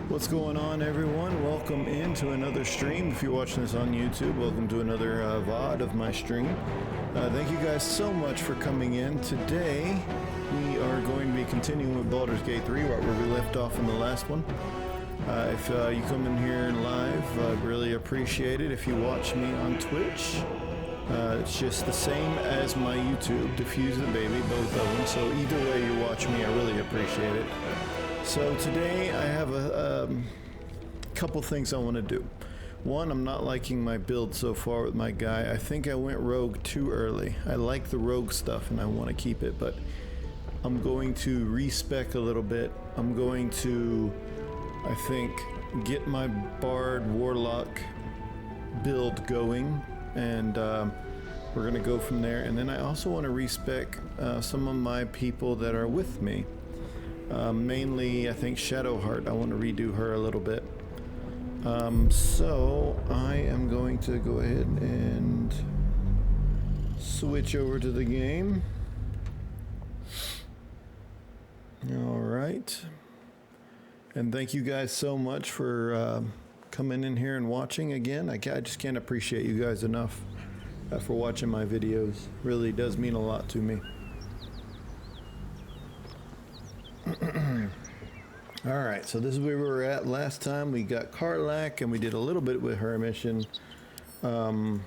What's going on, everyone? Welcome into another stream. If you're watching this on YouTube, welcome to another VOD of my stream. Thank you guys so much for coming in. Today, we are going to be continuing with Baldur's Gate 3, right where we left off in the last one. If you come in here live, I'd really appreciate it. If you watch me on Twitch, it's just the same as my YouTube, Diffuse the Baby, both of them. So either way you watch me, I really appreciate it. So today I have a couple things I want to do. One, I'm not liking my build so far with my guy. I think I went rogue too early. I like the rogue stuff and I want to keep it, but I'm going to respec a little bit. I'm going to, I think, get my Bard Warlock build going, and we're going to go from there. And then I also want to respec some of my people that are with me. Mainly, I think Shadowheart. I want to redo her a little bit. So I am going to go ahead and switch over to the game. All right. And thank you guys so much for coming in here and watching again. I just can't appreciate you guys enough for watching my videos. Really does mean a lot to me. Alright, so this is where we were at last time. We got Karlach and we did a little bit with her mission. Wyll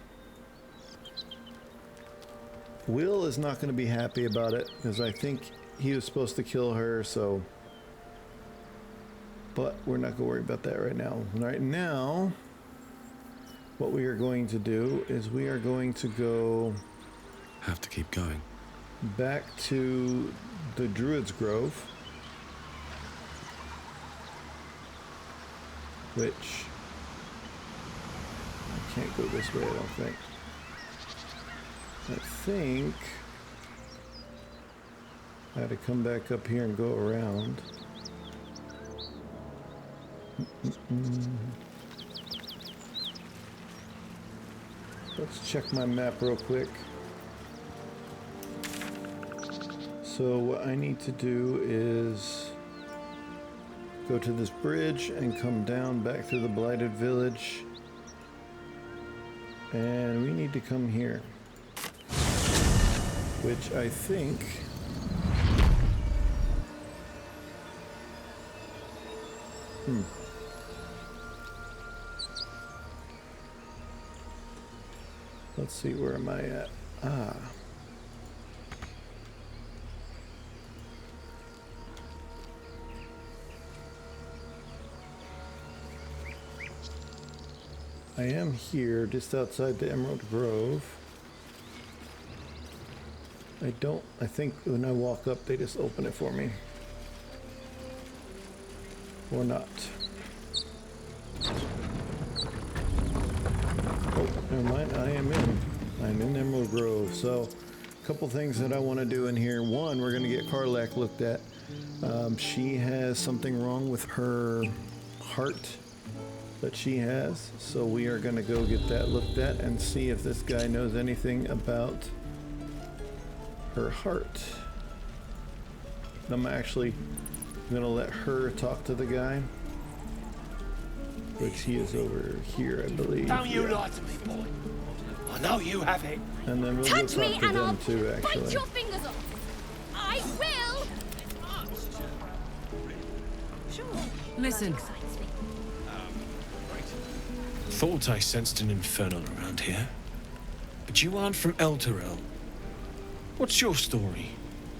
is not going to be happy about it because I think he was supposed to kill her, so... But we're not going to worry about that right now. Right now, what we are going to do is we are going to go... Have to keep going. Back to the Druid's Grove. Which I can't go this way, I don't think. I think I had to come back up here and go around. Let's check my map real quick. So what I need to do is go to this bridge and come down back through the Blighted Village. And we need to come here. Which I think... Let's see, where am I at? I am here, just outside the Emerald Grove. I think when I walk up, they just open it for me. Or not. Oh, never mind, I'm in Emerald Grove. So, a couple things that I want to do in here. One, we're going to get Karlach looked at. She has something wrong with her heart that she has, so we are going to go get that looked at and see if this guy knows anything about her heart. I'm actually going to let her talk to the guy, which he is over here, I believe. Don't you lie to me, boy. I know you have it. And then we'll go talk to them too, actually. Bite your fingers off. I will. Sure. Listen. Thought I sensed an infernal around here. But you aren't from Elturel. What's your story?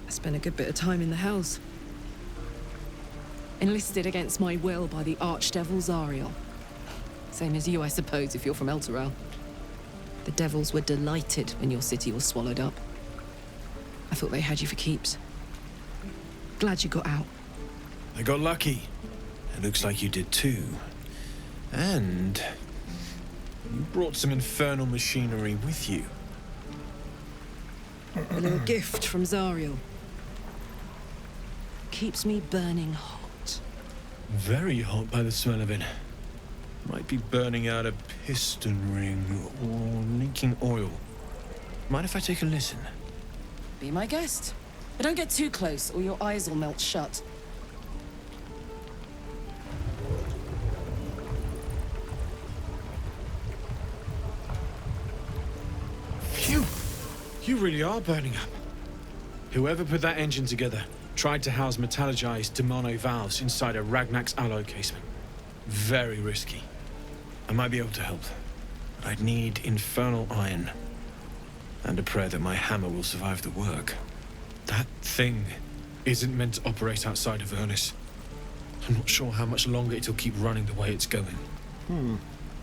I spent a good bit of time in the Hells. Enlisted against my will by the Archdevil Zariel. Same as you, I suppose, if you're from Elturel. The devils were delighted when your city was swallowed up. I thought they had you for keeps. Glad you got out. I got lucky. It looks like you did too. And you brought some infernal machinery with you. A little gift from Zariel. Keeps me burning hot. Very hot by the smell of it. Might be burning out a piston ring or leaking oil. Mind if I take a listen? Be my guest. But don't get too close or your eyes will melt shut. You really are burning up. Whoever put that engine together tried to house metallogized demono valves inside a Ragnak's alloy casement. Very risky. I might be able to help, but I'd need infernal iron. And a prayer that my hammer will survive the work. That thing isn't meant to operate outside of Ernest. I'm not sure how much longer it'll keep running the way it's going.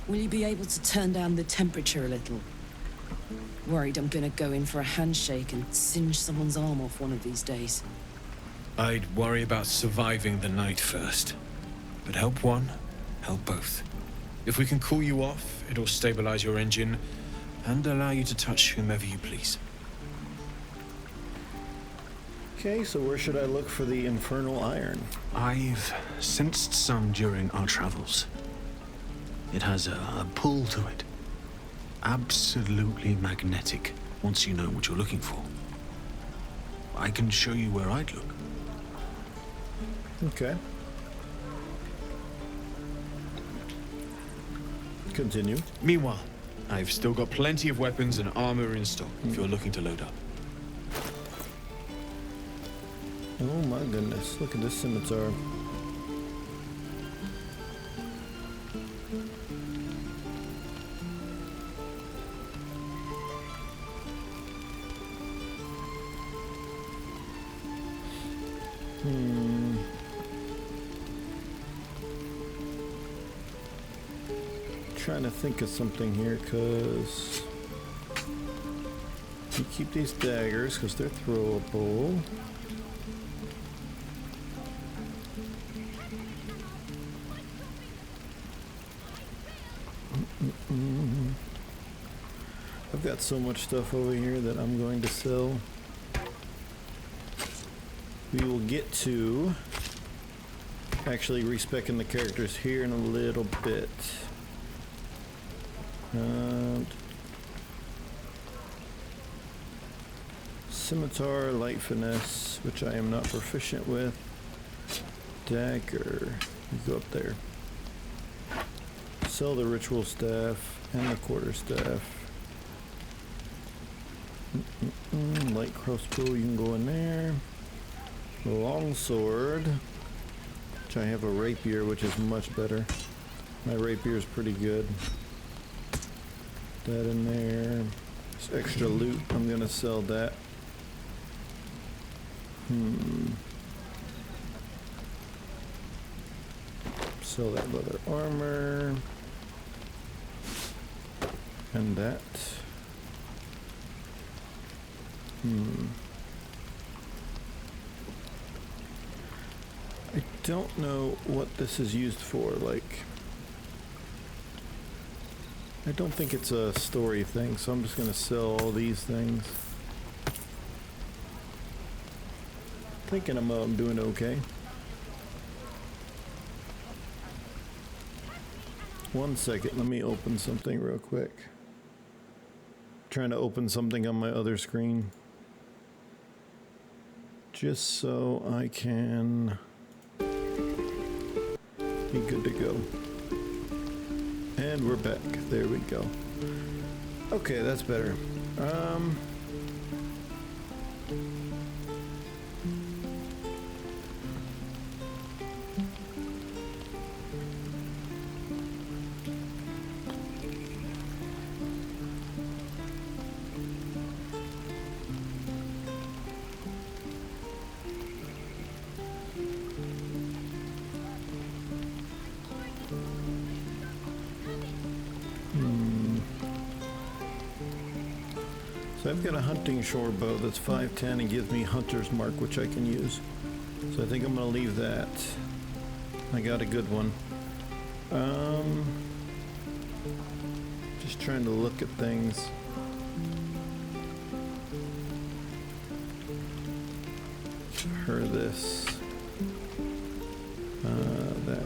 Will you be able to turn down the temperature a little? Worried I'm gonna go in for a handshake and singe someone's arm off one of these days. I'd worry about surviving the night first. But help one, help both. If we can cool you off, it'll stabilize your engine and allow you to touch whomever you please. Okay, so where should I look for the infernal iron? I've sensed some during our travels. It has a pull to it. Absolutely magnetic, once you know what you're looking for. I can show you where I'd look. Okay. Continue. Meanwhile, I've still got plenty of weapons and armor in stock if you're looking to load up. Oh my goodness, look at this scimitar. Trying to think of something here, because you keep these daggers because they're throwable. I've got so much stuff over here that I'm going to sell. We will get to actually respecing the characters here in a little bit. Scimitar, light finesse, which I am not proficient with. Dagger, you go up there. Sell the ritual staff and the quarter staff. Light crossbow, you can go in there. Long sword, which I have a rapier, which is much better. My rapier is pretty good. That in there. It's extra loot. I'm gonna sell that. Sell that leather armor. And that. I don't know what this is used for, like, I don't think it's a story thing, so I'm just gonna sell all these things. Thinking I'm doing okay. One second, let me open something real quick. Trying to open something on my other screen. Just so I can be good to go. And we're back. There we go. Okay, that's better. So I've got a hunting shore bow that's 510 and gives me hunter's mark, which I can use. So I think I'm gonna leave that. I got a good one. Just trying to look at things. Her this. That.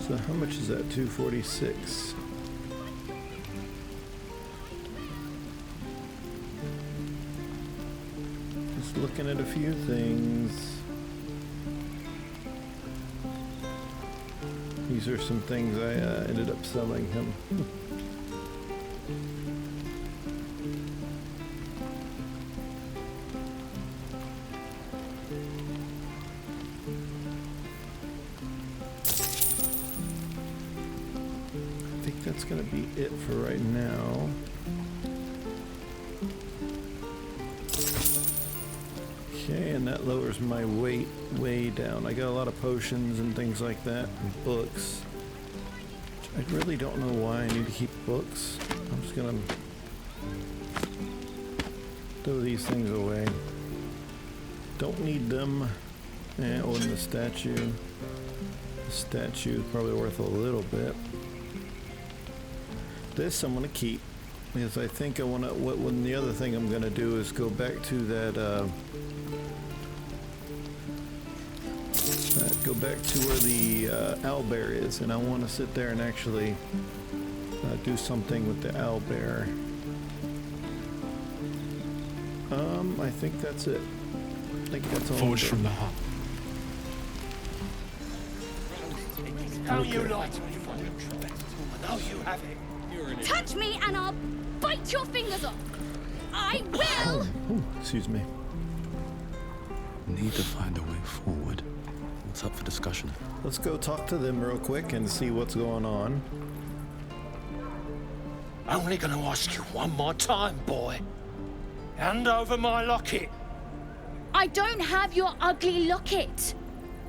So how much is that? 246. looking at a few things. These are some things I ended up selling him. I think that's gonna be it for right now. Okay, and that lowers my weight way down. I got a lot of potions and things like that, and books. I really don't know why I need to keep books. I'm just gonna throw these things away. Don't need them. And oh, and the statue. The statue is probably worth a little bit. This I'm gonna keep because I think I wanna. When the other thing I'm gonna do is go back to that. Go back to where the owlbear is, and I want to sit there and actually do something with the owlbear. I think that's it. I think that's all. Forged from the heart. How you lied to me, I know you have it. Touch me and I'll bite your fingers off. I will. Ooh, excuse me. Need to find a way forward. What's up for discussion? Let's go talk to them real quick and see what's going on. Only gonna ask you one more time, boy. Hand over my locket. I don't have your ugly locket.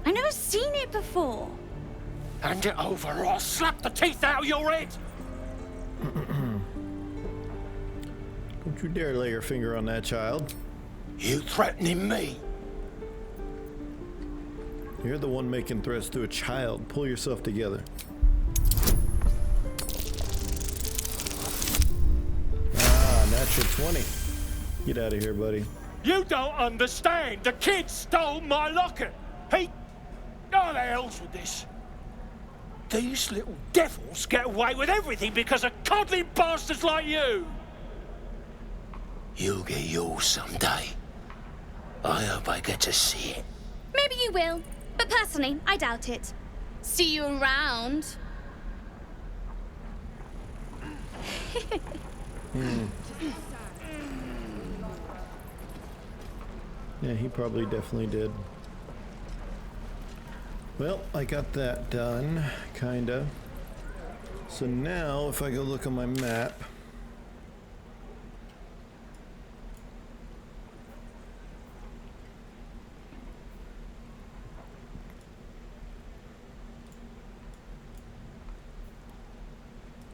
I never seen it before. Hand it over or I'll slap the teeth out of your head. Don't you dare lay your finger on that child. You threatening me? You're the one making threats to a child. Pull yourself together. Ah, natural 20. Get out of here, buddy. You don't understand. The kid stole my locket. He... How the hell's with this? These little devils get away with everything because of coddling bastards like you. You'll get yours someday. I hope I get to see it. Maybe you will, but personally, I doubt it. See you around. Yeah, he probably definitely did. Well, I got that done, kinda. So now, if I go look on my map,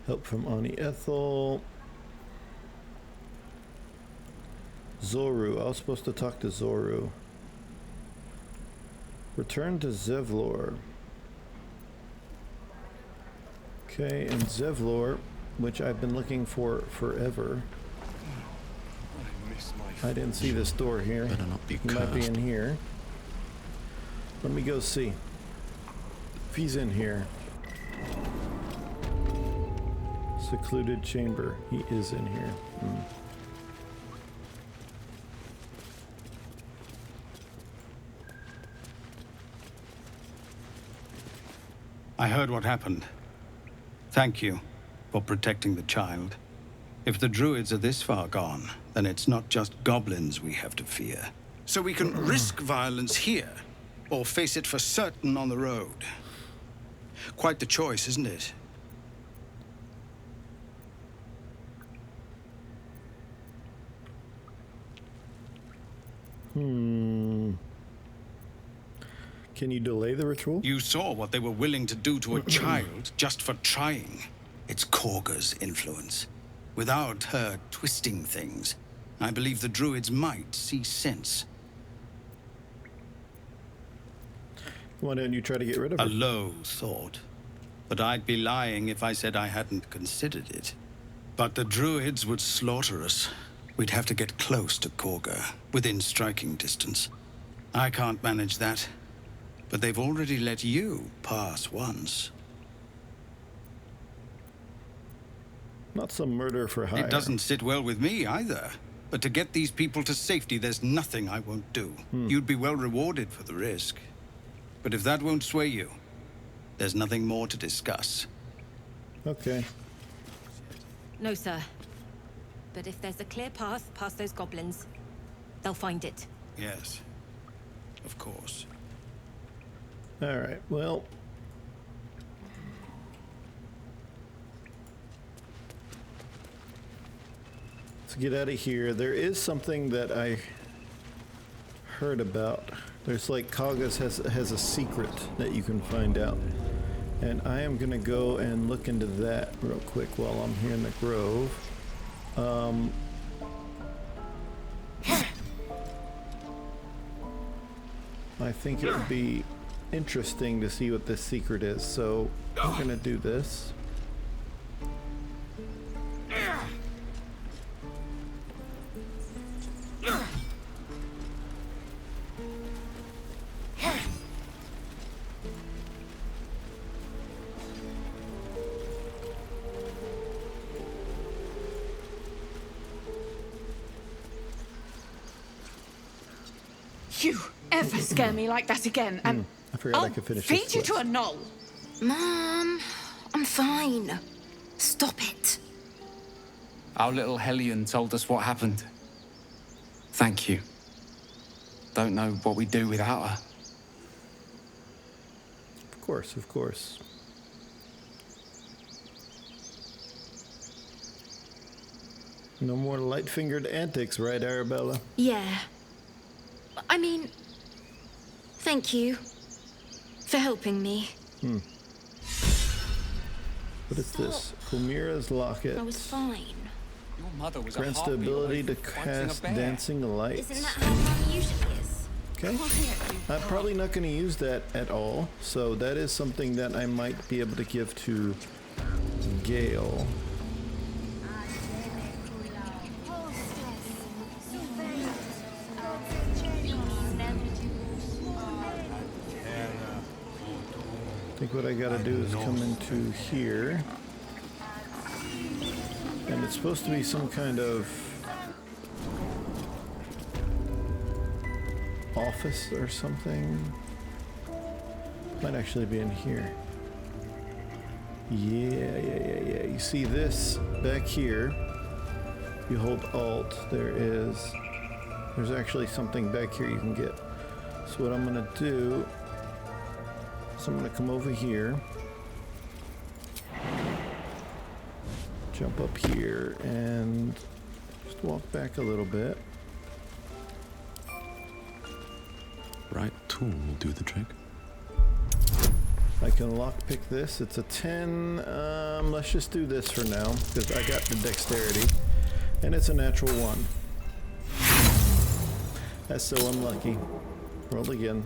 help from Ani Ethel. Zoru. I was supposed to talk to Zoru. Return to Zevlor. Okay, and Zevlor, which I've been looking for forever. I didn't see this door here. Better not be He might be cursed. in here. Let me go see. If he's in here. Secluded chamber. He is in here. I heard what happened. Thank you for protecting the child. If the druids are this far gone, then it's not just goblins we have to fear. So we can risk violence here, or face it for certain on the road. Quite the choice, isn't it? Can you delay the ritual? You saw what they were willing to do to a child just for trying. It's Kagha's influence. Without her twisting things, I believe the druids might see sense. Why don't you try to get rid of A her? low thought. But I'd be lying if I said I hadn't considered it. But the druids would slaughter us. We'd have to get close to Kagha, within striking distance. I can't manage that. But they've already let you pass once. Not some murder for hire. It doesn't sit well with me either. But to get these people to safety, there's nothing I won't do. You'd be well rewarded for the risk. But if that won't sway you, there's nothing more to discuss. Okay. No, sir. But if there's a clear path past those goblins, they'll find it. Yes, of course. All right. Well, let's get out of here. There is something that I heard about. There's like Kagha has a secret that you can find out. And I am going to go and look into that real quick while I'm here in the grove. I think it would be interesting to see what this secret is, so I'm going to do this. You ever scare me like that again, and I forgot I I'll could finish feed this you to a quest. knoll. Mom, I'm fine. Stop it. Our little Hellion told us what happened. Thank you. Don't know what we'd do without her. Of course, of course. No more light-fingered antics, right, Arabella? Yeah. I mean, thank you for helping me. What is this? Kumira's locket. I was fine. Your mother was Grants a the heartbeat ability away to from fighting a cast bear. dancing lights. Isn't that how Mom usually is? Okay. I'm probably not going to use that at all, so that is something that I might be able to give to Gale. I think what I gotta do is come into here. And it's supposed to be some kind of office or something. Might actually be in here. Yeah. You see this back here? You hold Alt, there's actually something back here you can get. So what I'm gonna do is I'm gonna come over here, jump up here, and just walk back a little bit. Right tool will do the trick. I can lockpick this. It's a 10. Let's just do this for now, because I got the dexterity. And it's a natural 1. That's so unlucky. Roll again.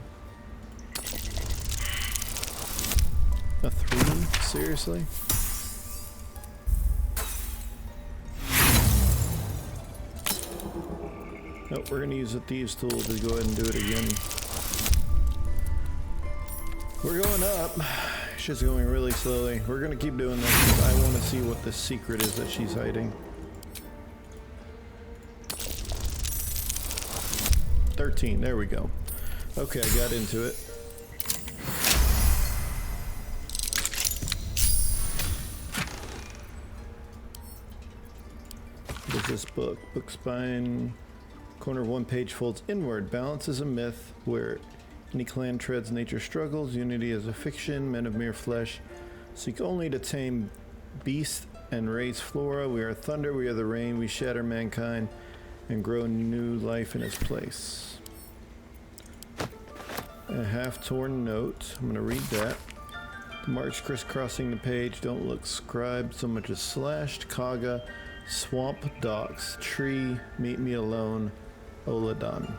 A 3? Seriously? Nope, we're gonna use the Thieves' Tool to go ahead and do it again. We're going up. She's going really slowly. We're gonna keep doing this because I want to see what the secret is that she's hiding. 13, there we go. Okay, I got into it. What is this book? Book spine. Corner of one page folds inward. Balance is a myth where any clan treads nature's struggles. Unity is a fiction. Men of mere flesh seek only to tame beasts and raise flora. We are thunder, we are the rain. We shatter mankind and grow new life in its place. A half-torn note. I'm going to read that. The marks crisscrossing the page don't look scribed so much as slashed. Kagha, swamp docks, tree, meet me alone, Oladan.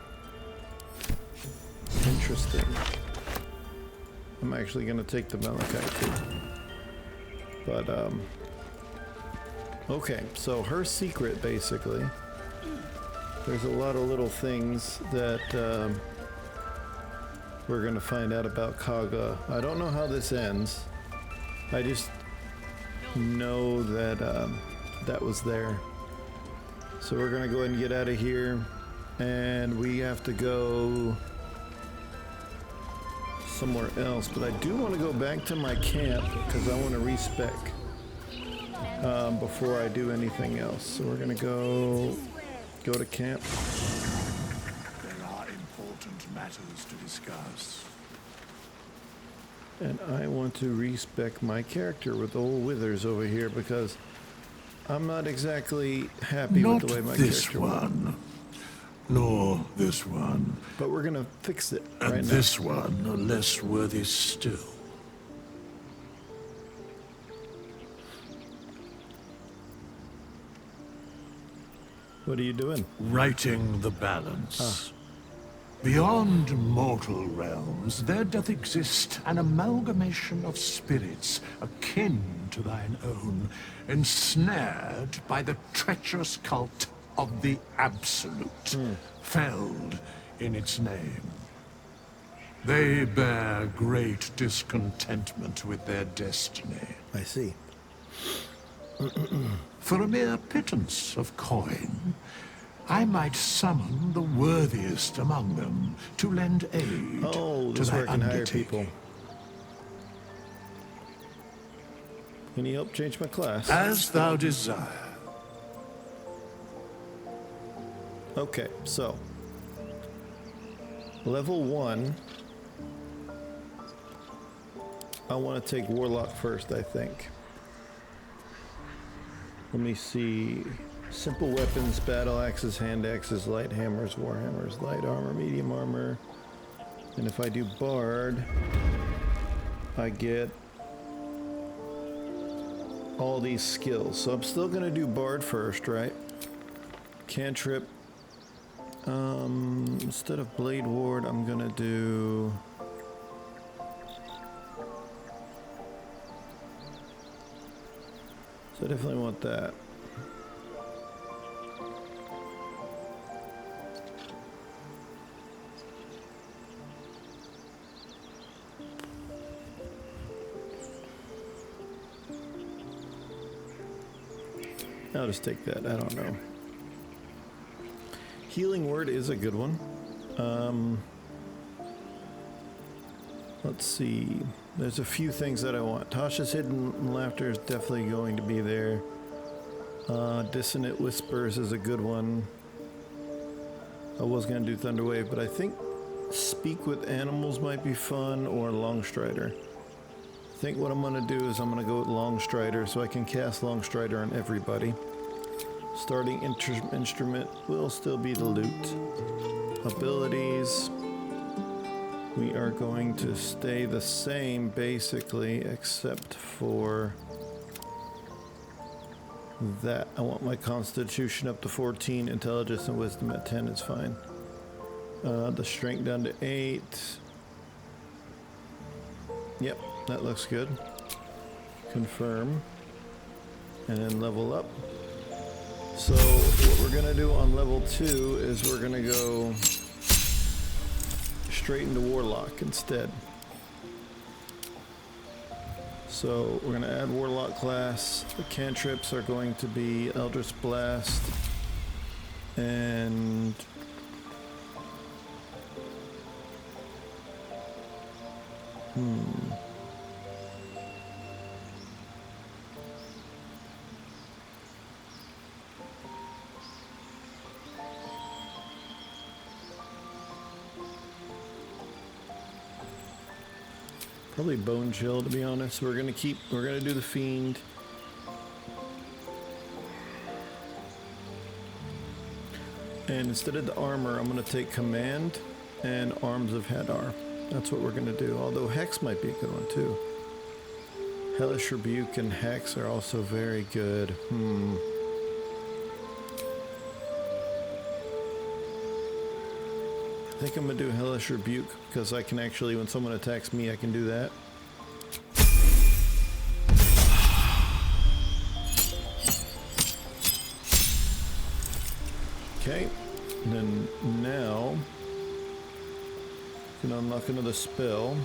Interesting. I'm actually going to take the Malachite too. But, okay, so her secret, basically, there's a lot of little things that we're going to find out about Kagha. I don't know how this ends. I just know that that was there. So we're gonna go ahead and get out of here, and we have to go somewhere else. But I do want to go back to my camp because I want to respec before I do anything else. So we're gonna go to camp. There are important matters to discuss. And I want to respec my character with old Withers over here because I'm not exactly happy with the way my character one, nor this one. But we're gonna fix it And right this one are less worthy still. What are you doing? Righting the balance. Beyond mortal realms, there doth exist an amalgamation of spirits akin to thine own, ensnared by the treacherous cult of the Absolute, felled in its name. They bear great discontentment with their destiny. I see. For a mere pittance of coin, I might summon the worthiest among them to lend aid Oh, to this is thy where I can hire undertaking. people. Can you help change my class? As thou desire. Okay, so level 1. I want to take Warlock first, I think. Let me see. Simple weapons, battle axes, hand axes, light hammers, war hammers, light armor, medium armor. And if I do Bard, I get all these skills. So I'm still going to do Bard first, right? Cantrip. Instead of Blade Ward, I'm going to do... So I definitely want that. I'll just take that. I don't know. Healing Word is a good one. Let's see. There's a few things that I want. Tasha's Hidden Laughter is definitely going to be there. Dissonant Whispers is a good one. I was going to do Thunderwave, but I think Speak with Animals might be fun, or Longstrider. I think what I'm going to do is I'm going to go with Longstrider so I can cast Longstrider on everybody. Starting instrument will still be the lute. Abilities, we are going to stay the same basically, except for that. I want my Constitution up to 14, Intelligence and Wisdom at 10 is fine. The Strength down to 8. Yep, that looks good. Confirm. And then level up. So what we're going to do on level 2 is we're going to go straight into Warlock instead. So we're going to add Warlock class. The cantrips are going to be Eldritch Blast and probably Bone Chill, to be honest. We're gonna do the Fiend. And instead of the armor, I'm gonna take Command and Arms of Hadar. That's what we're gonna do. Although Hex might be a good one too. Hellish Rebuke and Hex are also very good. I think I'm gonna do Hellish Rebuke because I can actually, when someone attacks me, I can do that. Okay, and then now you can unlock another spell.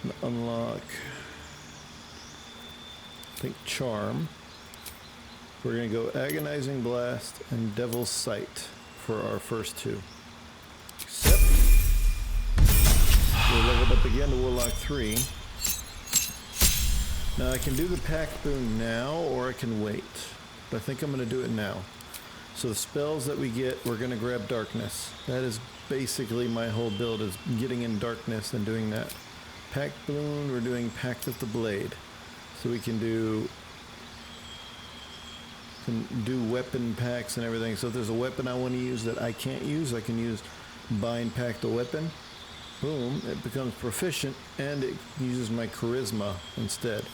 And unlock think Charm. We're going to go Agonizing Blast and Devil's Sight for our first two. Except we're leveled up again to Warlock 3. Now I can do the Pack Boon now, or I can wait. But I think I'm going to do it now. So the spells that we get, we're going to grab Darkness. That is basically my whole build, is getting in Darkness and doing that. Pack Boon, we're doing Pact of the Blade. So we can do weapon packs and everything. So if there's a weapon I want to use that I can't use, I can use Bind Pack the Weapon. Boom, it becomes proficient, and it uses my charisma instead.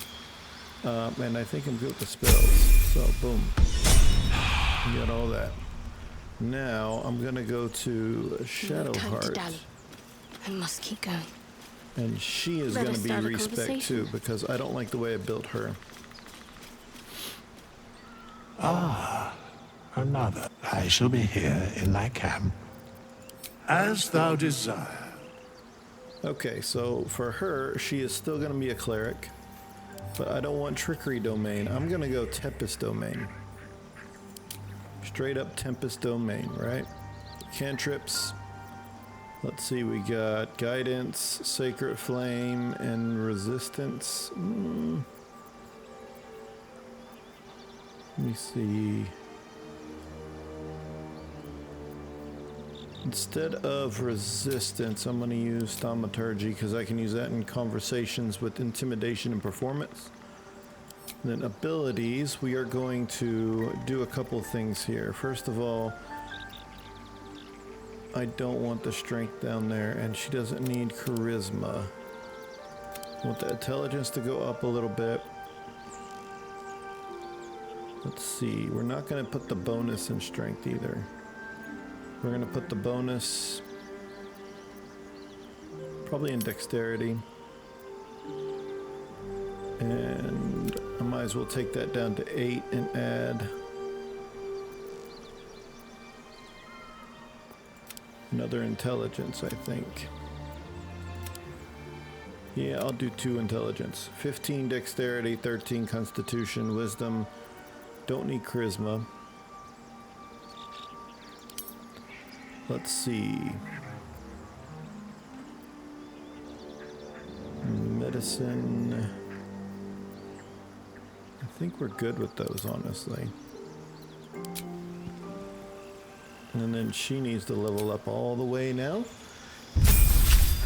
And I think I'm good with the spells. So boom, got all that. Now I'm gonna go to Shadowheart. I must keep going. And she is going to be Re-spec too, because I don't like the way I built her. Ah, another. I shall be here in thy camp, as thou desire. Okay, so for her, she is still going to be a cleric, but I don't want Trickery Domain. I'm going to go Tempest Domain. Straight up Tempest Domain, right? Cantrips. Let's see, we got Guidance, Sacred Flame, and Resistance. Let me see. Instead of Resistance, I'm going to use Thaumaturgy because I can use that in conversations with Intimidation and Performance. And then abilities, we are going to do a couple things here. First of all, I don't want the strength down there, and she doesn't need charisma. I want the intelligence to go up a little bit. Let's see, we're not going to put the bonus in strength either. We're going to put the bonus probably in dexterity. And I might as well take that down to 8 and add another intelligence, I think. Yeah, I'll do 2 intelligence. 15 dexterity, 13 constitution, wisdom. Don't need charisma. Let's see. Medicine. I think we're good with those, honestly. And then she needs to level up all the way now.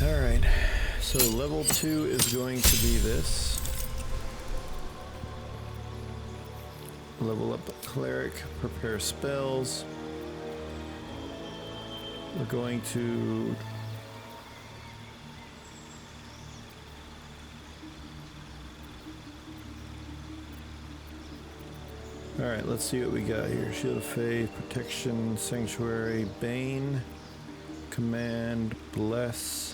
Alright, so level 2 is going to be this. Level up Cleric, prepare spells. We're going to... Alright, let's see what we got here. Shield of Faith, Protection, Sanctuary, Bane, Command, Bless,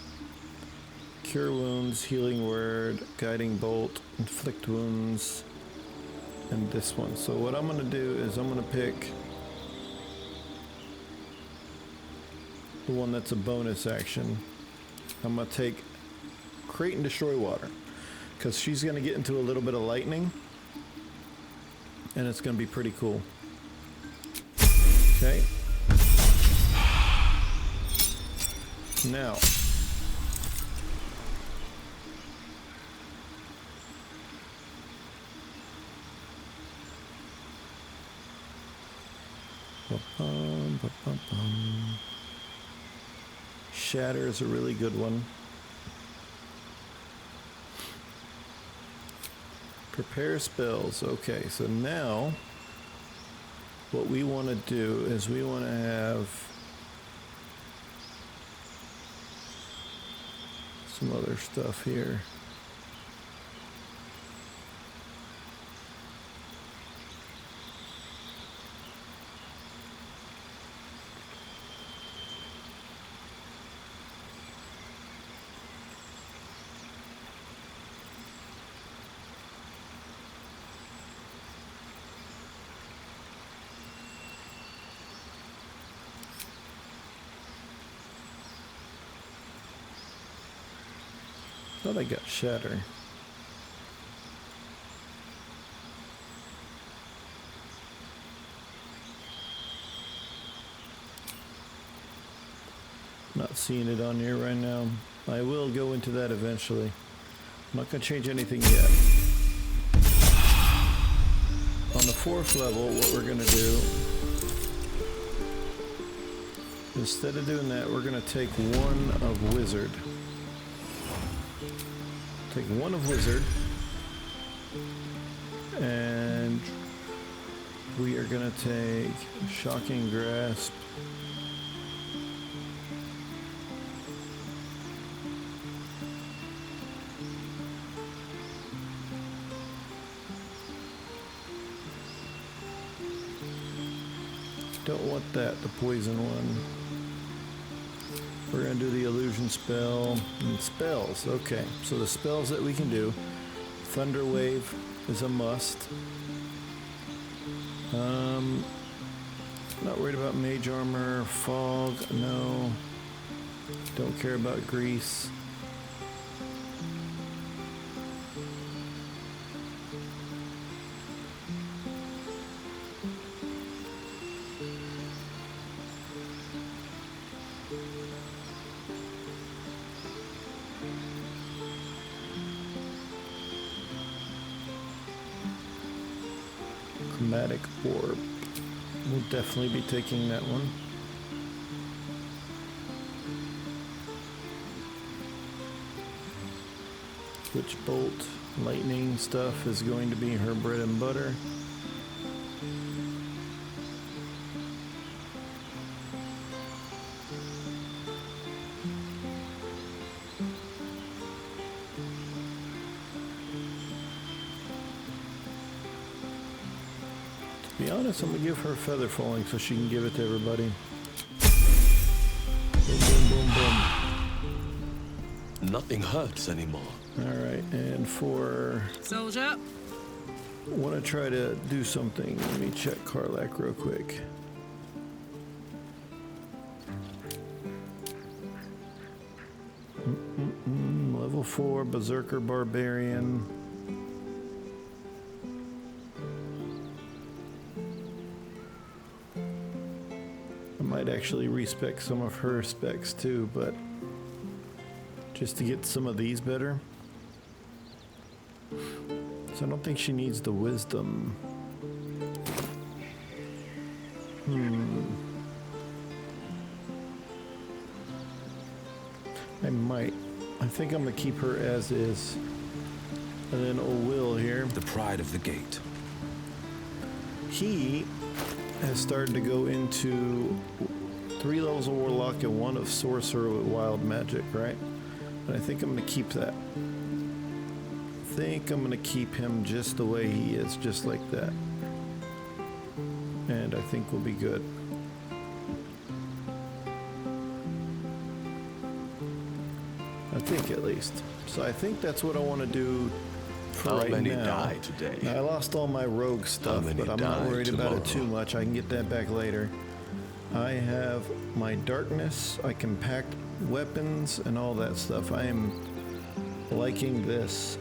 Cure Wounds, Healing Word, Guiding Bolt, Inflict Wounds, and this one. So what I'm going to do is I'm going to pick the one that's a bonus action. I'm going to take Create and Destroy Water, because she's going to get into a little bit of lightning. And it's going to be pretty cool. Okay. Now. Shatter is a really good one. Prepare spells. Okay, so now what we want to do is we want to have some other stuff here. Thought I got Shatter. Not seeing it on here right now. I will go into that eventually. I'm not going to change anything yet. On the 4th level, what we're going to do, instead of doing that, we're going to take one of Wizard. Take one of Wizard. And we are going to take Shocking Grasp. Don't want that, the poison one. We're going to do the illusion spell. And spells, okay. So the spells that we can do, Thunder Wave is a must. Not worried about Mage Armor. Fog, no. Don't care about Grease. Chromatic Orb. We'll definitely be taking that one. Witch Bolt, lightning stuff is going to be her bread and butter. To be honest, I'm going to give her Feather Falling so she can give it to everybody. Boom, boom, boom, boom. Nothing hurts anymore. Alright, and for... Soldier. Want to try to do something. Let me check Karlach real quick. Level 4 Berserker Barbarian. I might actually respec some of her specs too, but just to get some of these better. So I don't think she needs the wisdom. I might. I think I'm gonna keep her as is. And then old Wyll here. The pride of the gate. He has started to go into 3 levels of Warlock and 1 of Sorcerer with Wild Magic, right? And I think I'm gonna keep that. I think I'm gonna keep him just the way he is, just like that. And I think we'll be good. I think at least. So I think that's what I want to do for How right many now. died today? Now, I lost all my rogue stuff, many but I'm not died worried about it tomorrow? too much. I can get that back later. I have my darkness. I can pack weapons and all that stuff. I am liking this.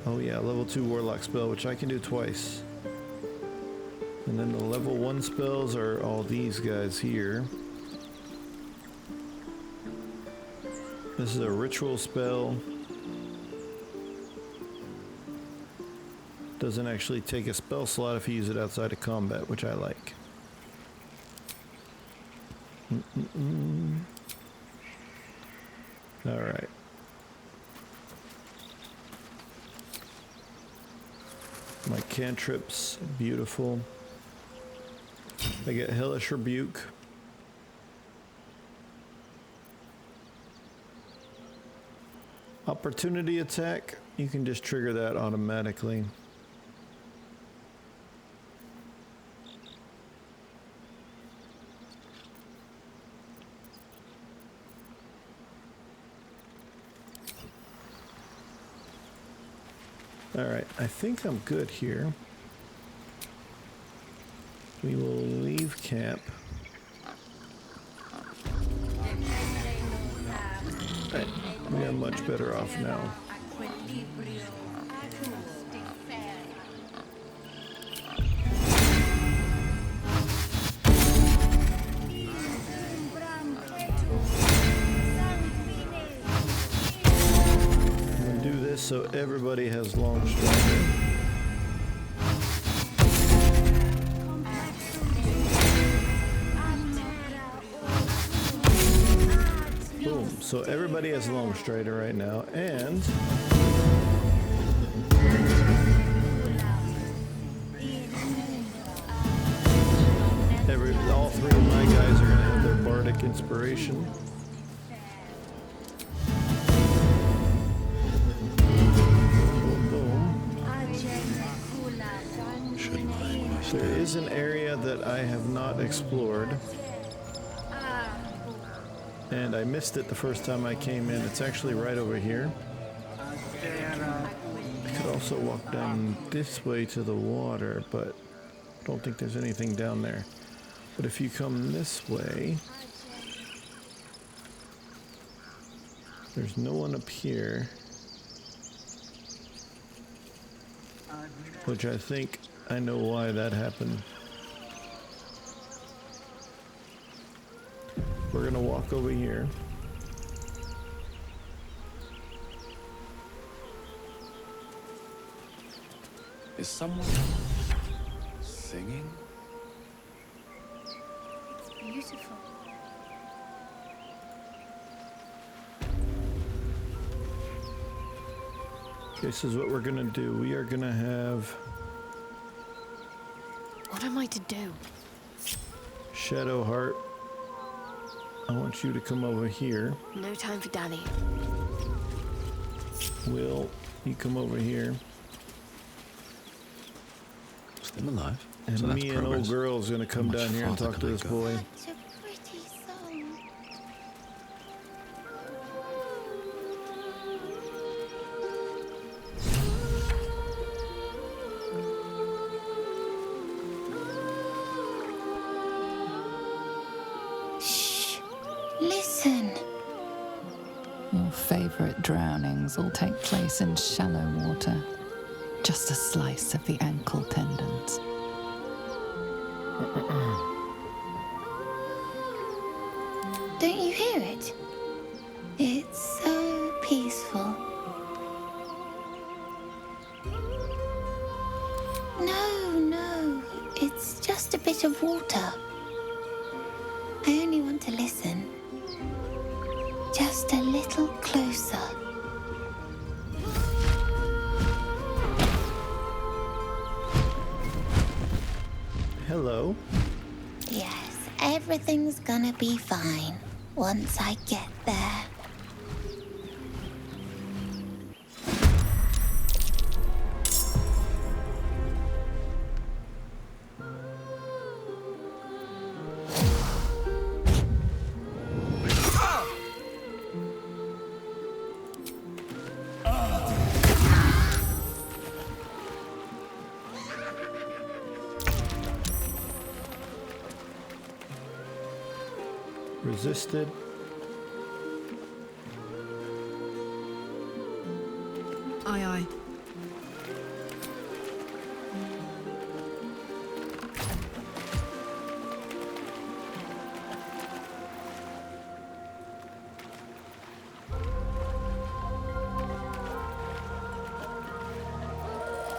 Oh yeah, level 2 Warlock spell, which I can do twice. And then the level 1 spells are all these guys here. This is a ritual spell. Doesn't actually take a spell slot if you use it outside of combat, which I like. Alright. My cantrips, beautiful. I get Hellish Rebuke. Opportunity attack, you can just trigger that automatically. Alright, I think I'm good here. We will leave camp. Right, we are much better off now. so everybody has long strider. Boom. So everybody has long strider right now, and all three of my guys are going to have their bardic inspiration. There is an area that I have not explored, and I missed it the first time I came in. It's actually right over here. I could also walk down this way to the water, but I don't think there's anything down there. But if you come this way, there's no one up here, which I think I know why that happened. We're gonna walk over here. Is someone singing? Beautiful. Okay, this is what we're gonna do. We are gonna have What am I to do? Shadowheart. I want you to come over here. No time for Danny. Wyll, you come over here. Still alive. And So that's me and old progress. girl's gonna come How much down here and farther talk to can I this go? boy. Such a pretty song. Shh. Listen. Your favorite drownings all take place in shallow water. Just a slice of the ankle tendons. Don't you hear it? It's so peaceful. No, it's just a bit of water. I only want to listen. Just a little closer. Hello. Yes, everything's gonna be fine once I get there. Resisted. Aye, aye.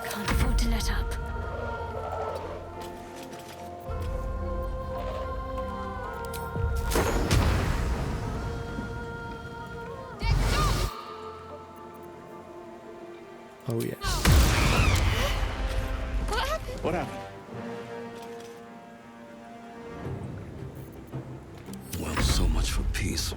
Can't afford to let up. Oh yes. What happened? What happened? Well, so much for peace.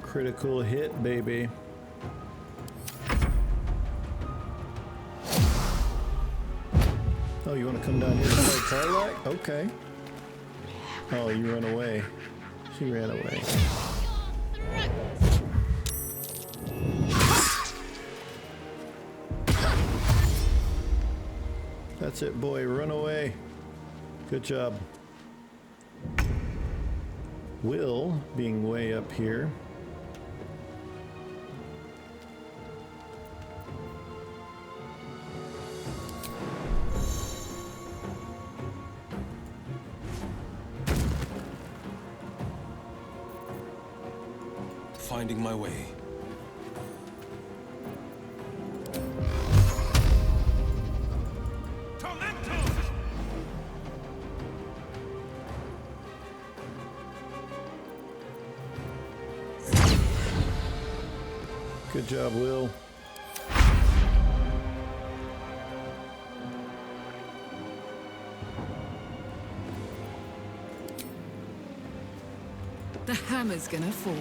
Critical hit, baby. Oh, you want to come down here to fight Karlach? Okay. Oh, you ran away. She ran away. That's it, boy. Run away. Good job. Wyll being way up here. finding my way. Good job, Wyll. The hammer's gonna fall.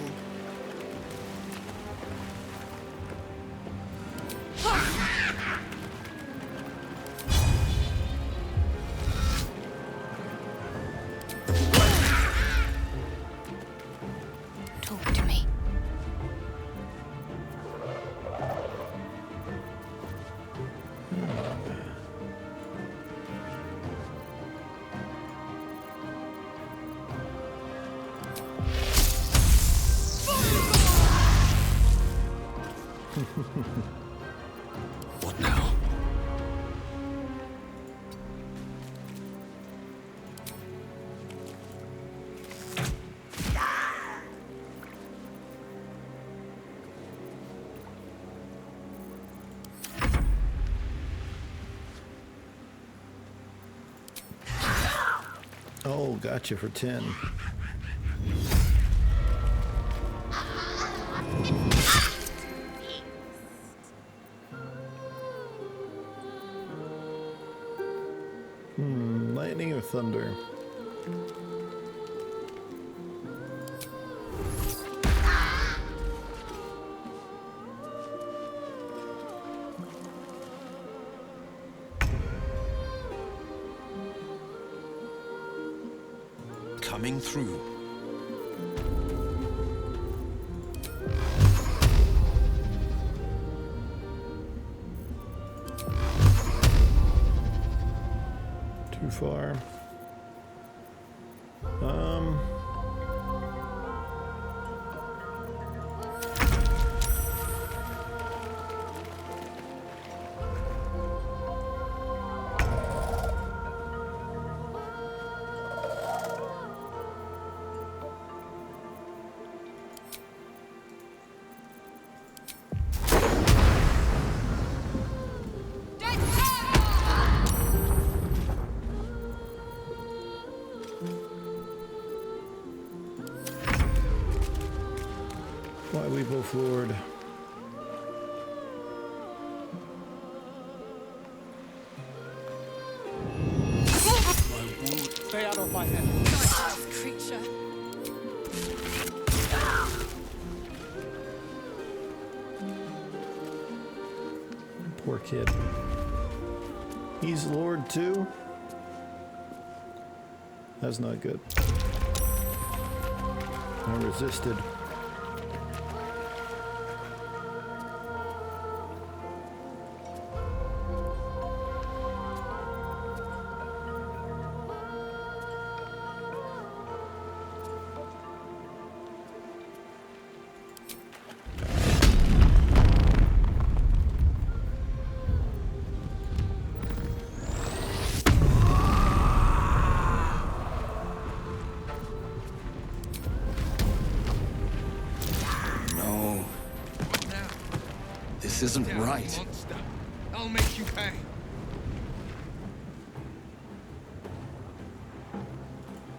Talk to me. What now? Oh, gotcha for 10. Lightning or thunder? Coming through. Too far. Why we both Lord. Stay out of my head. Creature. Poor kid. He's Lord too? That's not good. I resisted. This isn't right. Monster. I'll make you pay.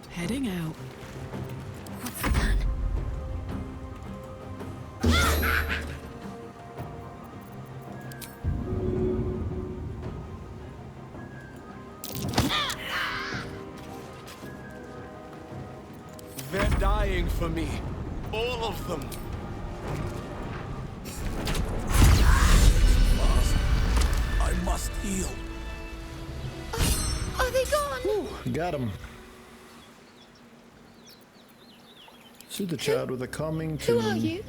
Heading out. What's the plan? They're dying for me. All of them. I must heal. Are they gone? Got him. Soothe the child with a calming tune. Who are you?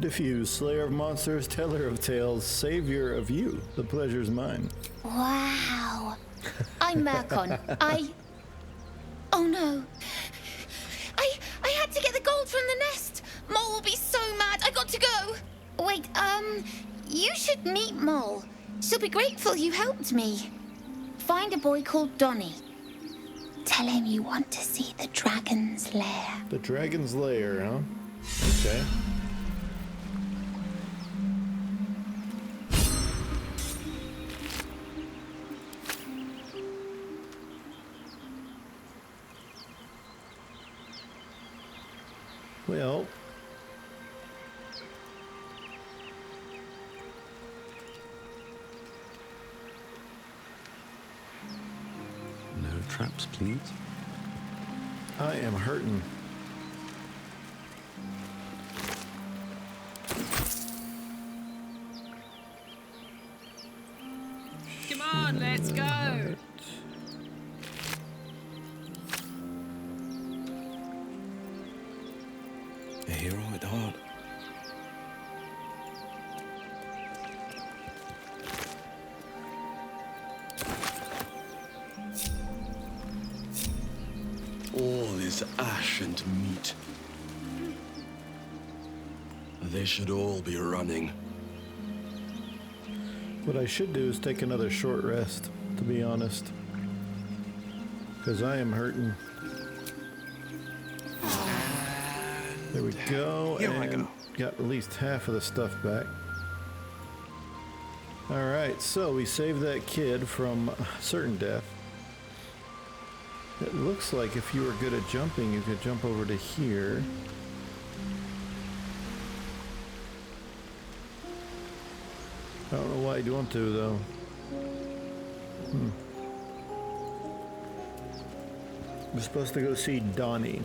Diffuse, slayer of monsters, teller of tales, savior of you. The pleasure's mine. Wow. I'm Murkon. Oh no. I had to get the gold from the nest. Mole will be so mad. I got to go. Wait, you should meet Mole. She'll be grateful you helped me. Find a boy called Donnie. Tell him you want to see the dragon's lair. The dragon's lair, huh? Okay. Well, No traps, please. I am hurting. Come on, let's go. A hero at heart. All is ash and meat. They should all be running. What I should do is take another short rest, to be honest. Because I am hurting. There we go. Here I and go. got at least half of the stuff back. Alright, so we saved that kid from certain death. It looks like if you were good at jumping, you could jump over to here. I don't know why you'd want to, though. We're supposed to go see Donnie.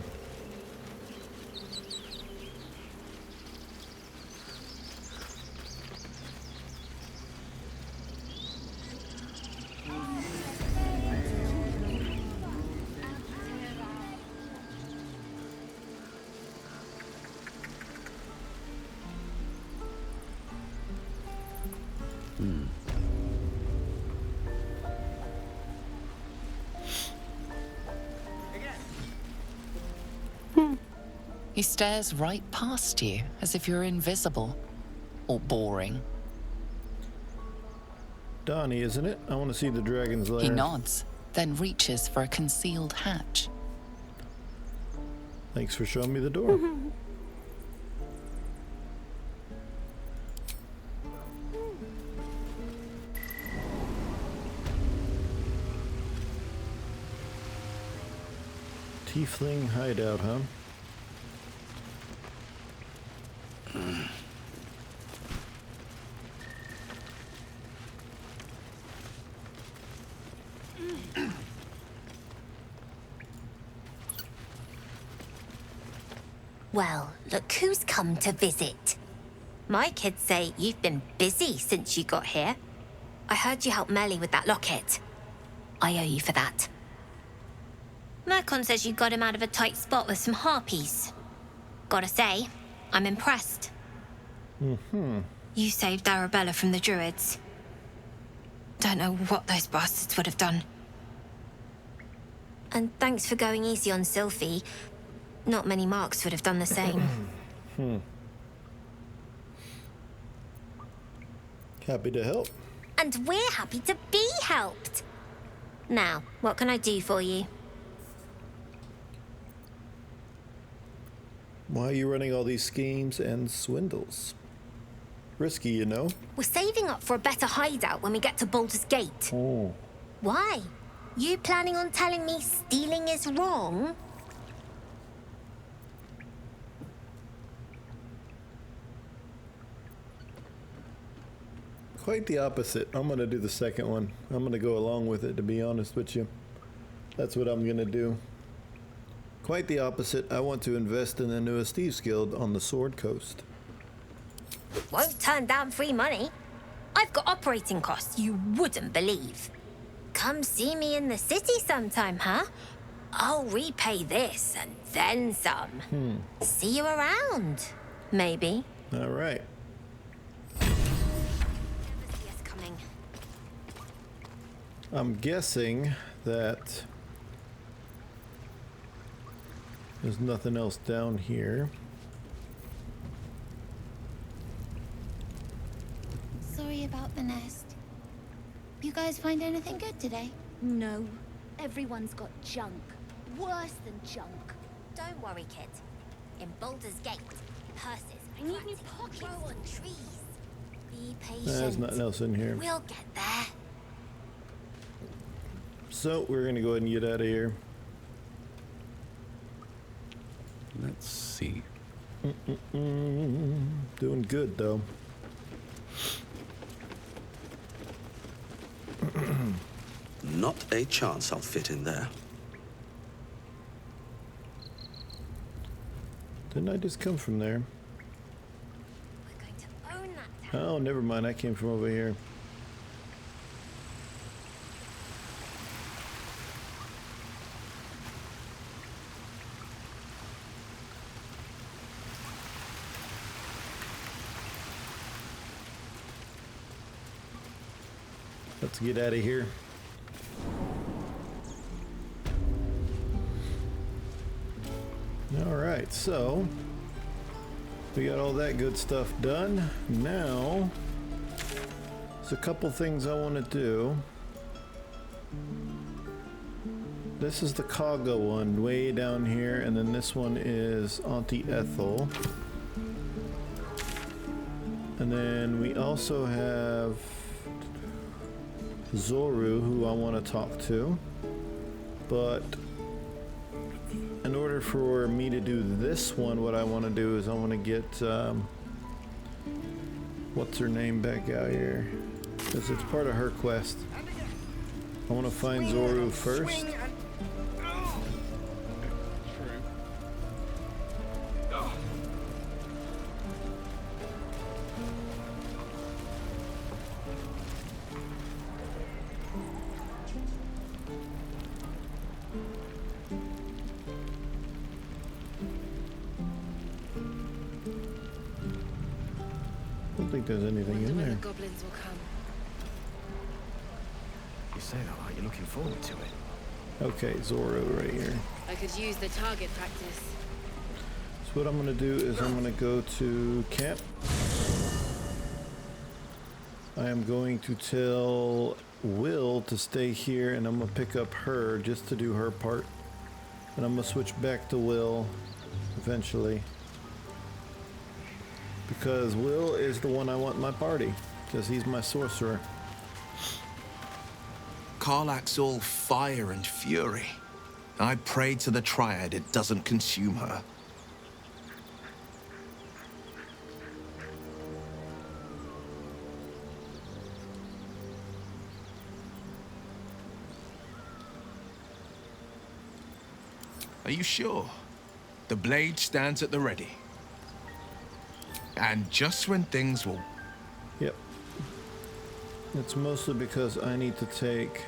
He stares right past you, as if you're invisible. Or boring. Donnie, isn't it? I want to see the dragon's lair. He nods, then reaches for a concealed hatch. Thanks for showing me the door. Tiefling hideout, huh? Well, look who's come to visit. My kids say you've been busy since you got here. I heard you helped Melly with that locket. I owe you for that. Mercon says you got him out of a tight spot with some harpies. Gotta say, I'm impressed. You saved Arabella from the druids. Don't know what those bastards would have done. And thanks for going easy on Sylphie. Not many marks would have done the same. Happy to help. And we're happy to be helped. Now, what can I do for you? Why are you running all these schemes and swindles? Risky, you know? We're saving up for a better hideout when we get to Baldur's Gate. Oh. Why? You planning on telling me stealing is wrong? Quite the opposite. I'm going to do the second one. I'm going to go along with it, to be honest with you. That's what I'm going to do. Quite the opposite. I want to invest in the newest Thieves Guild on the Sword Coast. Won't turn down free money. I've got operating costs you wouldn't believe. Come see me in the city sometime, huh? I'll repay this and then some. See you around, maybe. All right. Coming. I'm guessing that there's nothing else down here. Sorry about the nest. You guys find anything good today? No. Everyone's got junk. Worse than junk. Don't worry, kid. in Baldur's Gate. Purses. I need new pockets. Grow on trees. Be patient. There's nothing else in here. We'll get there. So we're gonna go ahead and get out of here. Let's see. Doing good though. Not a chance I'll fit in there. Didn't I just come from there? We're going to own that town. Oh, never mind. I came from over here. Let's get out of here. All right, so we got all that good stuff done. Now, there's a couple things I want to do. This is the Kagha one way down here, and then this one is Auntie Ethel. And then we also have Zoru, who I want to talk to, but in order for me to do this one, what I want to do is I want to get what's her name back out here, because it's part of her quest. I want to find Zoru first. I don't think there's anything in there. Goblins will come. You say that like you're looking forward to it. Okay, Zoru right here. I could use the target practice. So what I'm going to do is I'm going to go to camp. I am going to tell Wyll to stay here, and I'm going to pick up her just to do her part. And I'm going to switch back to Wyll eventually. Because Wyll is the one I want in my party, because he's my sorcerer. Karlach's all fire and fury. I pray to the Triad it doesn't consume her. Are you sure? The blade stands at the ready. And just when things will... Yep. It's mostly because I need to take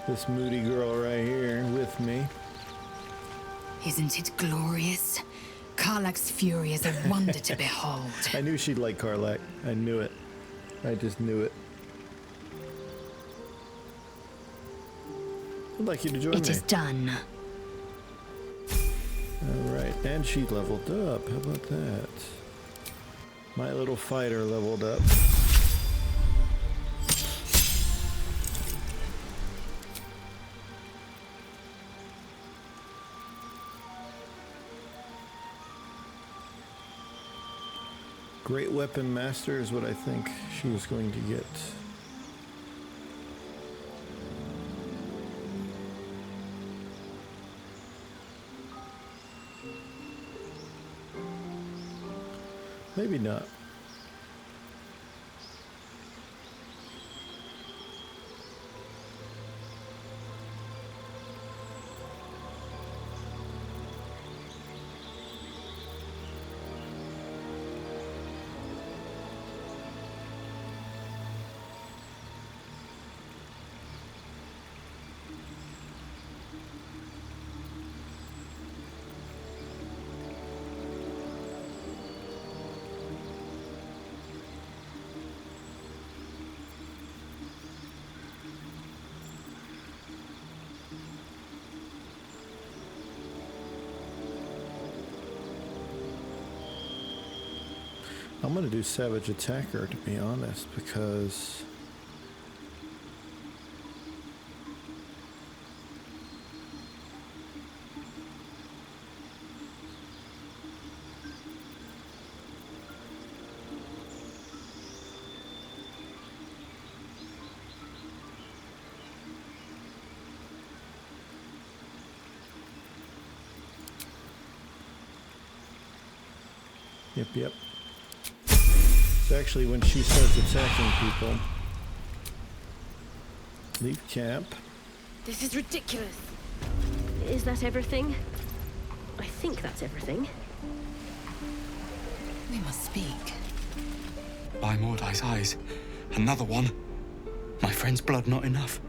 this moody girl right here with me. Isn't it glorious? Karlach's fury is a wonder to behold. I knew she'd like Karlach. I knew it. I just knew it. I'd like you to join me. It is done. Alright, and she leveled up. How about that? My little fighter leveled up. Great Weapon Master is what I think she was going to get. Maybe not. I'm going to do Savage Attacker, to be honest, because Yep. So actually, when she starts attacking people, leave camp. This is ridiculous. Is that everything? I think that's everything. We must speak. By Mordai's eyes, another one. My friend's blood not enough.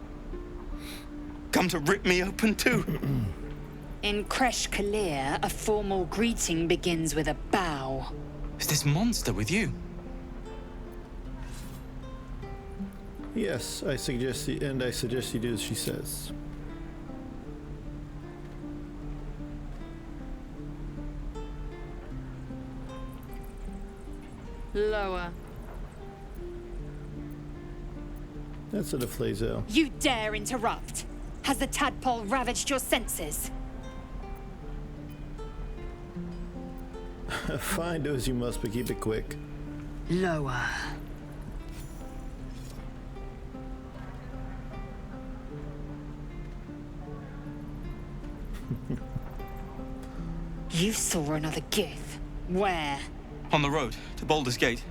Come to rip me open too. In Kresh Kalir, a formal greeting begins with a bow. Is this monster with you? Yes, I suggest you do as she says. Lower. That's a Deflazel. You dare interrupt? Has the tadpole ravaged your senses? Fine, do as you must, but keep it quick. Lower. You saw another gith. Where? On the road to Baldur's Gate,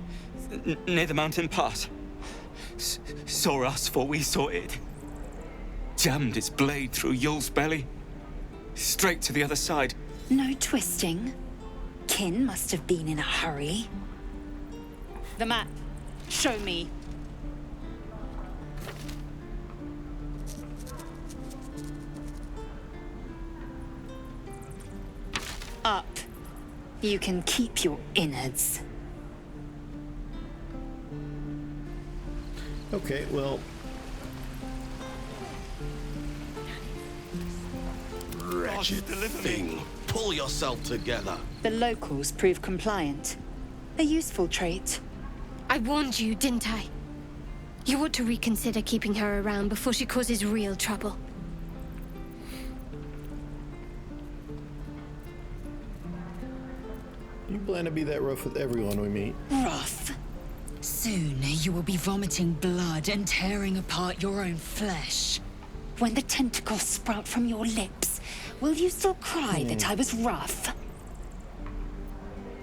near the mountain pass. Saw us, for we saw it. Jammed its blade through Yul's belly. Straight to the other side. No twisting. Kin must have been in a hurry. The map. Show me. Up. You can keep your innards. Okay, well... Wretched thing! Pull yourself together! The locals prove compliant. A useful trait. I warned you, didn't I? You ought to reconsider keeping her around before she causes real trouble. You plan to be that rough with everyone we meet. Rough. Soon you will be vomiting blood and tearing apart your own flesh. When the tentacles sprout from your lips, will you still cry that I was rough?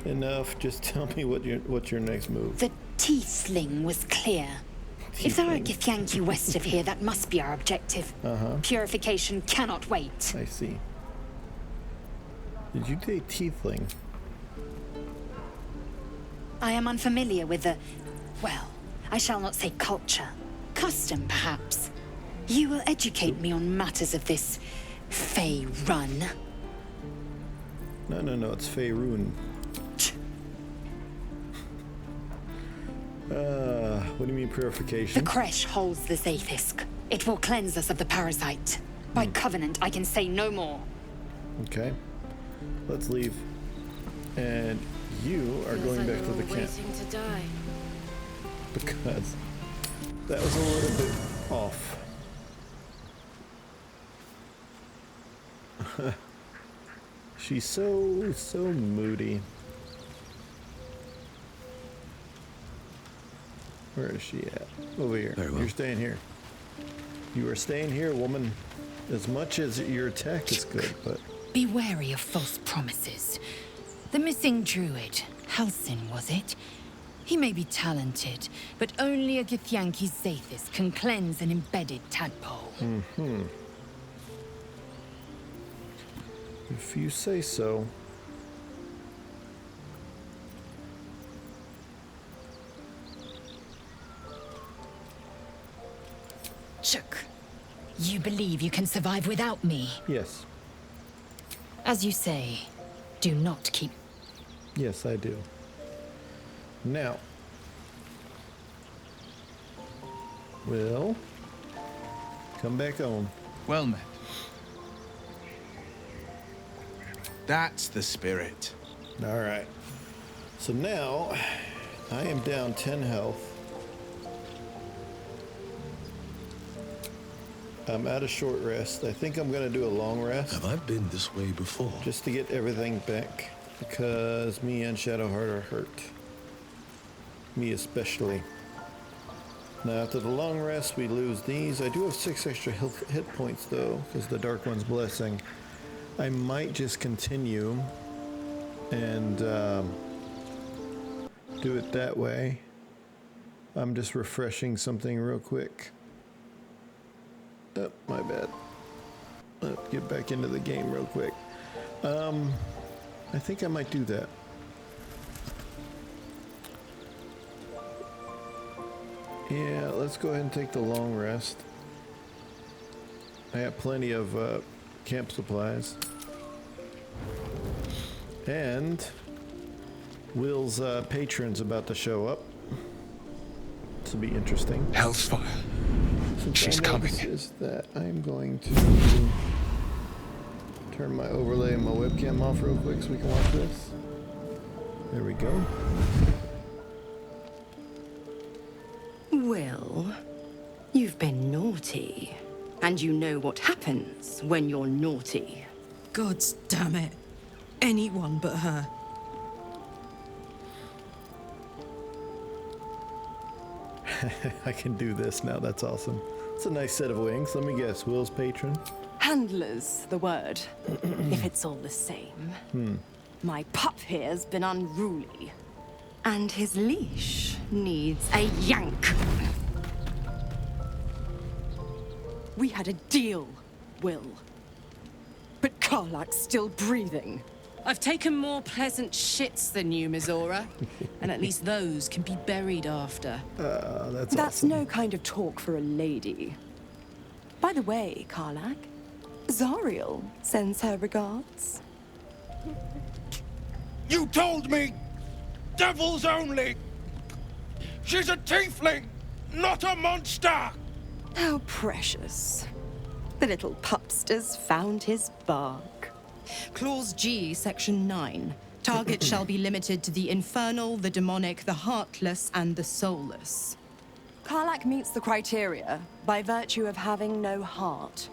Enough. Just tell me what's your next move. The tiefling was clear. If there are Githyanki west of here, that must be our objective. Purification cannot wait. I see. Did you say tiefling? I am unfamiliar with the... well, I shall not say culture. Custom, perhaps. You will educate me on matters of this... Fey run. No, it's Faerun. What do you mean purification? The Kresh holds the Zaithisk. It will cleanse us of the parasite. By covenant, I can say no more. Okay. Let's leave. And you are going back to the camp. Waiting to die. Because that was a little bit off. She's so moody. Where is she at? Over here. Very well. You're staying here. You are staying here, woman. As much as your attack is good, but... Be wary of false promises. The missing druid, Halsin, was it? He may be talented, but only a Githyanki Zaithis can cleanse an embedded tadpole. If you say so. Chook. You believe you can survive without me? Yes. As you say, do not keep... Yes, I do. Now. Wyll. Come back home. Well met. That's the spirit. All right. So now, I am down 10 health. I'm at a short rest. I think I'm gonna do a long rest. Have I been this way before? Just to get everything back. Because me and Shadowheart are hurt. Me especially. Now after the long rest, we lose these. I do have 6 extra hit points though, because the Dark One's blessing. I might just continue and do it that way. I'm just refreshing something real quick. Oh, my bad. Get back into the game real quick. I think I might do that. Yeah, let's go ahead and take the long rest. I have plenty of camp supplies. And Wyll's patron's about to show up. This will be interesting. Hellsfire. She's coming. Is that I'm going to turn my overlay and my webcam off real quick so we can watch this. There we go. Wyll, you've been naughty. And you know what happens when you're naughty. Gods damn it. Anyone but her. I can do this now, that's awesome. It's a nice set of wings. Let me guess, Wyll's patron? Handler's the word, if it's all the same. My pup here's been unruly. And his leash needs a yank. We had a deal, Wyll. But Karlach's still breathing. I've taken more pleasant shits than you, Mizora. And at least those can be buried after. That's awesome. No kind of talk for a lady. By the way, Karlach, Zariel sends her regards. You told me! Devils only! She's a tiefling, not a monster! How precious. The little pupster's found his bark. Clause G, Section 9. Target shall be limited to the infernal, the demonic, the heartless, and the soulless. Karlach meets the criteria by virtue of having no heart.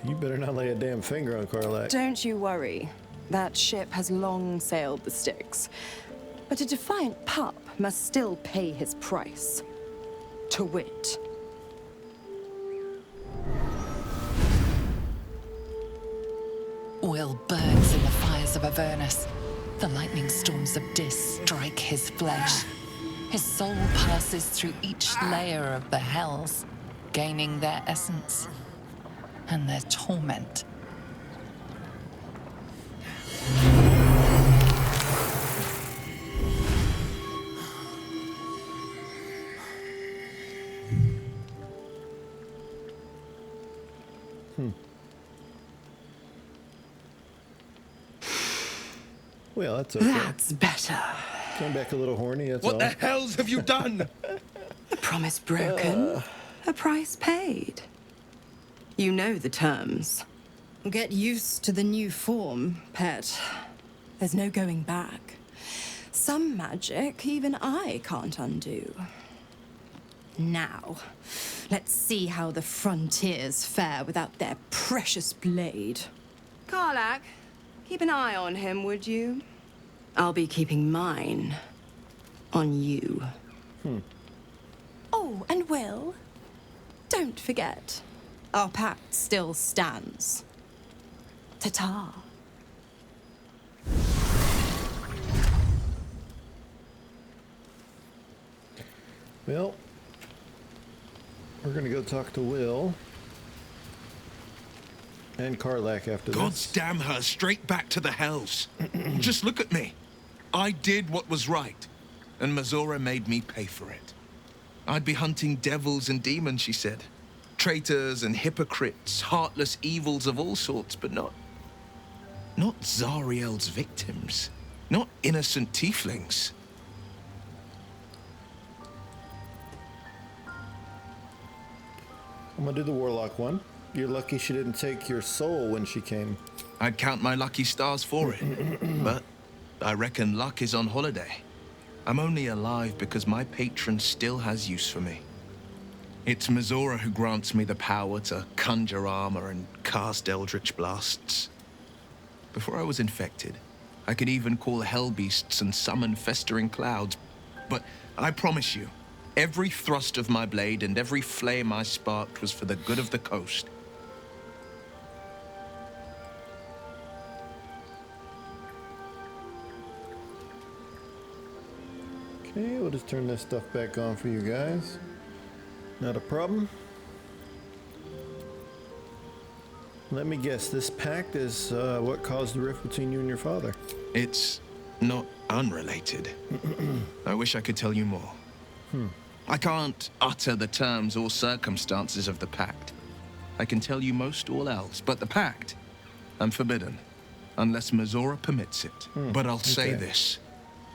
You better not lay a damn finger on Karlach. Don't you worry. That ship has long sailed the Styx. But a defiant pup must still pay his price. To wit. Wyll burns in the fires of Avernus. The lightning storms of Dis strike his flesh. His soul passes through each layer of the hells, gaining their essence and their torment. Well, that's okay. That's better. Came back a little horny, that's all. What the hells have you done? A promise broken, a price paid. You know the terms. Get used to the new form, pet. There's no going back. Some magic even I can't undo. Now, let's see how the frontiers fare without their precious blade. Karlach, keep an eye on him, would you? I'll be keeping mine on you. Oh, and Wyll, don't forget, our pact still stands. Ta-ta. Well, we're gonna go talk to Wyll and Karlach after God's this. damn her, straight back to the hells. Just look at me. I did what was right, and Mizora made me pay for it. I'd be hunting devils and demons, she said. Traitors and hypocrites, heartless evils of all sorts, but not Zariel's victims. Not innocent tieflings. I'm gonna do the warlock one. You're lucky she didn't take your soul when she came. I'd count my lucky stars for it, but I reckon luck is on holiday. I'm only alive because my patron still has use for me. It's Mizora who grants me the power to conjure armor and cast eldritch blasts. Before I was infected, I could even call hell beasts and summon festering clouds. But I promise you, every thrust of my blade and every flame I sparked was for the good of the coast. Okay, we'll just turn this stuff back on for you guys. Not a problem. Let me guess, this pact is what caused the rift between you and your father? It's not unrelated. I wish I could tell you more. I can't utter the terms or circumstances of the pact. I can tell you most all else, but the pact, I'm forbidden, unless Mizora permits it. But I'll say this.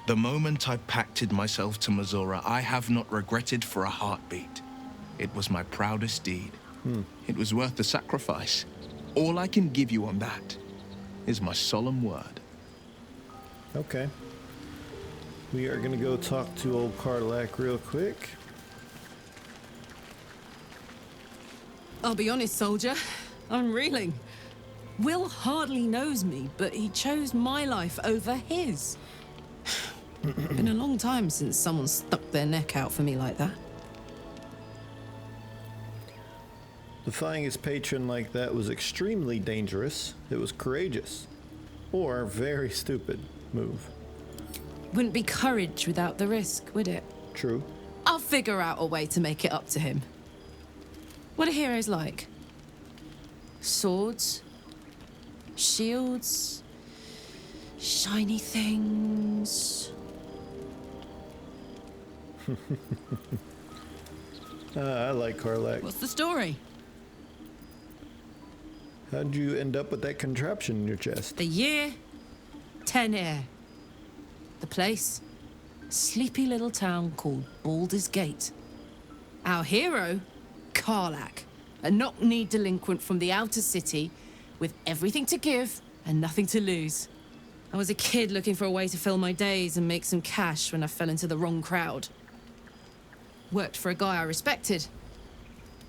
The moment I pacted myself to Mizora, I have not regretted for a heartbeat. It was my proudest deed. It was worth the sacrifice. All I can give you on that is my solemn word. Okay. We are gonna go talk to old Karlach real quick. I'll be honest, soldier. I'm reeling. Wyll hardly knows me, but he chose my life over his. Been a long time since someone stuck their neck out for me like that. Defying his patron like that was extremely dangerous. It was courageous. Or very stupid move. Wouldn't be courage without the risk, would it? True. I'll figure out a way to make it up to him. What are heroes like? Swords? Shields? Shiny things? I like Karlach. What's the story? How'd you end up with that contraption in your chest? The year? 10 air. The place? Sleepy little town called Baldur's Gate. Our hero? Karlach. A knock-kneed delinquent from the outer city with everything to give and nothing to lose. I was a kid looking for a way to fill my days and make some cash when I fell into the wrong crowd. Worked for a guy I respected.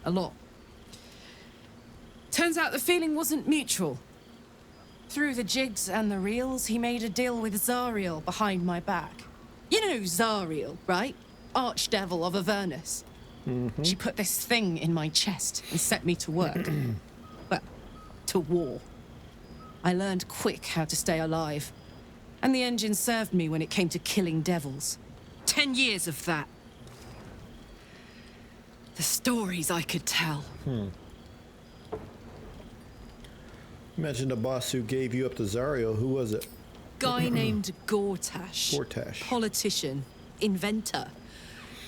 A lot. Turns out the feeling wasn't mutual. Through the jigs and the reels, he made a deal with Zariel behind my back. You know Zariel, right? Archdevil of Avernus. She put this thing in my chest and set me to work. Well, to war. I learned quick how to stay alive. And the engine served me when it came to killing devils. 10 years of that. The stories I could tell. You mentioned a boss who gave you up to Zariel. Who was it? Guy named Gortash. Gortash. Politician. Inventor.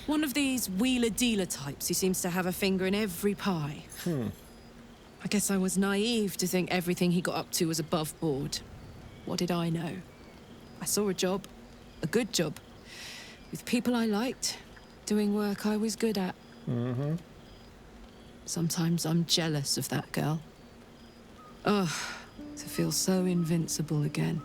One of these wheeler-dealer types who seems to have a finger in every pie. I guess I was naive to think everything he got up to was above board. What did I know? I saw a job. A good job. With people I liked. Doing work I was good at. Sometimes I'm jealous of that girl. Ugh, to feel so invincible again.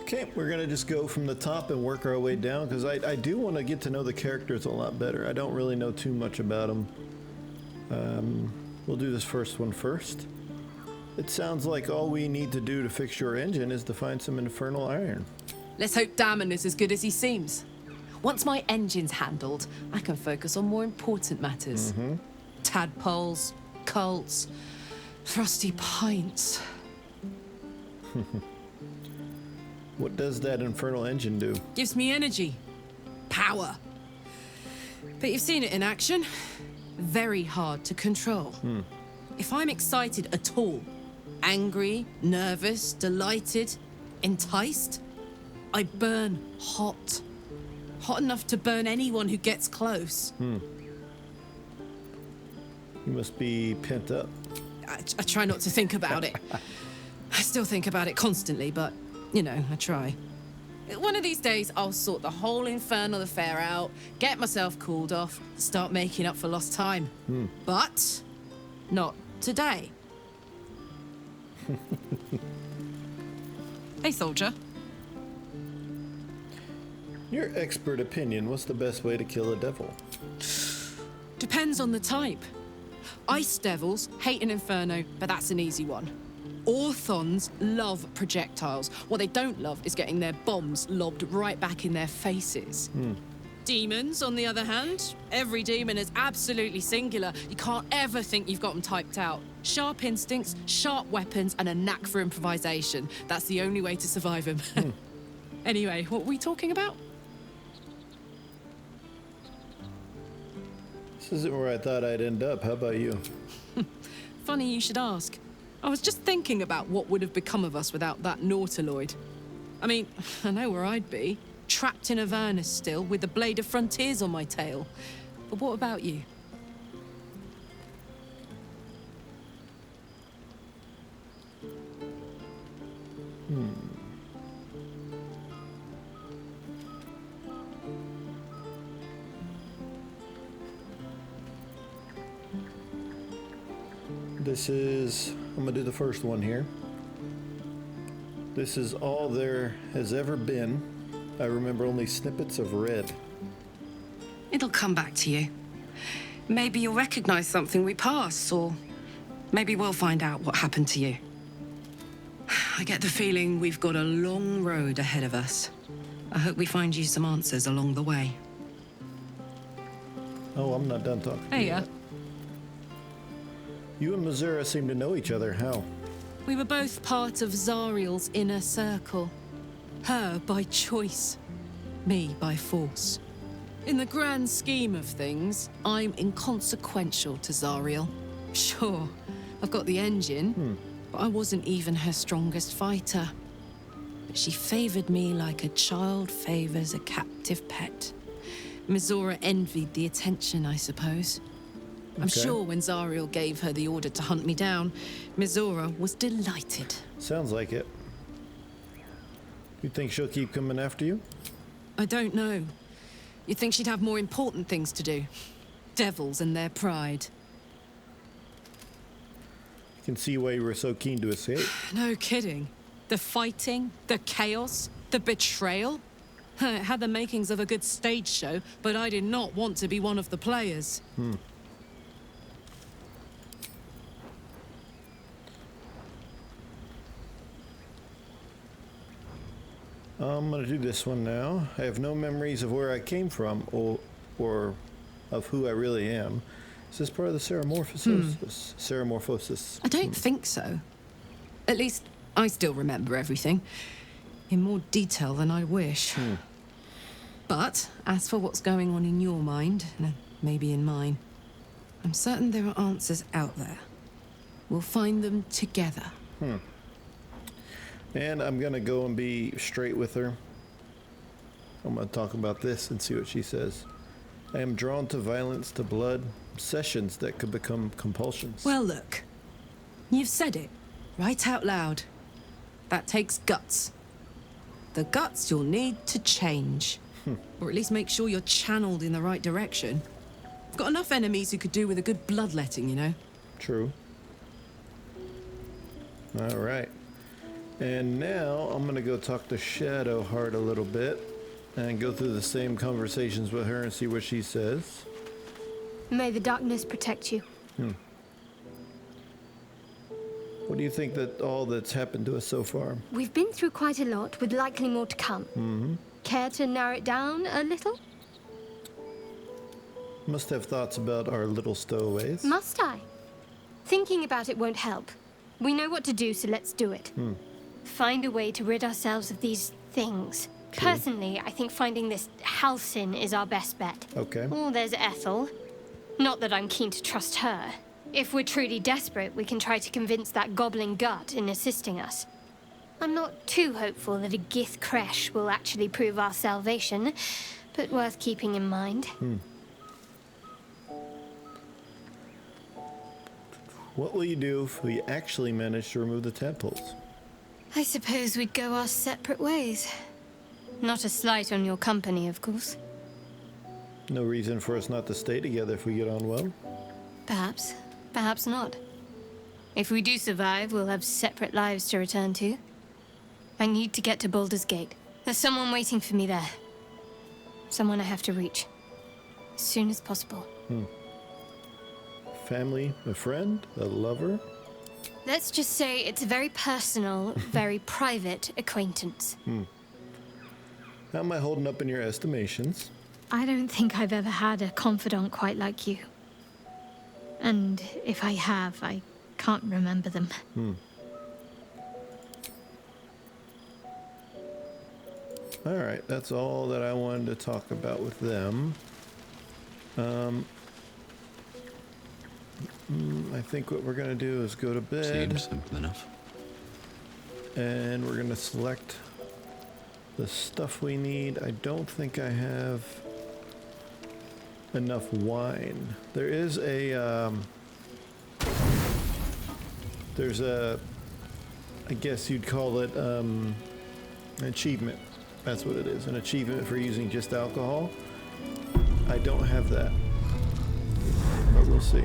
Okay, we're gonna just go from the top and work our way down because I do want to get to know the characters a lot better. I don't really know too much about them. We'll do this first one first. It sounds like all we need to do to fix your engine is to find some infernal iron. Let's hope Damon is as good as he seems. Once my engine's handled, I can focus on more important matters. Tadpoles, cults, frosty pints. What does that infernal engine do? Gives me energy. Power. But you've seen it in action. Very hard to control. If I'm excited at all, angry, nervous, delighted, enticed, I burn hot. Hot enough to burn anyone who gets close. You must be pent up. I try not to think about it. I still think about it constantly, but, you know, I try. One of these days, I'll sort the whole infernal affair out, get myself cooled off, start making up for lost time. But not today. Hey, soldier. Your expert opinion, what's the best way to kill a devil? Depends on the type. Ice devils hate an inferno, but that's an easy one. Orthons love projectiles. What they don't love is getting their bombs lobbed right back in their faces. Demons, on the other hand, every demon is absolutely singular. You can't ever think you've got them typed out. Sharp instincts, sharp weapons, and a knack for improvisation. That's the only way to survive them. Anyway, what were we talking about? This isn't where I thought I'd end up. How about you? Funny you should ask. I was just thinking about what would have become of us without that Nautiloid. I mean, I know where I'd be. Trapped in Avernus still, with the Blade of Frontiers on my tail. But what about you? I'm gonna do the first one here. This is all there has ever been. I remember only snippets of red. It'll come back to you. Maybe you'll recognize something we passed, or maybe we'll find out what happened to you. I get the feeling we've got a long road ahead of us. I hope we find you some answers along the way. Oh, I'm not done talking. Hey, yeah. You and Missouri seem to know each other. How? We were both part of Zariel's inner circle. Her by choice, me by force. In the grand scheme of things, I'm inconsequential to Zariel. Sure, I've got the engine, but I wasn't even her strongest fighter. But she favored me like a child favors a captive pet. Missouri envied the attention, I suppose. I'm sure when Zariel gave her the order to hunt me down, Missouri was delighted. Sounds like it. You think she'll keep coming after you? I don't know. You'd think she'd have more important things to do. Devils and their pride. You can see why you were so keen to escape. No kidding. The fighting, the chaos, the betrayal. It had the makings of a good stage show, but I did not want to be one of the players. I'm gonna do this one now. I have no memories of where I came from or of who I really am. Is this part of the Ceramorphosis? I don't think so. At least, I still remember everything. In more detail than I wish. But, as for what's going on in your mind, and maybe in mine, I'm certain there are answers out there. We'll find them together. And I'm gonna go and be straight with her. I'm gonna talk about this and see what she says. I am drawn to violence, to blood, obsessions that could become compulsions. Well, look. You've said it, right out loud. That takes guts. The guts you'll need to change. Or at least make sure you're channeled in the right direction. I've got enough enemies who could do with a good bloodletting, you know? True. All right. And now I'm gonna go talk to Shadowheart a little bit and go through the same conversations with her and see what she says. May the darkness protect you. What do you think that all that's happened to us so far? We've been through quite a lot, with likely more to come. Care to narrow it down a little? Must have thoughts about our little stowaways. Must I? Thinking about it won't help. We know what to do, so let's do it. Find a way to rid ourselves of these things. True. Personally, I think finding this Halcyon is our best bet. Okay. Oh, there's Ethel. Not that I'm keen to trust her. If we're truly desperate, we can try to convince that goblin gut in assisting us. I'm not too hopeful that a Gith Kresh will actually prove our salvation, but worth keeping in mind. What will you do if we actually manage to remove the tadpoles? I suppose we'd go our separate ways. Not a slight on your company, of course. No reason for us not to stay together if we get on well. Perhaps. Perhaps not. If we do survive, we'll have separate lives to return to. I need to get to Baldur's Gate. There's someone waiting for me there. Someone I have to reach. As soon as possible. Family, a friend, a lover? Let's just say it's a very personal, very private acquaintance. How am I holding up in your estimations? I don't think I've ever had a confidant quite like you. And if I have, I can't remember them. All right, that's all that I wanted to talk about with them. I think what we're gonna do is go to bed. Seems simple enough. And we're gonna select the stuff we need. I don't think I have enough wine. There is a, there's a, I guess you'd call it an achievement. That's what it is, an achievement for using just alcohol. I don't have that, but we'll see.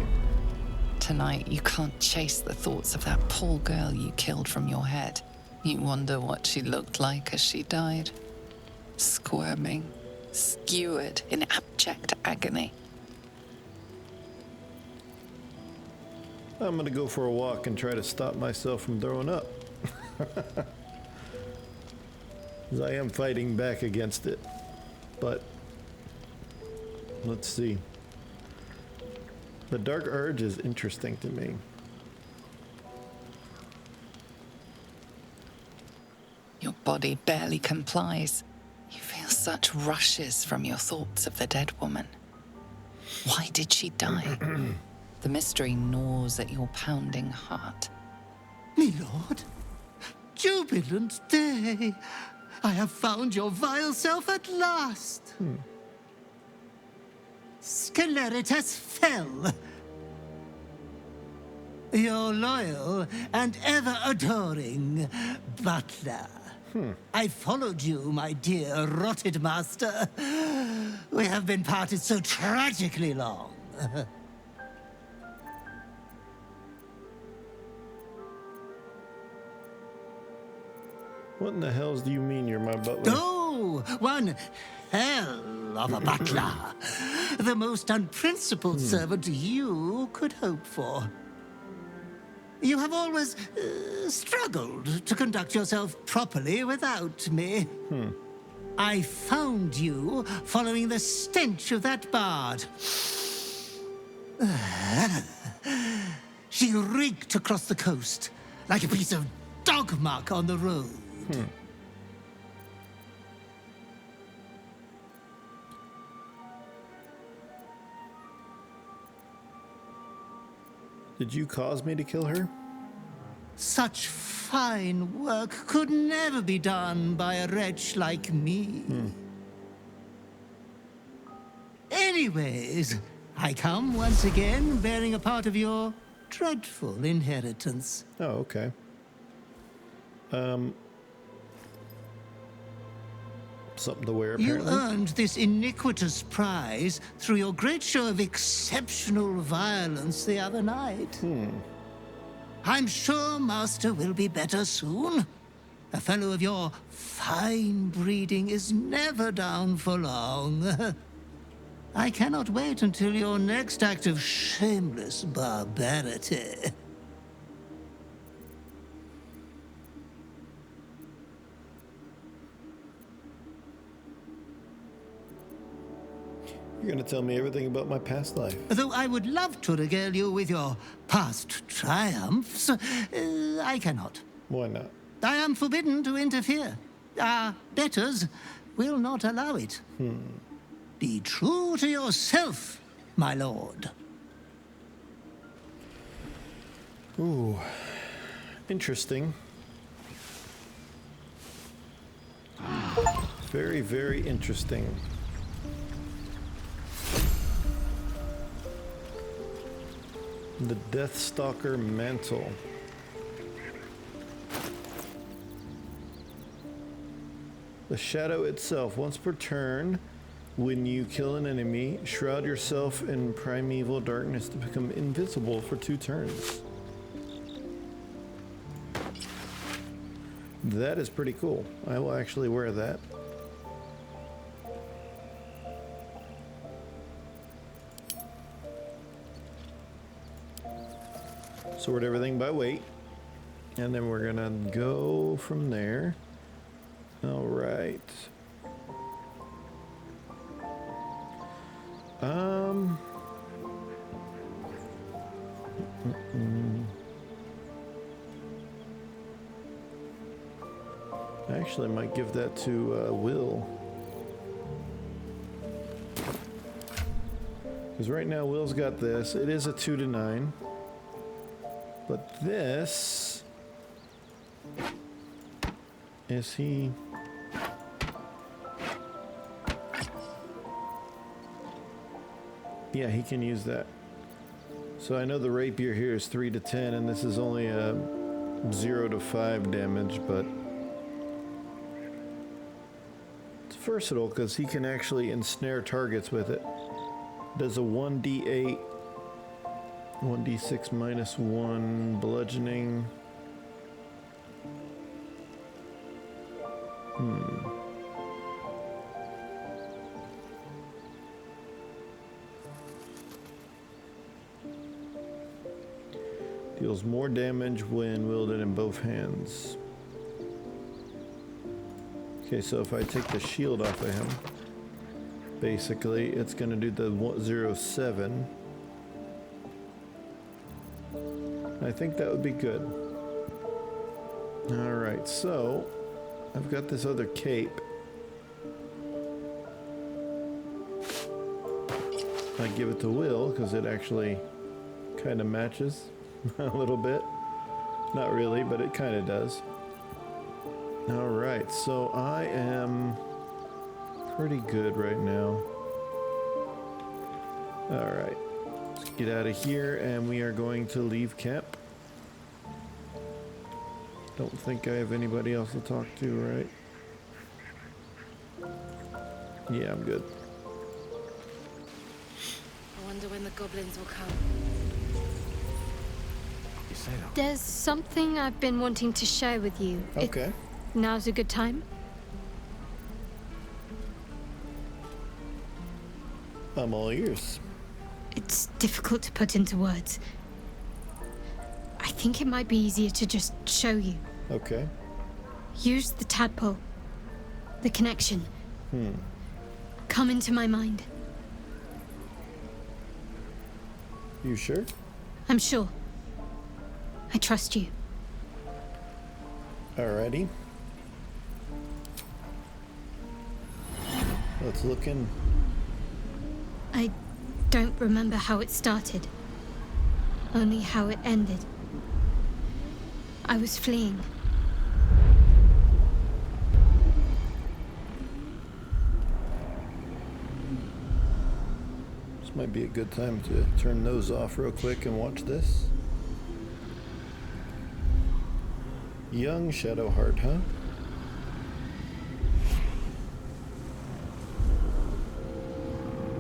Tonight, you can't chase the thoughts of that poor girl you killed from your head. You wonder what she looked like as she died. Squirming, skewered in abject agony. I'm gonna go for a walk and try to stop myself from throwing up. 'Cause I am fighting back against it. But let's see. The dark urge is interesting to me. Your body barely complies. You feel such rushes from your thoughts of the dead woman. Why did she die? The mystery gnaws at your pounding heart. Me lord, jubilant day. I have found your vile self at last. Sceleritas fell. Your loyal and ever-adoring butler. I followed you, my dear rotted master. We have been parted so tragically long. What in the hells do you mean you're my butler? Oh, one hell of a butler. The most unprincipled servant you could hope for. You have always struggled to conduct yourself properly without me. I found you following the stench of that bard. She reeked across the coast like a piece of dog muck on the road. Did you cause me to kill her? Such fine work could never be done by a wretch like me. Anyways, I come once again bearing a part of your dreadful inheritance. Oh, okay. Something to wear, apparently. You earned this iniquitous prize through your great show of exceptional violence the other night. I'm sure Master will be better soon. A fellow of your fine breeding is never down for long. I cannot wait until your next act of shameless barbarity. You're gonna tell me everything about my past life. Though I would love to regale you with your past triumphs, I cannot. Why not? I am forbidden to interfere. Our betters will not allow it. Be true to yourself, my lord. Ooh, interesting. Very, very interesting. The Deathstalker Mantle. The shadow itself. Once per turn, when you kill an enemy, shroud yourself in primeval darkness to become invisible for 2 turns. That is pretty cool. I will actually wear that. Sort everything by weight. And then we're gonna go from there. All right. I actually might give that to Wyll. Because right now Will's got this. It is a 2 to 9. But this is he. Yeah, he can use that. So I know the rapier here is 3 to 10, and this is only a 0 to 5 damage, but it's versatile because he can actually ensnare targets with it. Does a 1d8, 1d6 minus 1 bludgeoning. Deals more damage when wielded in both hands. Okay, so if I take the shield off of him, basically it's going to do the 0.07. I think that would be good. Alright, so I've got this other cape. I give it to Wyll because it actually kind of matches a little bit. Not really, but it kind of does. Alright, so I am pretty good right now. Alright, let's get out of here and we are going to leave camp. Don't think I have anybody else to talk to, right? Yeah, I'm good. I wonder when the goblins will come. You say that? There's something I've been wanting to share with you. Okay. Now's a good time? I'm all ears. It's difficult to put into words. I think it might be easier to just show you. Okay. Use the tadpole. The connection. Come into my mind. You sure? I'm sure. I trust you. Alrighty. Let's look in. I don't remember how it started. Only how it ended. I was fleeing. This might be a good time to turn those off real quick and watch this. Young Shadowheart, huh?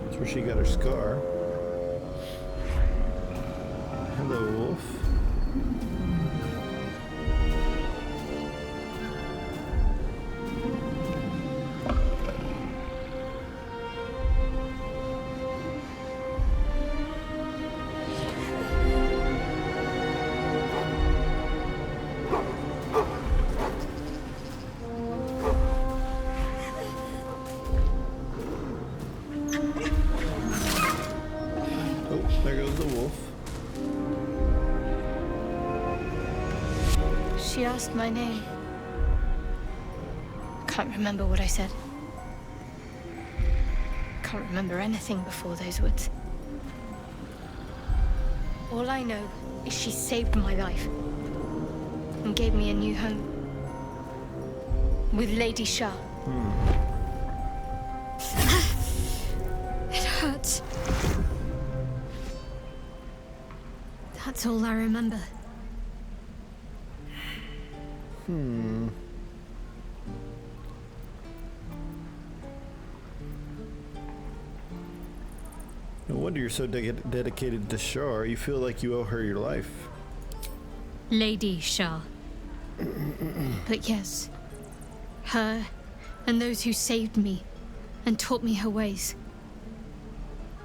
That's where she got her scar. Hello, wolf. There goes the wolf. She asked my name. Can't remember what I said. Can't remember anything before those words. All I know is she saved my life and gave me a new home with Lady Shah. It hurts. That's all I remember. No wonder you're so dedicated to Shar. You feel like you owe her your life. Lady Shah. But yes, her and those who saved me and taught me her ways.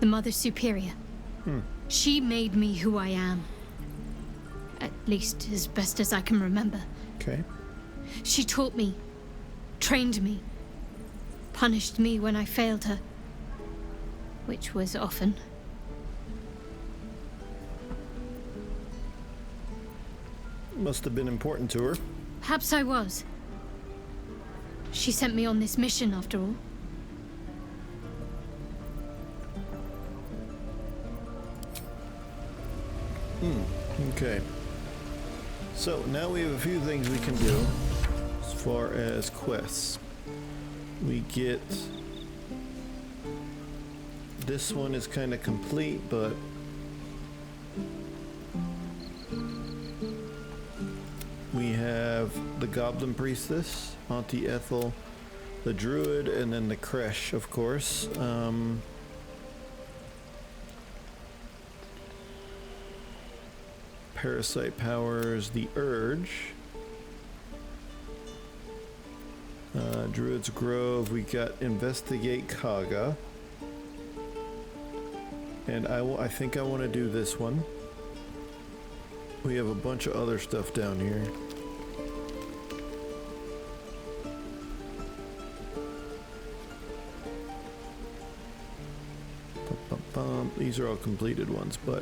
The Mother Superior. She made me who I am. At least as best as I can remember. Okay. She taught me, trained me, punished me when I failed her. Which was often. Must have been important to her. Perhaps I was. She sent me on this mission, after all. Okay. So now we have a few things we can do as far as quests. We get... This one is kind of complete, but... We have the Goblin Priestess, Auntie Ethel, the Druid, and then the Kresh, of course. Parasite powers, the Urge. Druid's Grove, we got Investigate Kagha. And I think I want to do this one. We have a bunch of other stuff down here. These are all completed ones, but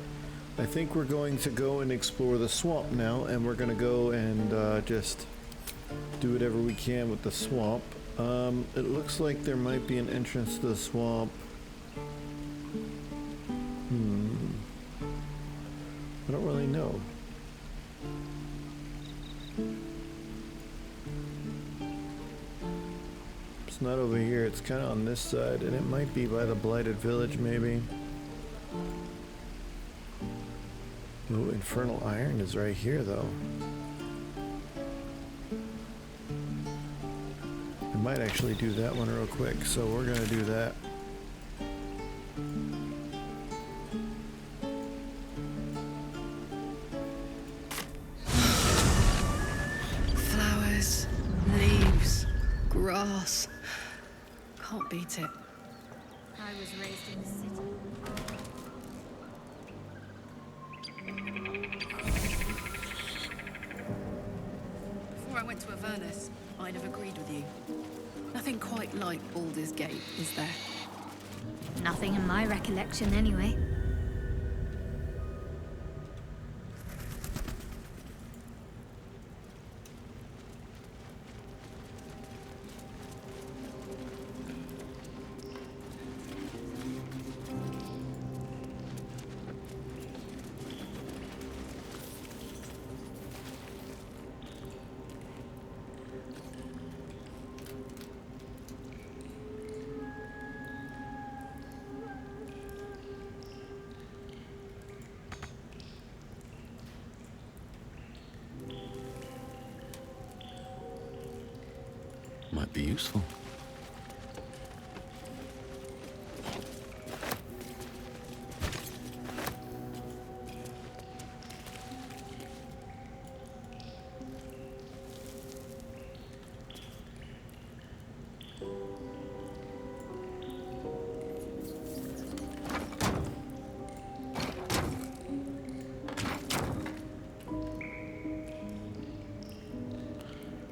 I think we're going to go and explore the swamp now, and we're going to go and just do whatever we can with the swamp. It looks like there might be an entrance to the swamp. I don't really know. It's not over here, it's kind of on this side, and it might be by the Blighted Village, maybe. Ooh, Infernal Iron is right here, though. I might actually do that one real quick, so we're gonna do that. Flowers, leaves, grass. Can't beat it. I was raised in the city. Before I went to Avernus, I'd have agreed with you. Nothing quite like Baldur's Gate, is there? Nothing in my recollection, anyway. Might be useful.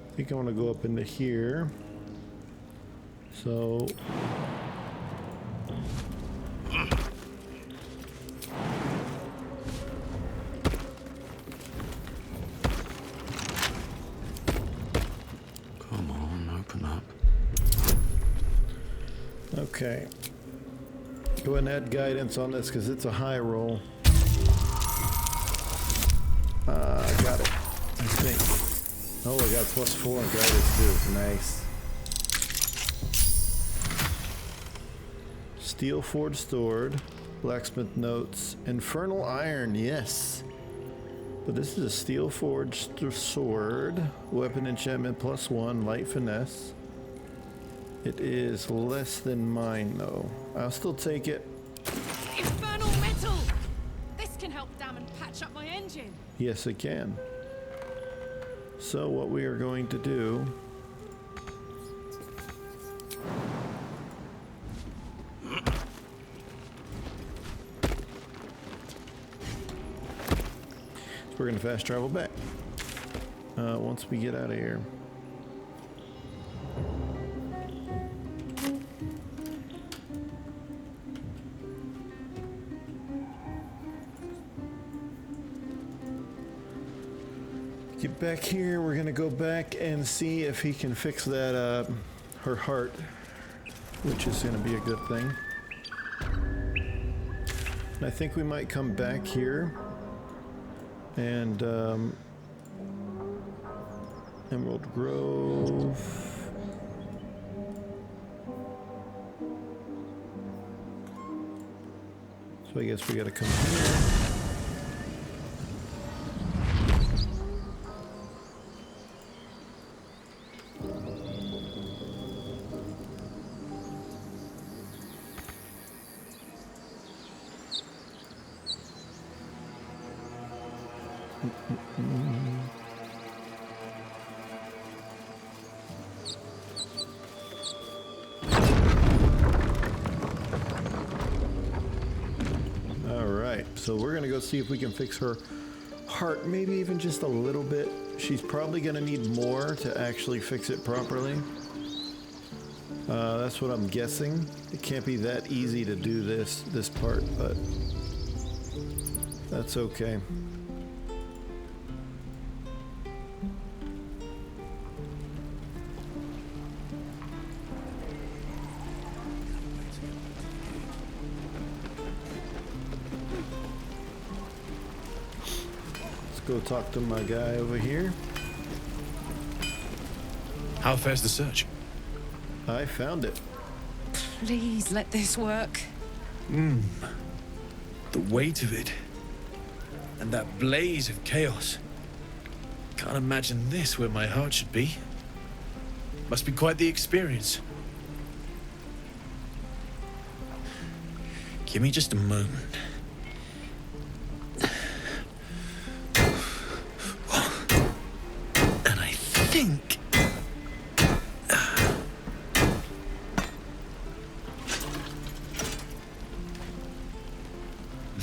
I think I want to go up into here. So come on, open up. okay. Go ahead and add guidance on this because it's a high roll. I got it, I think. Oh, I got +4 in guidance too. Nice. Steel Forged Sword, Blacksmith Notes, Infernal Iron, yes. But this is a Steel Forged Sword, Weapon Enchantment +1, Light Finesse. It is less than mine though. I'll still take it. Infernal metal! This can help dam and patch up my engine. Yes, it can. So what we are going to do we're gonna fast travel back once we get out of here. Get back here. We're gonna go back and see if he can fix that her heart, which is gonna be a good thing. And I think we might come back here and Emerald Grove. So I guess we gotta come here. So we're gonna go see if we can fix her heart, maybe even just a little bit. She's probably gonna need more to actually fix it properly. That's what I'm guessing. It can't be that easy to do this part, but that's okay. Go talk to my guy over here. How fares the search? I found it. Please let this work. The weight of it. And that blaze of chaos. Can't imagine this where my heart should be. Must be quite the experience. Give me just a moment.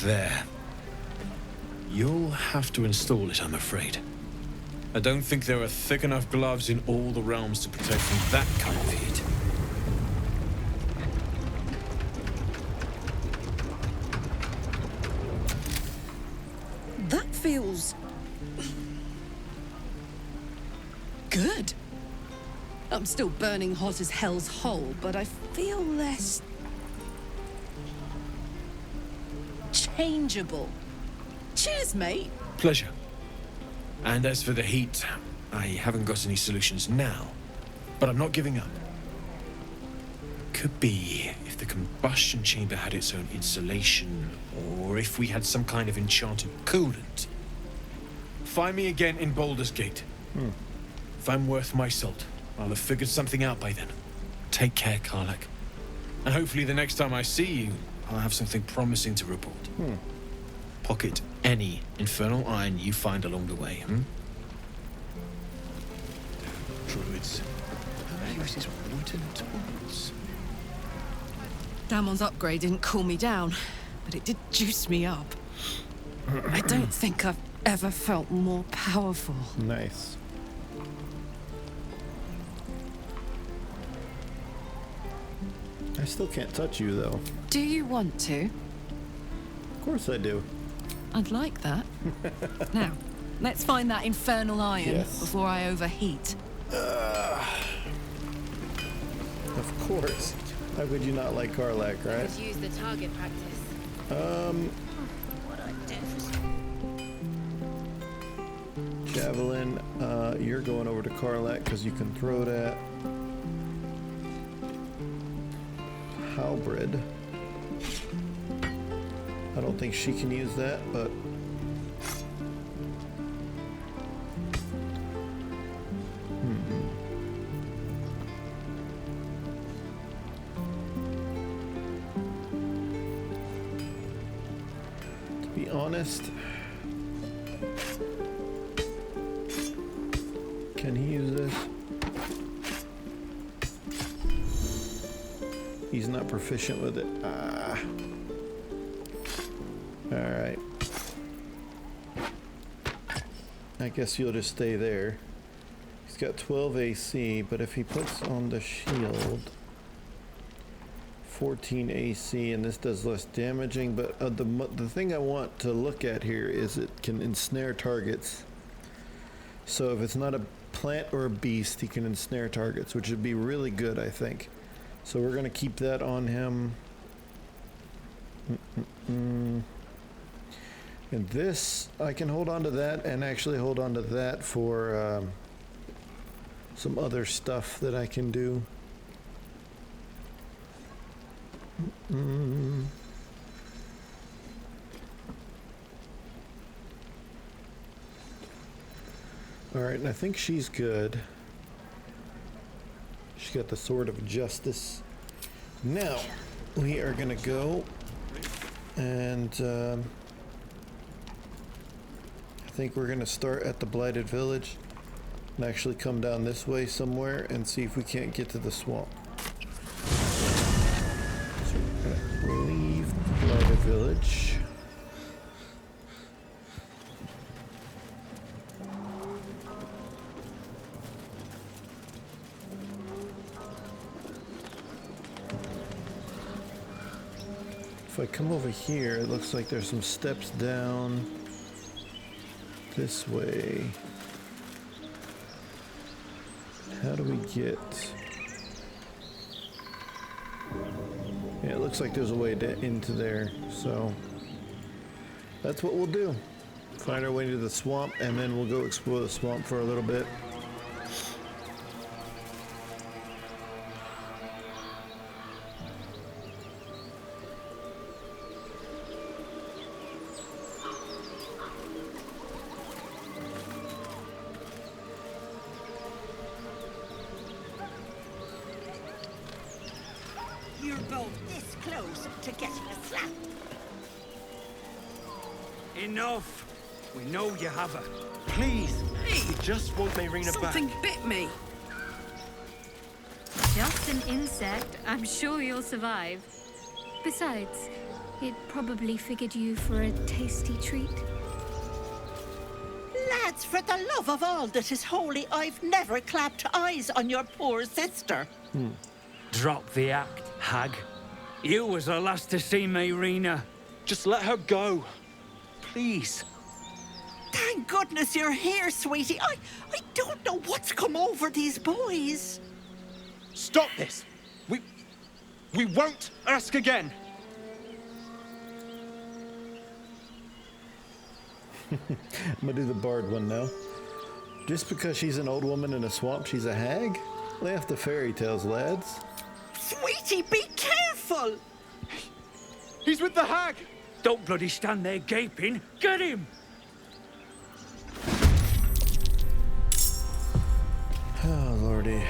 There. You'll have to install it, I'm afraid. I don't think there are thick enough gloves in all the realms to protect from that kind of heat. That feels... good. I'm still burning hot as hell's hole, but I feel less... changeable. Cheers, mate. Pleasure. And as for the heat, I haven't got any solutions now, but I'm not giving up. Could be if the combustion chamber had its own insulation, or if we had some kind of enchanted coolant. Find me again in Baldur's Gate. If I'm worth my salt, I'll have figured something out by then. Take care, Karlach. And hopefully the next time I see you, I'll have something promising to report. Pocket any infernal iron you find along the way, Druids. Who uses wooden tools? Damon's upgrade didn't cool me down, but it did juice me up. I don't think I've ever felt more powerful. Nice. I still can't touch you, though. Do you want to? Of course I do. I'd like that. Now, let's find that infernal iron before I overheat. Of course. How could you not like Karlach, right? Let's use the target practice. Javelin, you're going over to Karlach because you can throw that. Halberd. I don't think she can use that, but to be honest, can he use this? He's not proficient with it. All right. I guess you'll just stay there. He's got 12 AC, but if he puts on the shield, 14 AC, and this does less damaging, but the thing I want to look at here is it can ensnare targets. So if it's not a plant or a beast, he can ensnare targets, which would be really good, I think. So we're going to keep that on him. And this, I can hold on to that and actually hold on to that for some other stuff that I can do. Alright, and I think she's good. She got the Sword of Justice. Now, we are gonna go and I think we're gonna start at the Blighted Village and actually come down this way somewhere and see if we can't get to the swamp. So we're gonna leave the Blighted Village. If I come over here, it looks like there's some steps down this way. How do we get... Yeah, it looks like there's a way into there, so that's what we'll do. Find our way to the swamp, and then we'll go explore the swamp for a little bit. You're both this close to getting a slap. Enough! We know you have her. Please, you just want Irina back. Something bit me. Just an insect. I'm sure you'll survive. Besides, it probably figured you for a tasty treat. Lads, for the love of all that is holy, I've never clapped eyes on your poor sister. Drop the act, hag. You was the last to see me, Irina. Just let her go. Please. Thank goodness you're here, sweetie. I don't know what's come over these boys. Stop this! We won't ask again! I'm gonna do the bard one now. Just because she's an old woman in a swamp, she's a hag? Lay off the fairy tales, lads. Sweetie, be careful! He's with the hag! Don't bloody stand there gaping. Get him! Oh, lordy.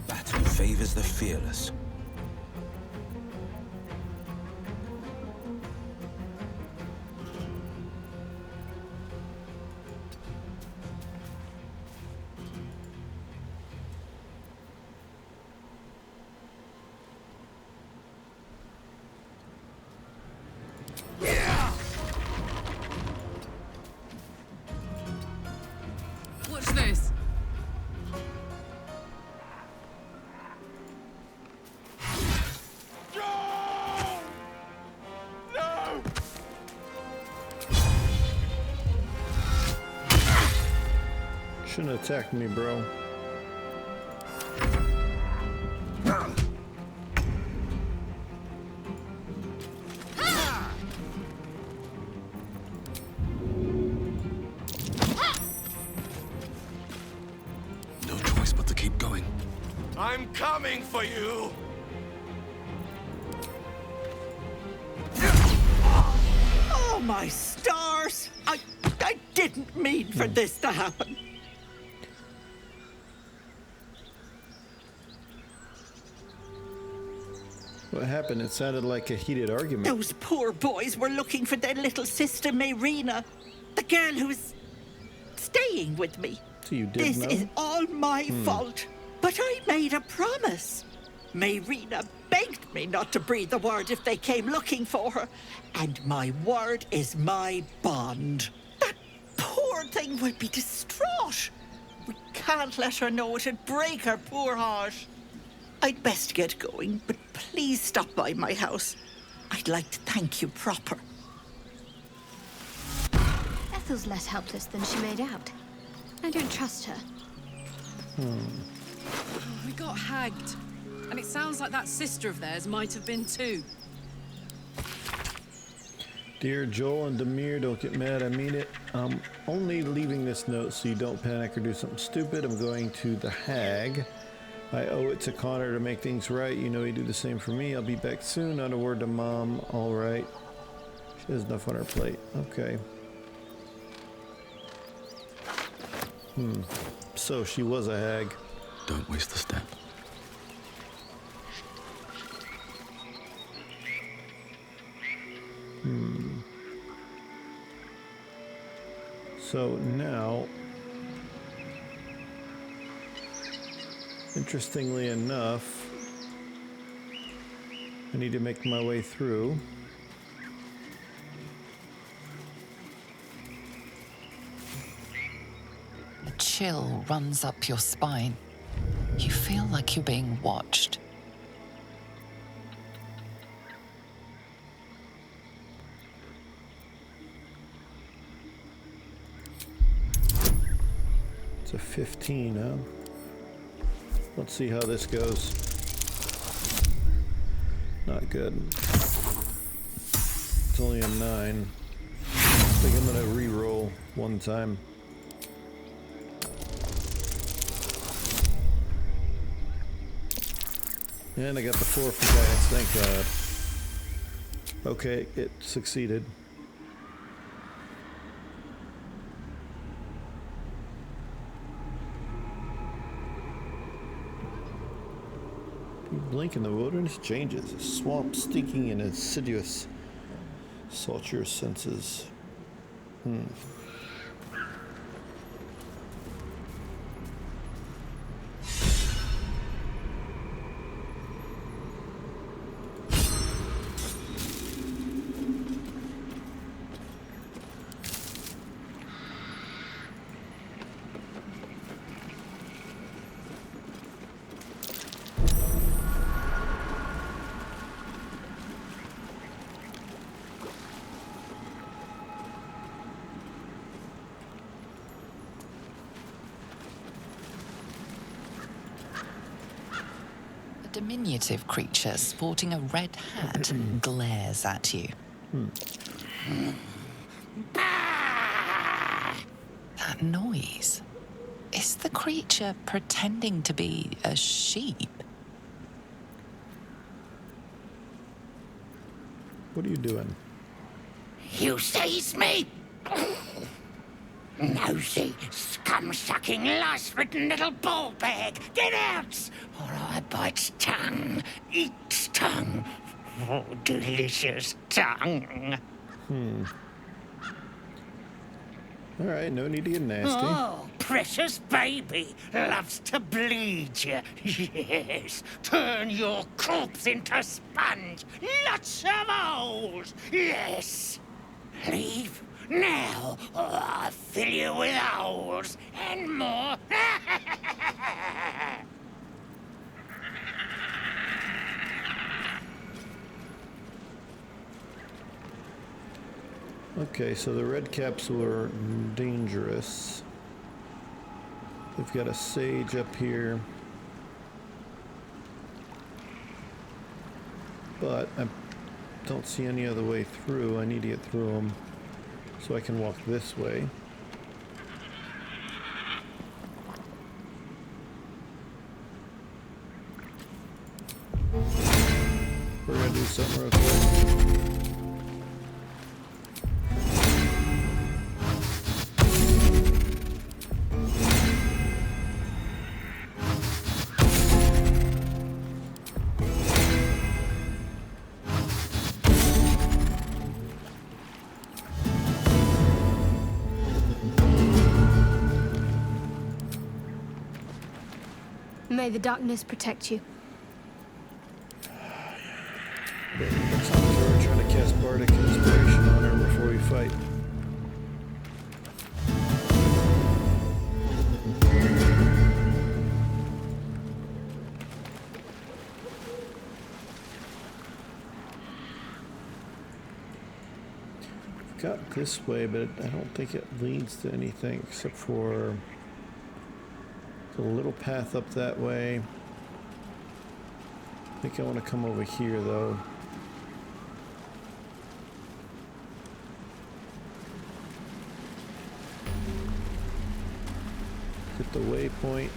Battle favors the fearless. What's this? Shouldn't attack me, bro. I'm coming for you! Oh, my stars! I didn't mean for this to happen. What happened? It sounded like a heated argument. Those poor boys were looking for their little sister, Mayrina, the girl who was staying with me. So you did This know? is all my fault. But I made a promise. Mayrina begged me not to breathe a word if they came looking for her. And my word is my bond. That poor thing will be distraught. We can't let her know. It'd break her poor heart. I'd best get going, but please stop by my house. I'd like to thank you proper. Ethel's less helpless than she made out. I don't trust her. We got hagged. And it sounds like that sister of theirs might have been too. Dear Joel and Demir, don't get mad, I mean it. I'm only leaving this note so you don't panic or do something stupid. I'm going to the hag. I owe it to Connor to make things right. You know you do the same for me. I'll be back soon. Not a word to Mom. All right. She has enough on her plate. Okay. So she was a hag. Don't waste the step. So now, interestingly enough, I need to make my way through. A chill runs up your spine. You feel like you're being watched. It's a 15, huh? Let's see how this goes. Not good. It's only a 9. I think I'm gonna re-roll one time. And I got the 4 for guidance, thank God. Okay, it succeeded. You blink and the wilderness changes. A swamp stinking and insidious. Salt your senses. Diminutive creature sporting a red hat glares at you. That noise. Is the creature pretending to be a sheep? What are you doing? You seize me! Nosy, scum-sucking, lice-ridden little ball bag! Get out! Or I bite tongue, eat tongue. Oh, delicious tongue. Alright, no need to get nasty. Oh, precious baby, loves to bleed you. Yes, turn your corpse into sponge. Lots of holes. Yes. Leave now, or I'll fill you with holes and more. Okay, so the red caps were dangerous. We've got a sage up here. But I don't see any other way through. I need to get through them so I can walk this way. something real quick. May the darkness protect you. Looks like we're trying to cast Bardic Inspiration on her before we fight. I've got this way, but I don't think it leads to anything except for a little path up that way. I think I want to come over here though. Get the waypoint.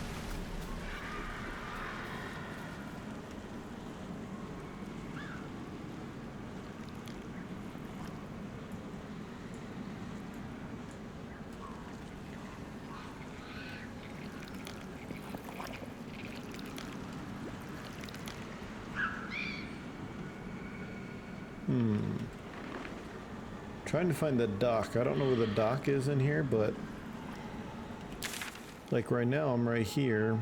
Trying to find the dock. I don't know where the dock is in here, but like right now I'm right here.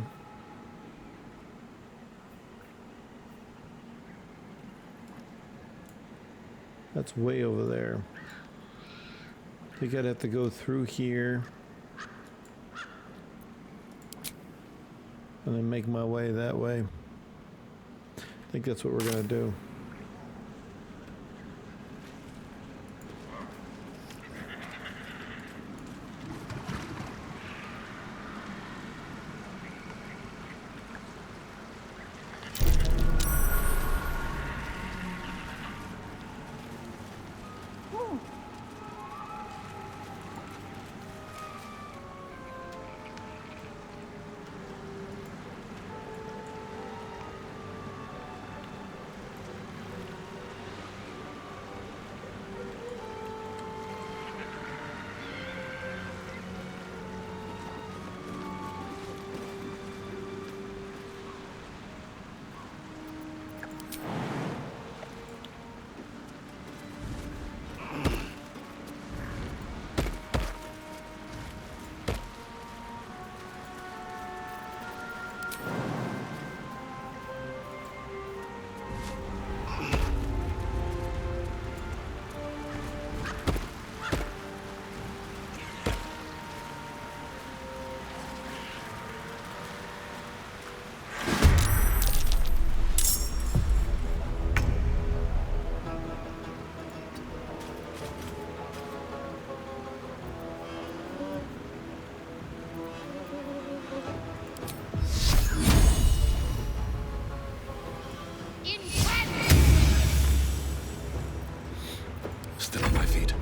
That's way over there. I think I'd have to go through here and then make my way that way. I think that's what we're gonna do. Still on my feet.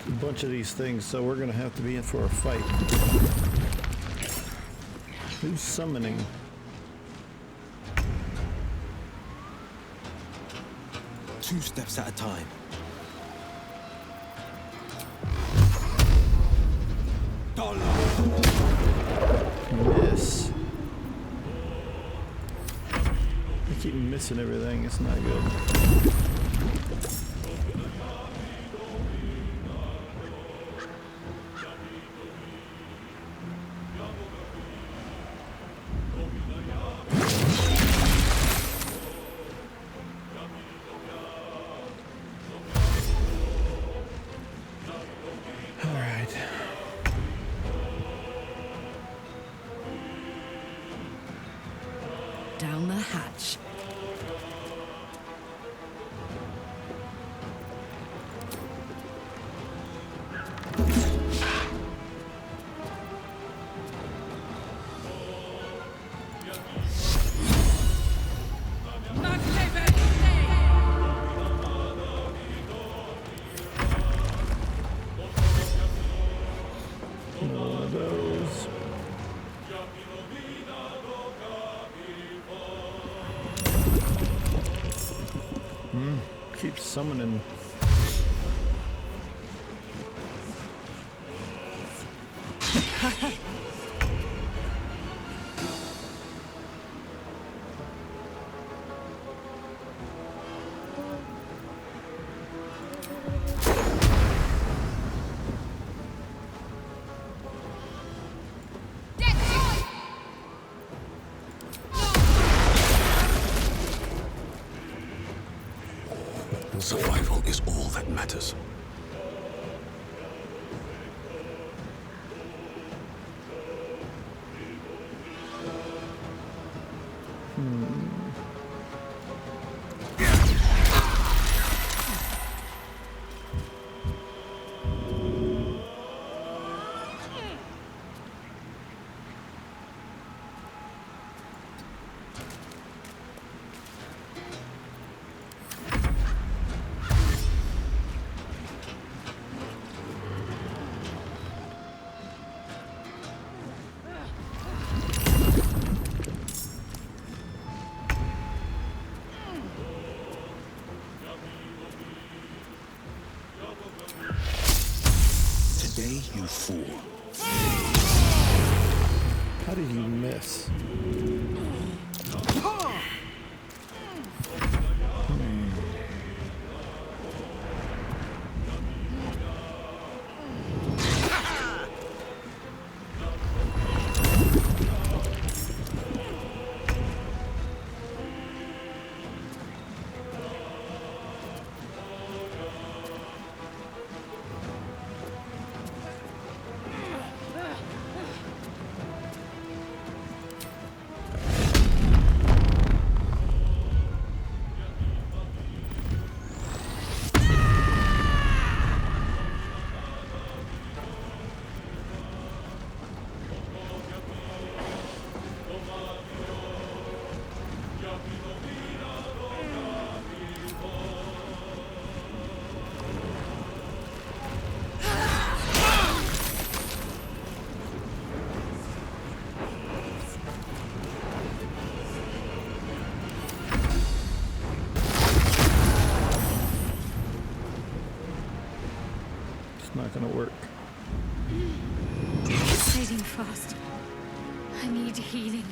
A bunch of these things, so we're gonna have to be in for a fight. Who's summoning? Two steps at a time. Miss. I keep missing everything, it's not good. Down the hatch. One of those. Keep summoning. Survival is all that matters. Today you fool. How did you miss? Not gonna work. It's fading fast. I need healing.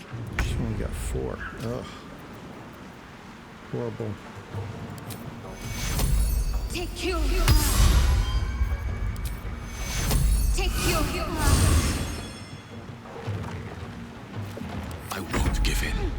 She's only got 4. Ugh. Horrible. Take your Take your I won't give in.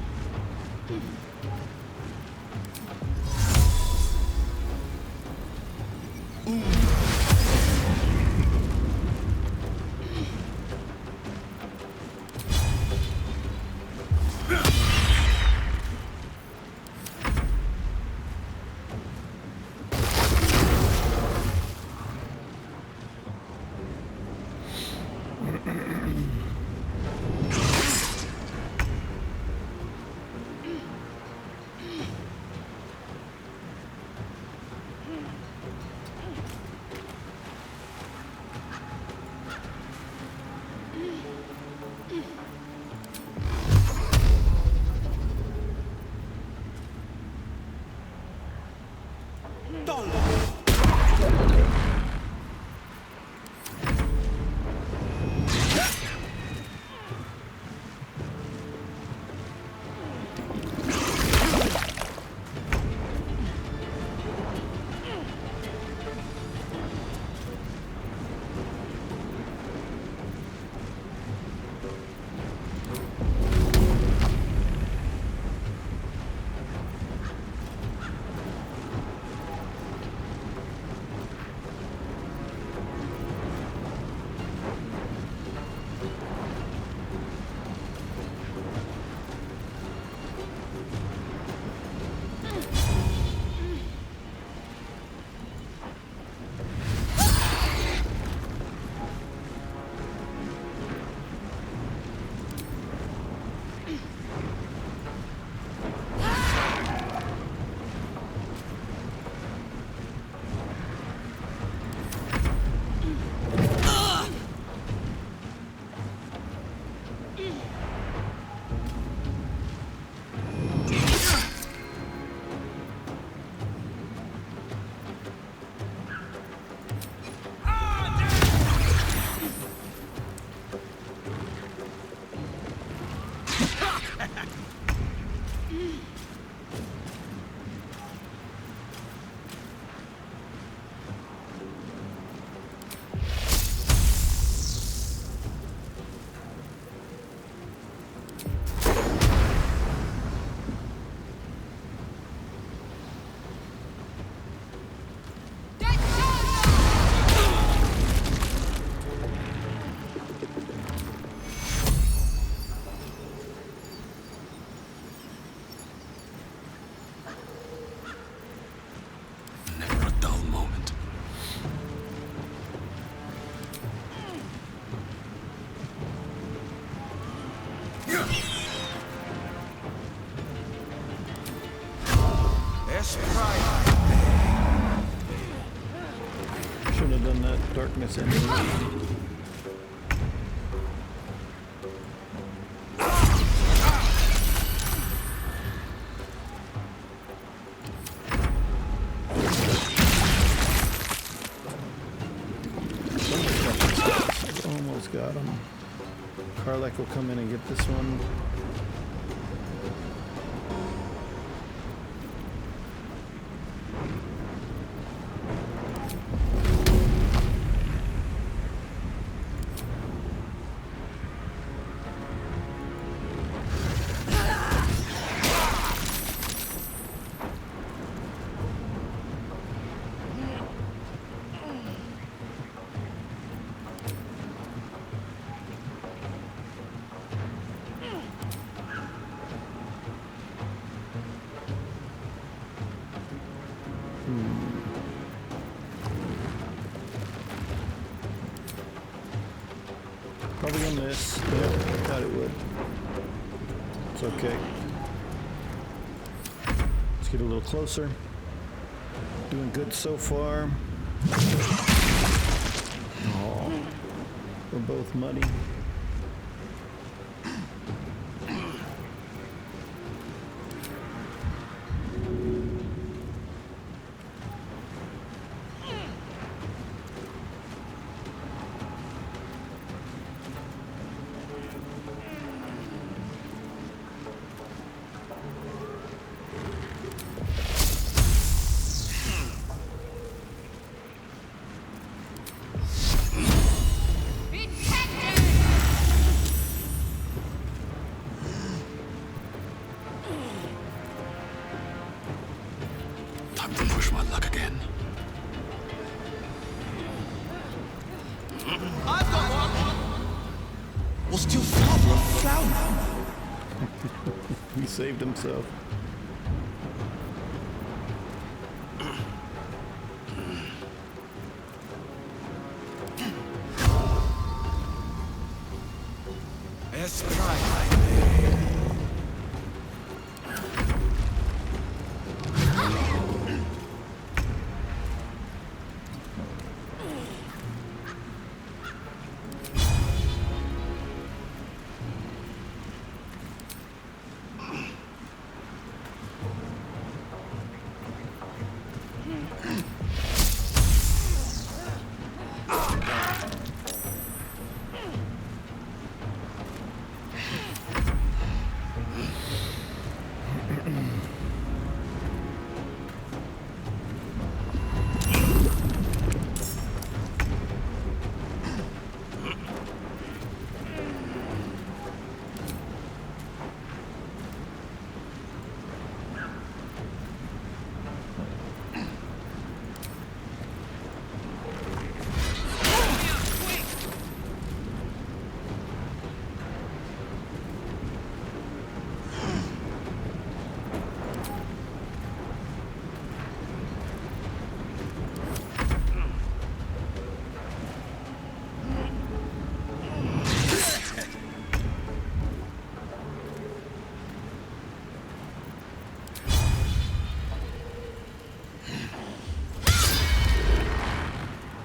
darkness enemy. Almost got him. Karlach will come in and get this one. Probably gonna miss. Yep, thought it would. It's okay. Let's get a little closer. Doing good so far. Oh, we're both muddy. Time to push my luck again. I've got one! Or still father of Flower. He saved himself.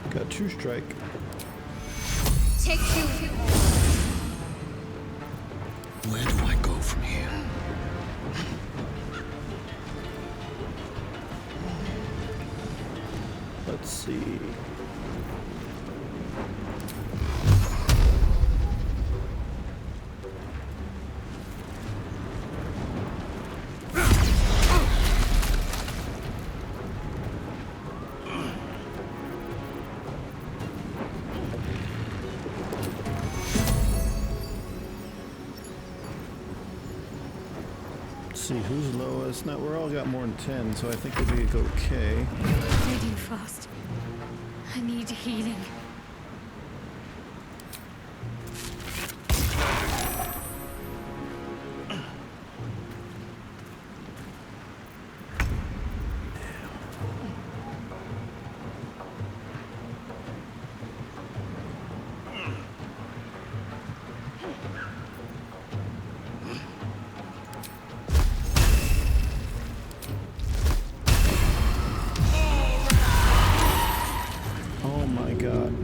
Got two strike. Take two. Where do I go from here? Let's see. See who's lowest. Now we're all got more than 10, so I think we'll be okay. Fading fast. I need healing. Oh my god.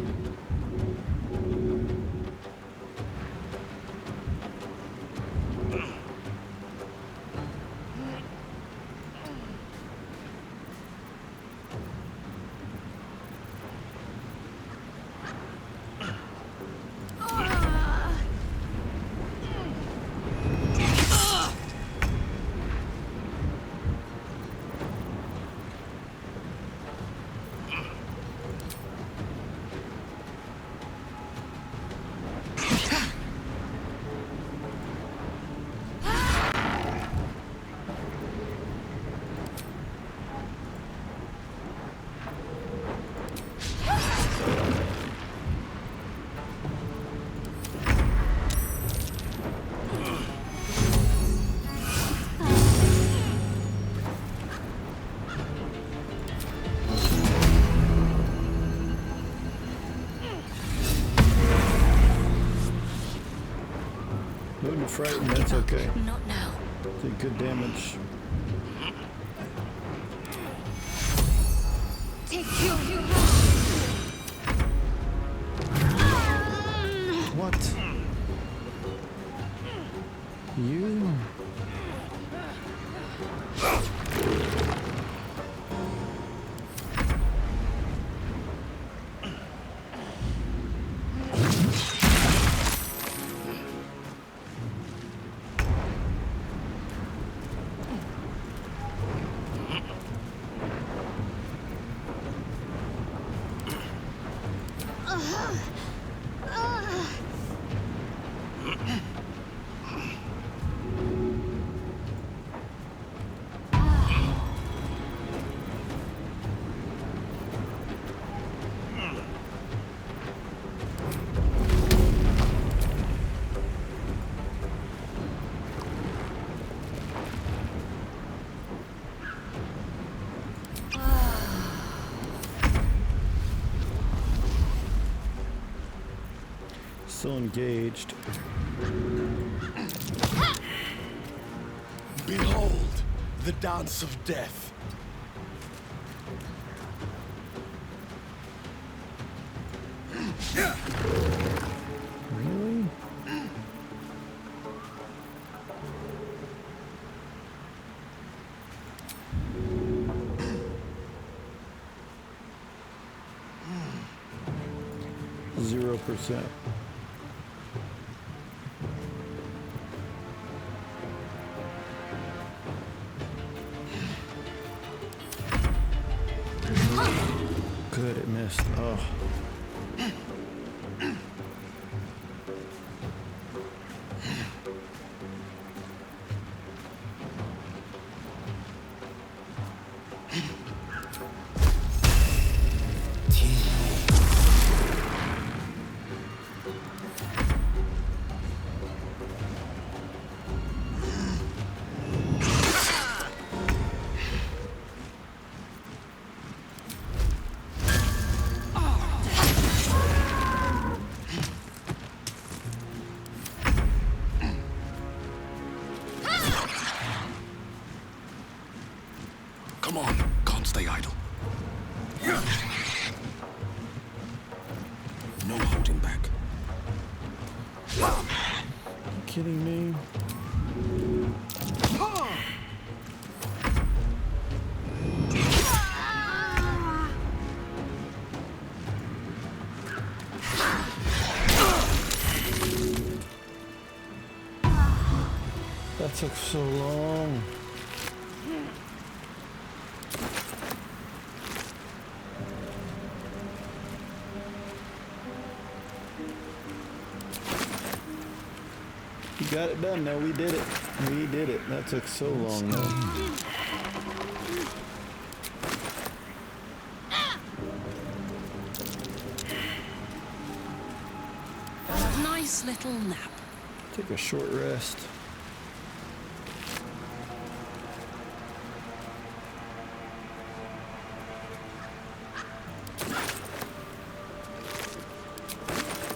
Wounded, frightened, that's okay. Not now. Did good damage. Take your What? You? Still engaged. Behold, the dance of death. Really? %. Good, it missed. Oh. Come on, can't stay idle. No holding back. You kidding me? That took so long. You got it done. No, we did it. We did it. That took so long, though. Nice little nap. Take a short rest.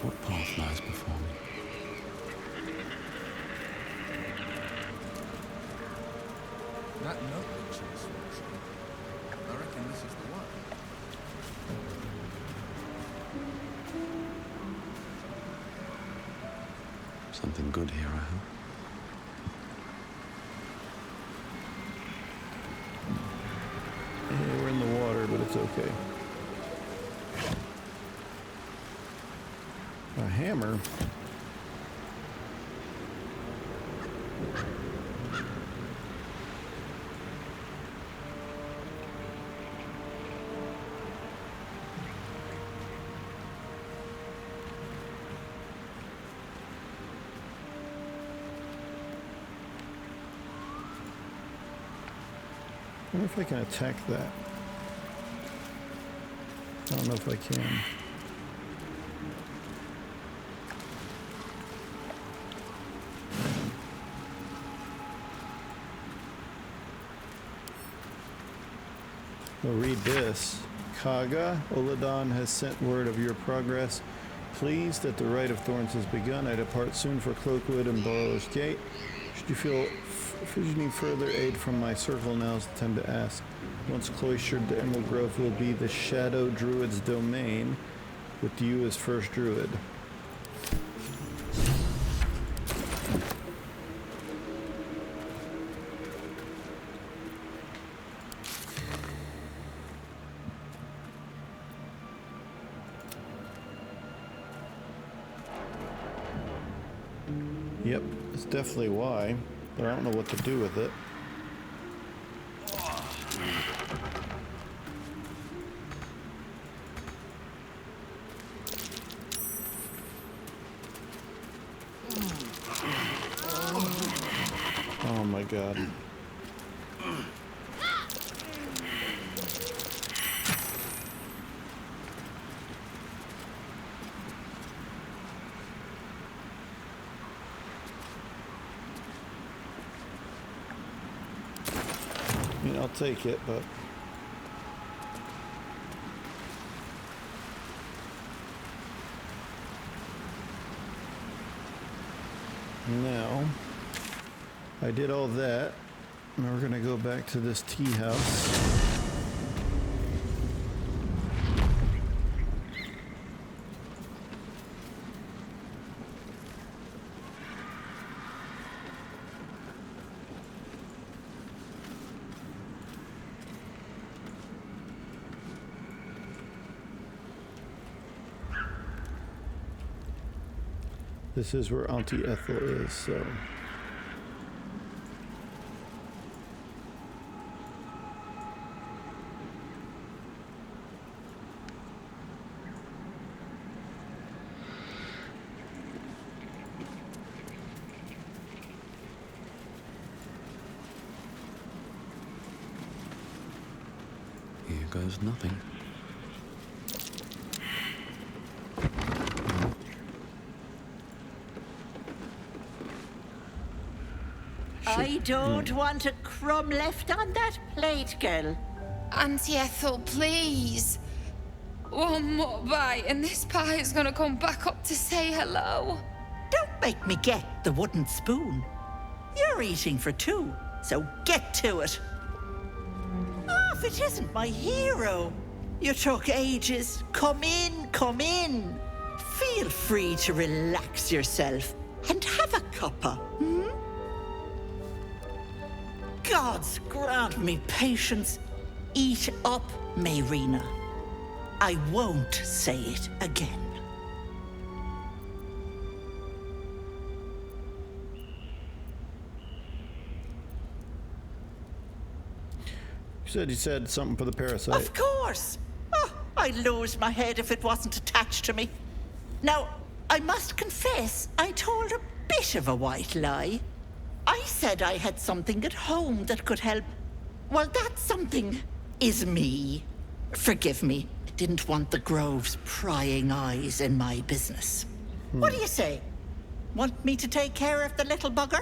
What path lies before me? That notebook choice, I reckon this is the one. Something good here, I hope. Yeah, we're in the water, but it's okay. A hammer? I wonder if I can attack that. I don't know if I can. We'll read this. Kagha, Oladan has sent word of your progress. pleased that the Rite of Thorns has begun. I depart soon for Cloakwood and Barlow's Gate. Should you need further aid from my circle, now's the time to ask. Once cloistered, the Emerald Grove will be the Shadow Druid's domain, with you as first druid. Yep, that's definitely why, but I don't know what to do with it. Oh my god. I mean, I'll take it, but... Now, I did all that. Now we're gonna go back to this tea house. This is where Auntie Ethel is, so... Here goes nothing. I don't want a crumb left on that plate, girl. Auntie Ethel, please. One more bite and this pie is gonna come back up to say hello. Don't make me get the wooden spoon. You're eating for two, so get to it. Oh, if it isn't my hero. You took ages. Come in, come in. Feel free to relax yourself and have a cuppa, hmm? Gods grant me patience. Eat up, Mayrina. I won't say it again. You said something for the parasite. Of course. Oh, I'd lose my head if it wasn't attached to me. Now, I must confess, I told a bit of a white lie. I said I had something at home that could help. Well, that something is me. Forgive me. I didn't want the Grove's prying eyes in my business. What do you say? Want me to take care of the little bugger?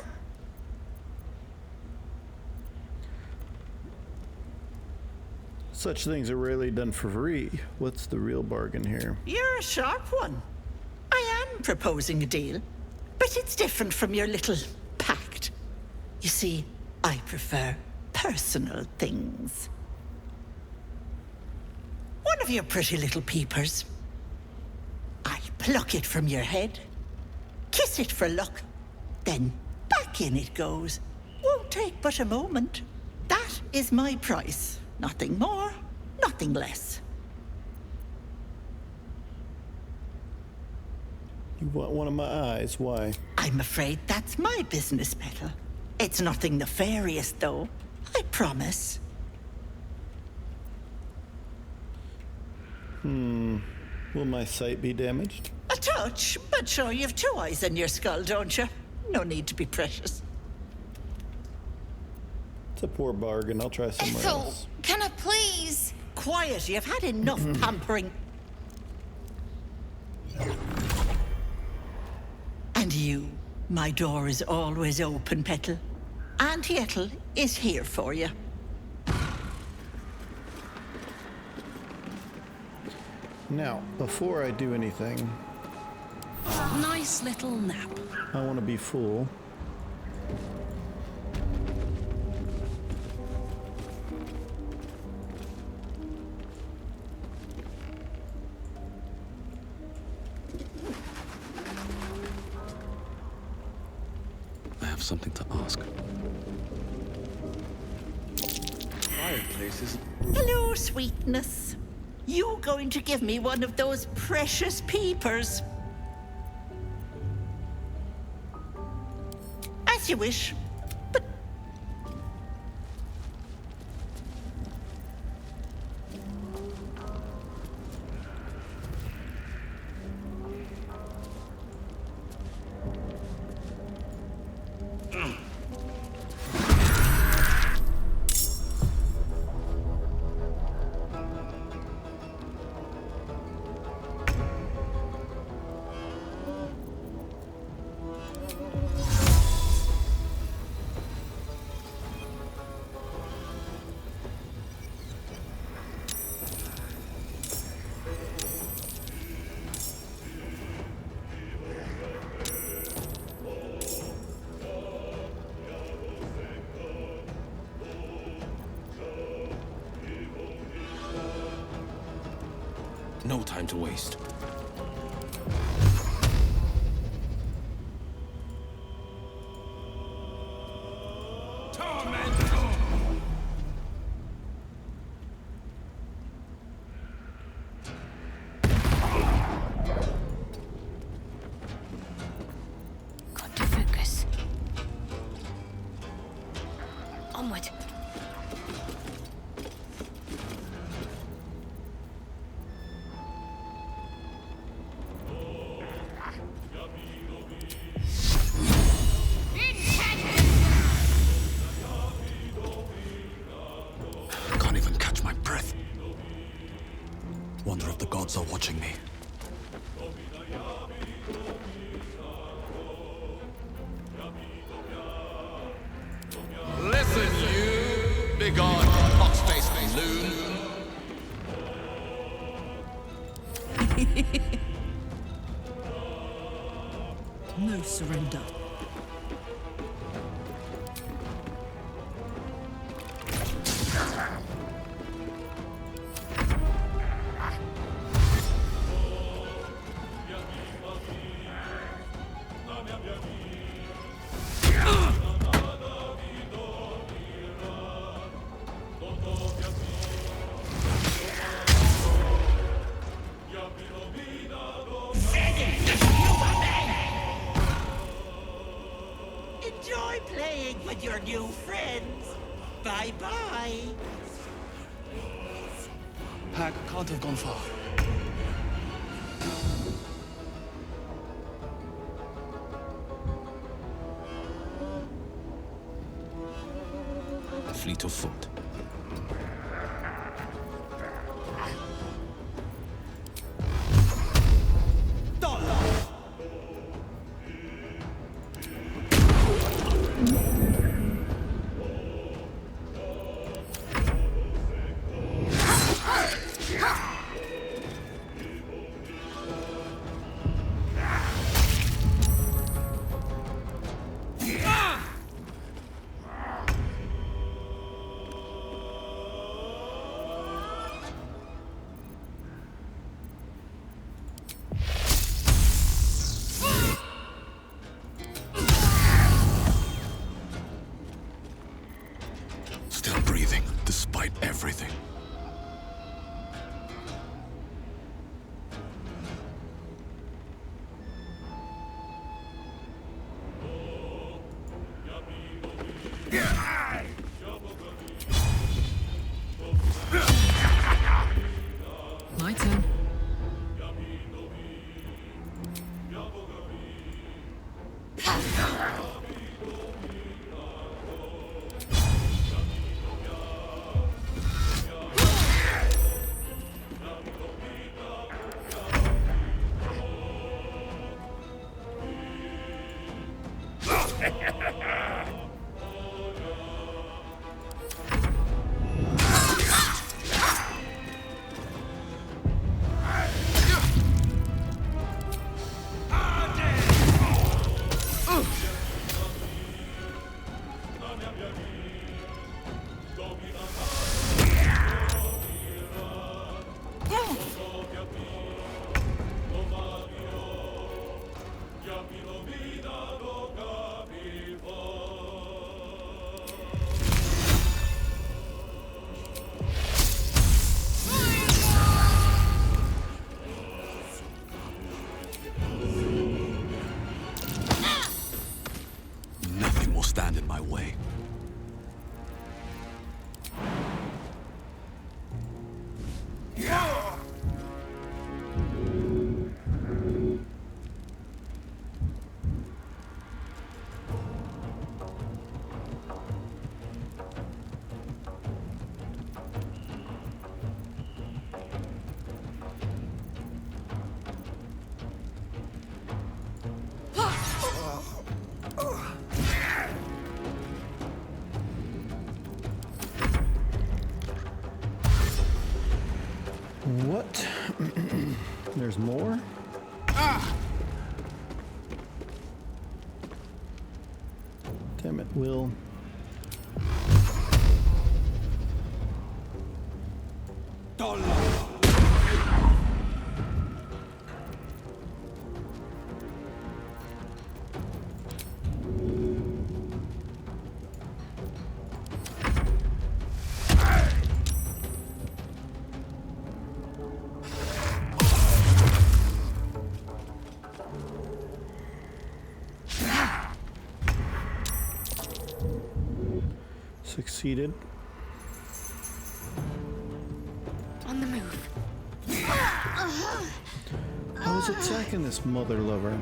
Such things are rarely done for free. What's the real bargain here? You're a sharp one. I am proposing a deal, but it's different from your little pact. You see, I prefer personal things. One of your pretty little peepers. I'll pluck it from your head, kiss it for luck, then back in it goes. Won't take but a moment. That is my price. Nothing more, nothing less. You want one of my eyes? Why? I'm afraid that's my business, Petal. It's nothing nefarious, though. I promise. Will my sight be damaged? A touch, but sure, you've two eyes in your skull, don't you? No need to be precious. It's a poor bargain. I'll try somewhere else. Can I please? Quiet, you've had enough pampering. And you, my door is always open, Petal. Auntie Ethel is here for you. Now, before I do anything, Nice little nap. I want to be full. I have something to ask. Fireplaces. Hello, sweetness. You going to give me one of those precious peepers? As you wish. But No time to waste. Got to focus. Onward. Can't even catch my breath. Wonder if the gods are watching me. Listen, you big-eyed, pox-faced loon. No surrender. enjoy playing with your new friends. Bye-bye. Hag can't have gone far. A fleet of foot. Still breathing, despite everything. My turn. Nothing will stand in my way. What? There's more? Damn it, Wyll. Succeeded. On the move. I was attacking this mother lover.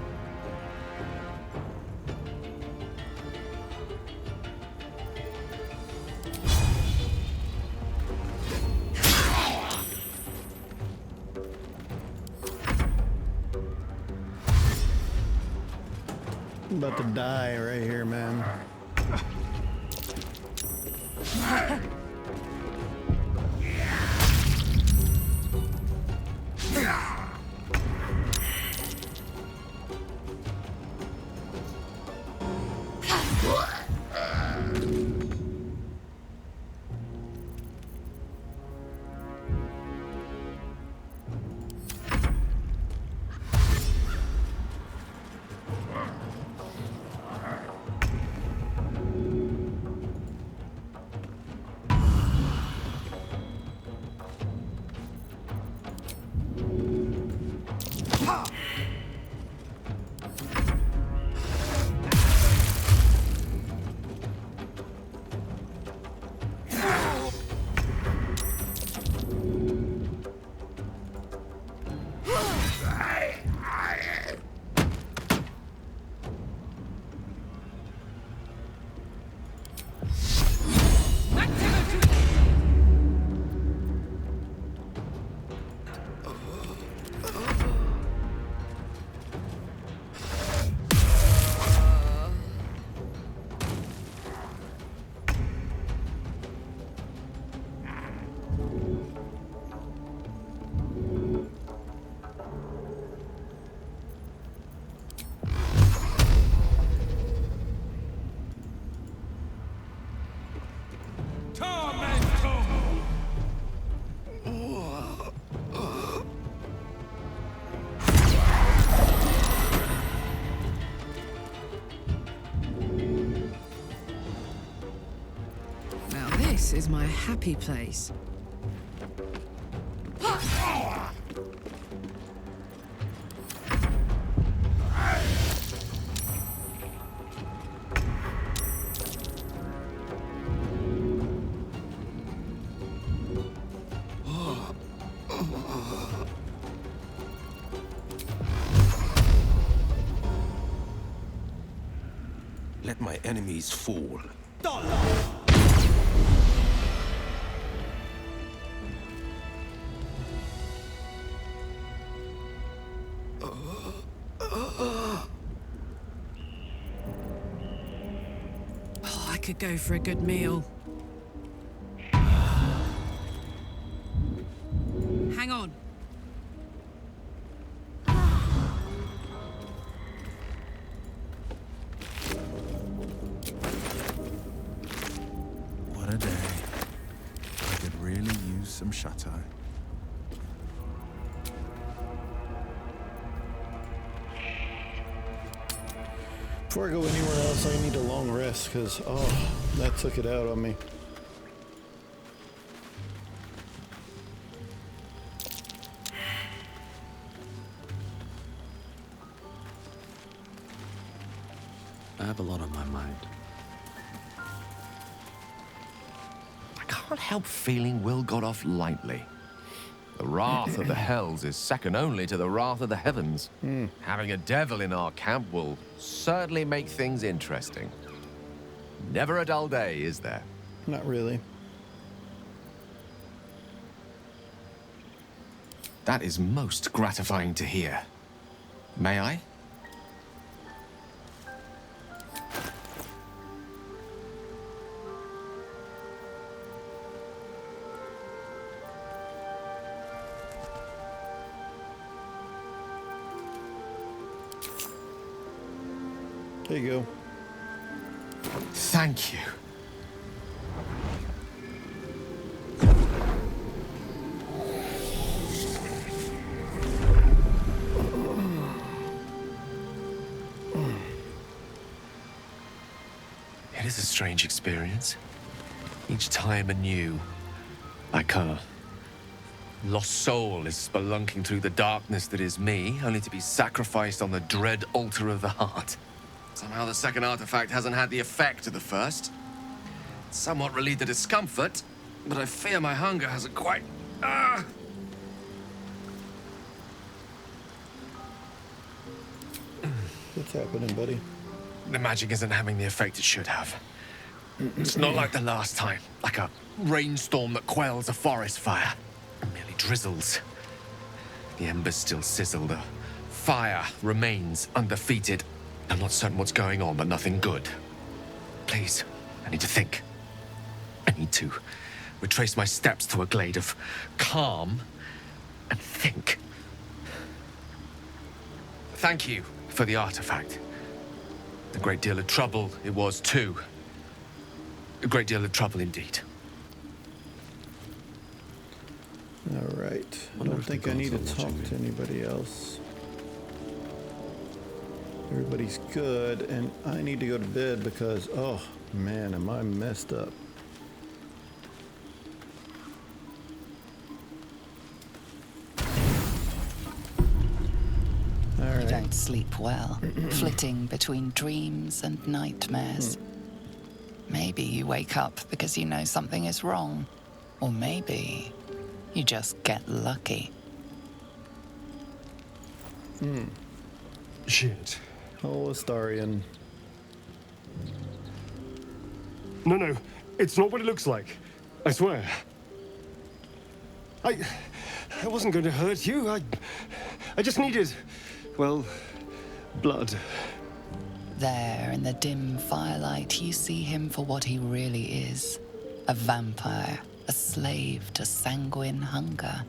I'm about to die right here, man. This is my happy place. Let my enemies fall. Oh, I could go for a good meal. Hang on. What a day. I could really use some shut-eye. Before I go anywhere else, I need a long rest, because, oh, that took it out on me. I have a lot on my mind. I can't help feeling Wyll got off lightly. The wrath of the Hells is second only to the wrath of the heavens. Having a devil in our camp will certainly make things interesting. Never a dull day, is there? Not really. That is most gratifying to hear. May I? There you go. Thank you. It is a strange experience. Each time anew, like a lost soul is spelunking through the darkness that is me, only to be sacrificed on the dread altar of the heart. Somehow the second artifact hasn't had the effect of the first. It's somewhat relieved the discomfort, but I fear my hunger hasn't quite... What's happening, buddy? The magic isn't having the effect it should have. It's not like the last time, like a rainstorm that quells a forest fire. It merely drizzles. The embers still sizzle, the fire remains undefeated. I'm not certain what's going on, but nothing good. Please, I need to think. I need to retrace my steps to a glade of calm and think. Thank you for the artifact. A great deal of trouble it was, too. A great deal of trouble indeed. All right. I don't think I need to talk to anybody else. Everybody's good, and I need to go to bed because, oh man, am I messed up. You don't sleep well, flitting between dreams and nightmares. Maybe you wake up because you know something is wrong, or maybe you just get lucky. Shit. Oh, Astarion. No, it's not what it looks like. I swear. I wasn't going to hurt you. I just needed, well, blood. There, in the dim firelight, you see him for what he really is. A vampire, a slave to sanguine hunger.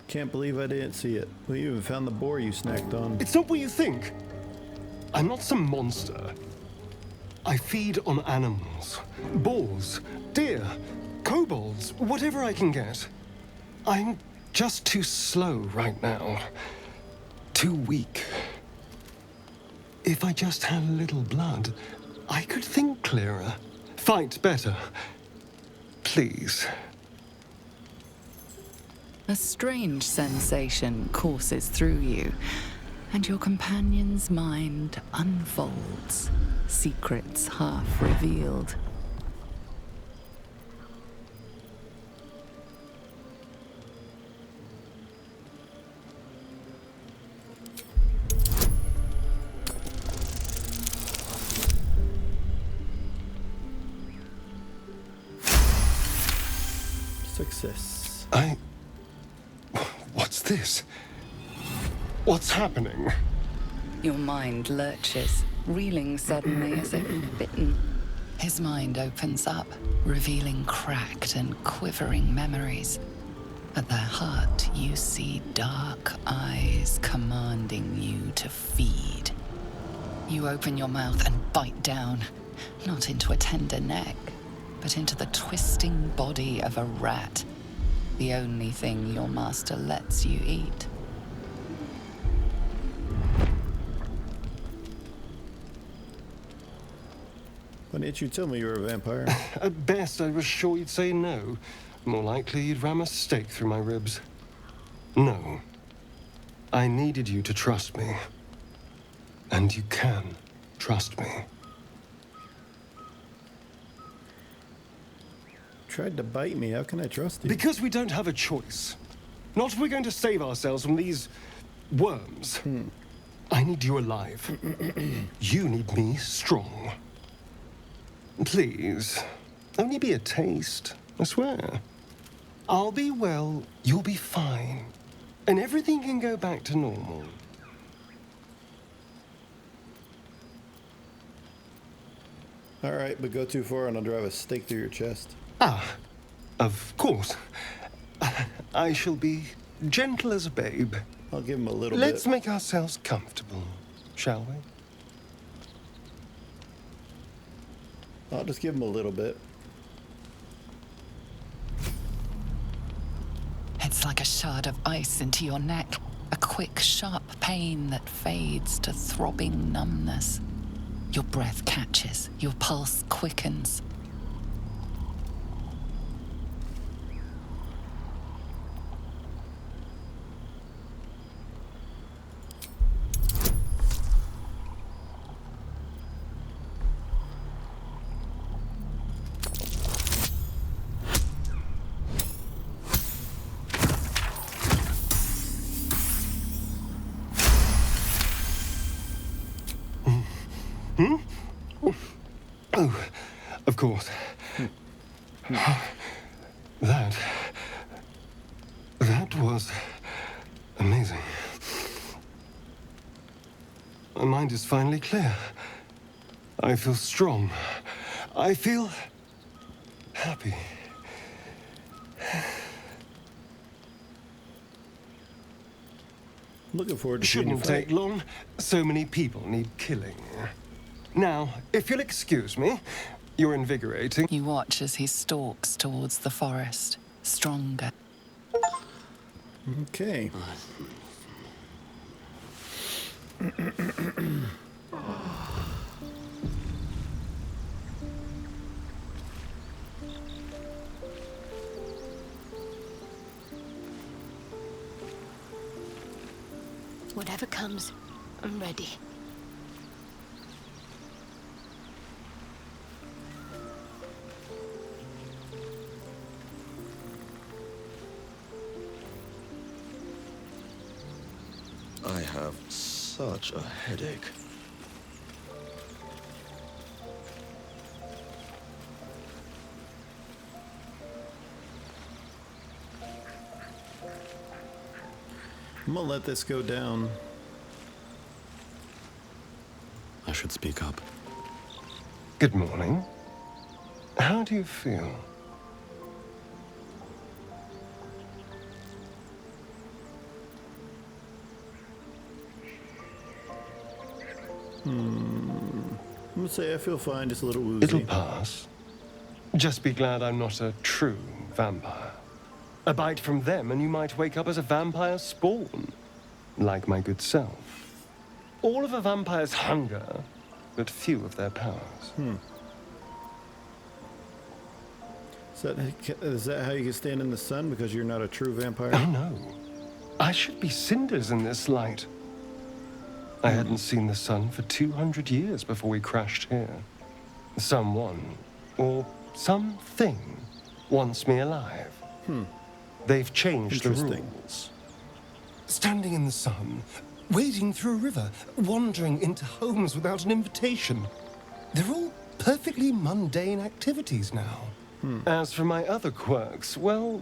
Can't believe I didn't see it. We even found the boar you snacked on. It's not what you think. I'm not some monster. I feed on animals. Boars, deer, kobolds, whatever I can get. I'm just too slow right now. Too weak. If I just had a little blood, I could think clearer, fight better. Please. A strange sensation courses through you, and your companion's mind unfolds, secrets half revealed. Success. What's this? What's happening? Your mind lurches, reeling suddenly as if bitten. His mind opens up, revealing cracked and quivering memories. At their heart, you see dark eyes commanding you to feed. You open your mouth and bite down, not into a tender neck, but into the twisting body of a rat, the only thing your master lets you eat. Why didn't you tell me you were a vampire? At best, I was sure you'd say no. More likely, you'd ram a stake through my ribs. No. I needed you to trust me. And you can trust me. Tried to bite me. How can I trust you? Because we don't have a choice. Not if we're going to save ourselves from these worms. I need you alive. You need me strong. Please, only be a taste, I swear. I'll be well, you'll be fine. And everything can go back to normal. All right, but go too far and I'll drive a stake through your chest. Ah, of course. I shall be gentle as a babe. I'll give him a little Let's bit. make ourselves comfortable, shall we? I'll just give him a little bit. It's like a shard of ice into your neck, a quick, sharp pain that fades to throbbing numbness. Your breath catches, your pulse quickens. Oh, of course. That was amazing. My mind is finally clear. I feel strong. I feel happy. Looking forward to seeing you Shouldn't fight. take long. So many people need killing. Now, if you'll excuse me, you're invigorating. You watch as he stalks towards the forest, stronger. Okay. Whatever comes, I'm ready. I have such a headache. I'm gonna let this go down. I should speak up. Good morning. How do you feel? I'm gonna say I feel fine, just a little woozy. It'll pass. Just be glad I'm not a true vampire. A bite from them and you might wake up as a vampire spawn. Like my good self. All of a vampire's hunger, but few of their powers. Is that how you can stand in the sun because you're not a true vampire? Oh no. I should be cinders in this light. I hadn't seen the sun for 200 years before we crashed here. Someone, or something, wants me alive. They've changed the rules. Standing in the sun, wading through a river, wandering into homes without an invitation. They're all perfectly mundane activities now. As for my other quirks, well,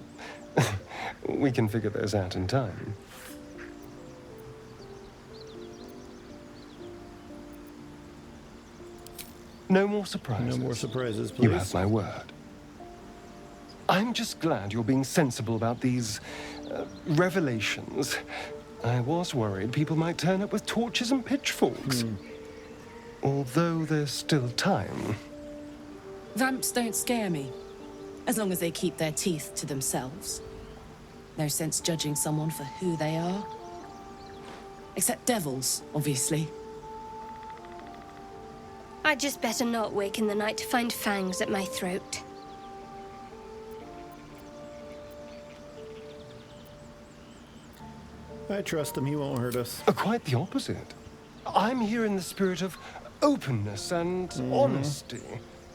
we can figure those out in time. No more surprises. No more surprises, please. You have my word. I'm just glad you're being sensible about these revelations. I was worried people might turn up with torches and pitchforks. Although there's still time. Vamps don't scare me, as long as they keep their teeth to themselves. No sense judging someone for who they are. Except devils, obviously. I'd just better not wake in the night to find fangs at my throat. I trust him, he won't hurt us. Quite the opposite. I'm here in the spirit of openness and honesty,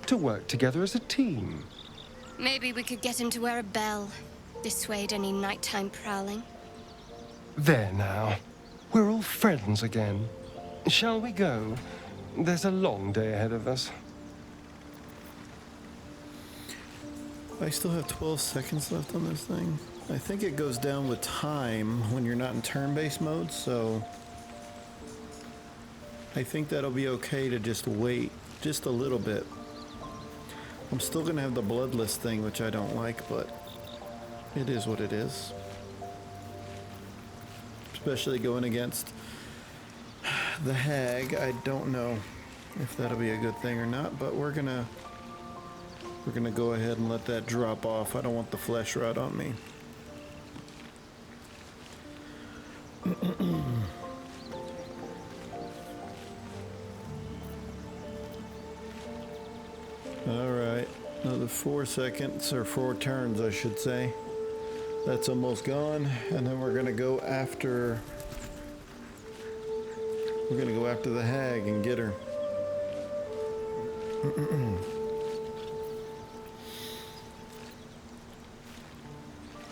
to work together as a team. Maybe we could get him to wear a bell, dissuade any nighttime prowling. There now. We're all friends again. Shall we go? There's a long day ahead of us. I still have 12 seconds left on this thing. I think it goes down with time when you're not in turn-based mode, so I think that'll be okay to just wait just a little bit. I'm still gonna have the bloodless thing, which I don't like, but it is what it is. Especially going against the hag. I don't know if that'll be a good thing or not, but we're gonna go ahead and let that drop off. I don't want the flesh rot on me. Alright, another 4 seconds, or 4 turns I should say. That's almost gone, and then we're gonna go after the hag and get her.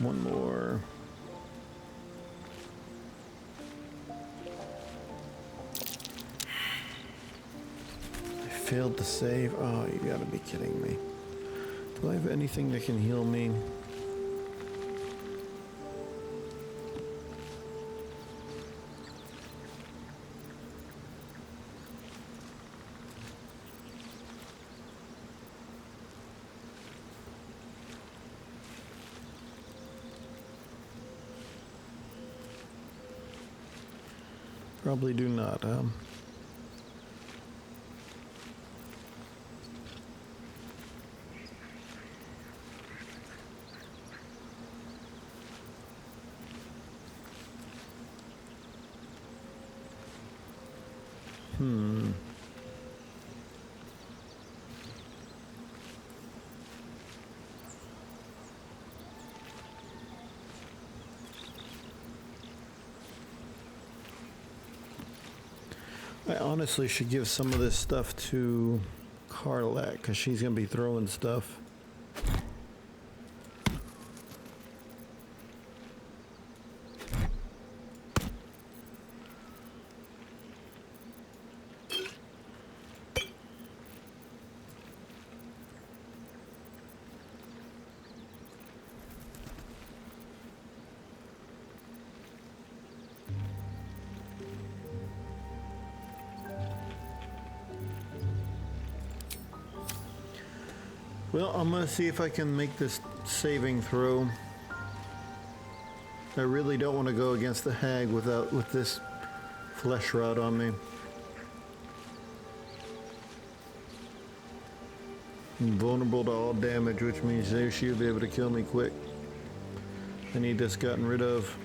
One more. I failed to save. Oh, you gotta be kidding me. Do I have anything that can heal me? Probably do not, I honestly should give some of this stuff to Karlach, because she's going to be throwing stuff. Well, I'm gonna see if I can make this saving throw. I really don't want to go against the hag with this flesh rot on me. I'm vulnerable to all damage, which means she'll be able to kill me quick. I need this gotten rid of.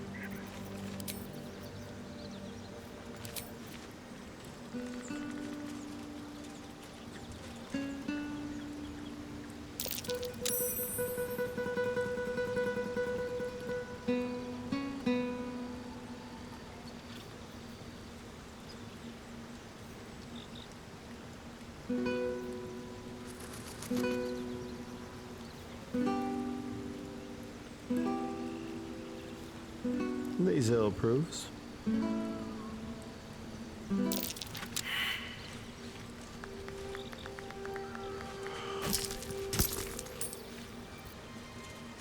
Lazel approves.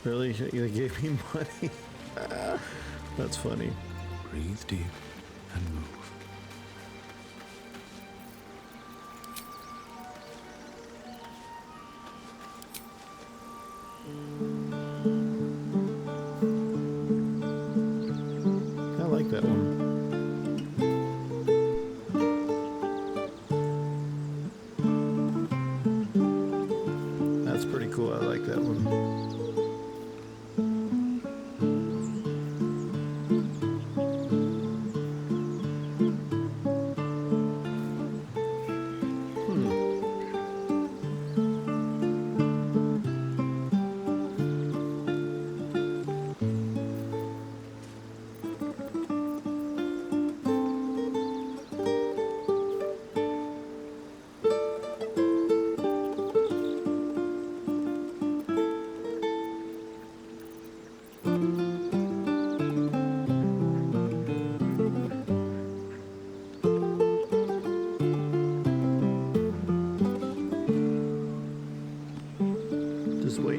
Really? You gave me money? That's funny. Breathe deep and move. that one. That's pretty cool. I like that one.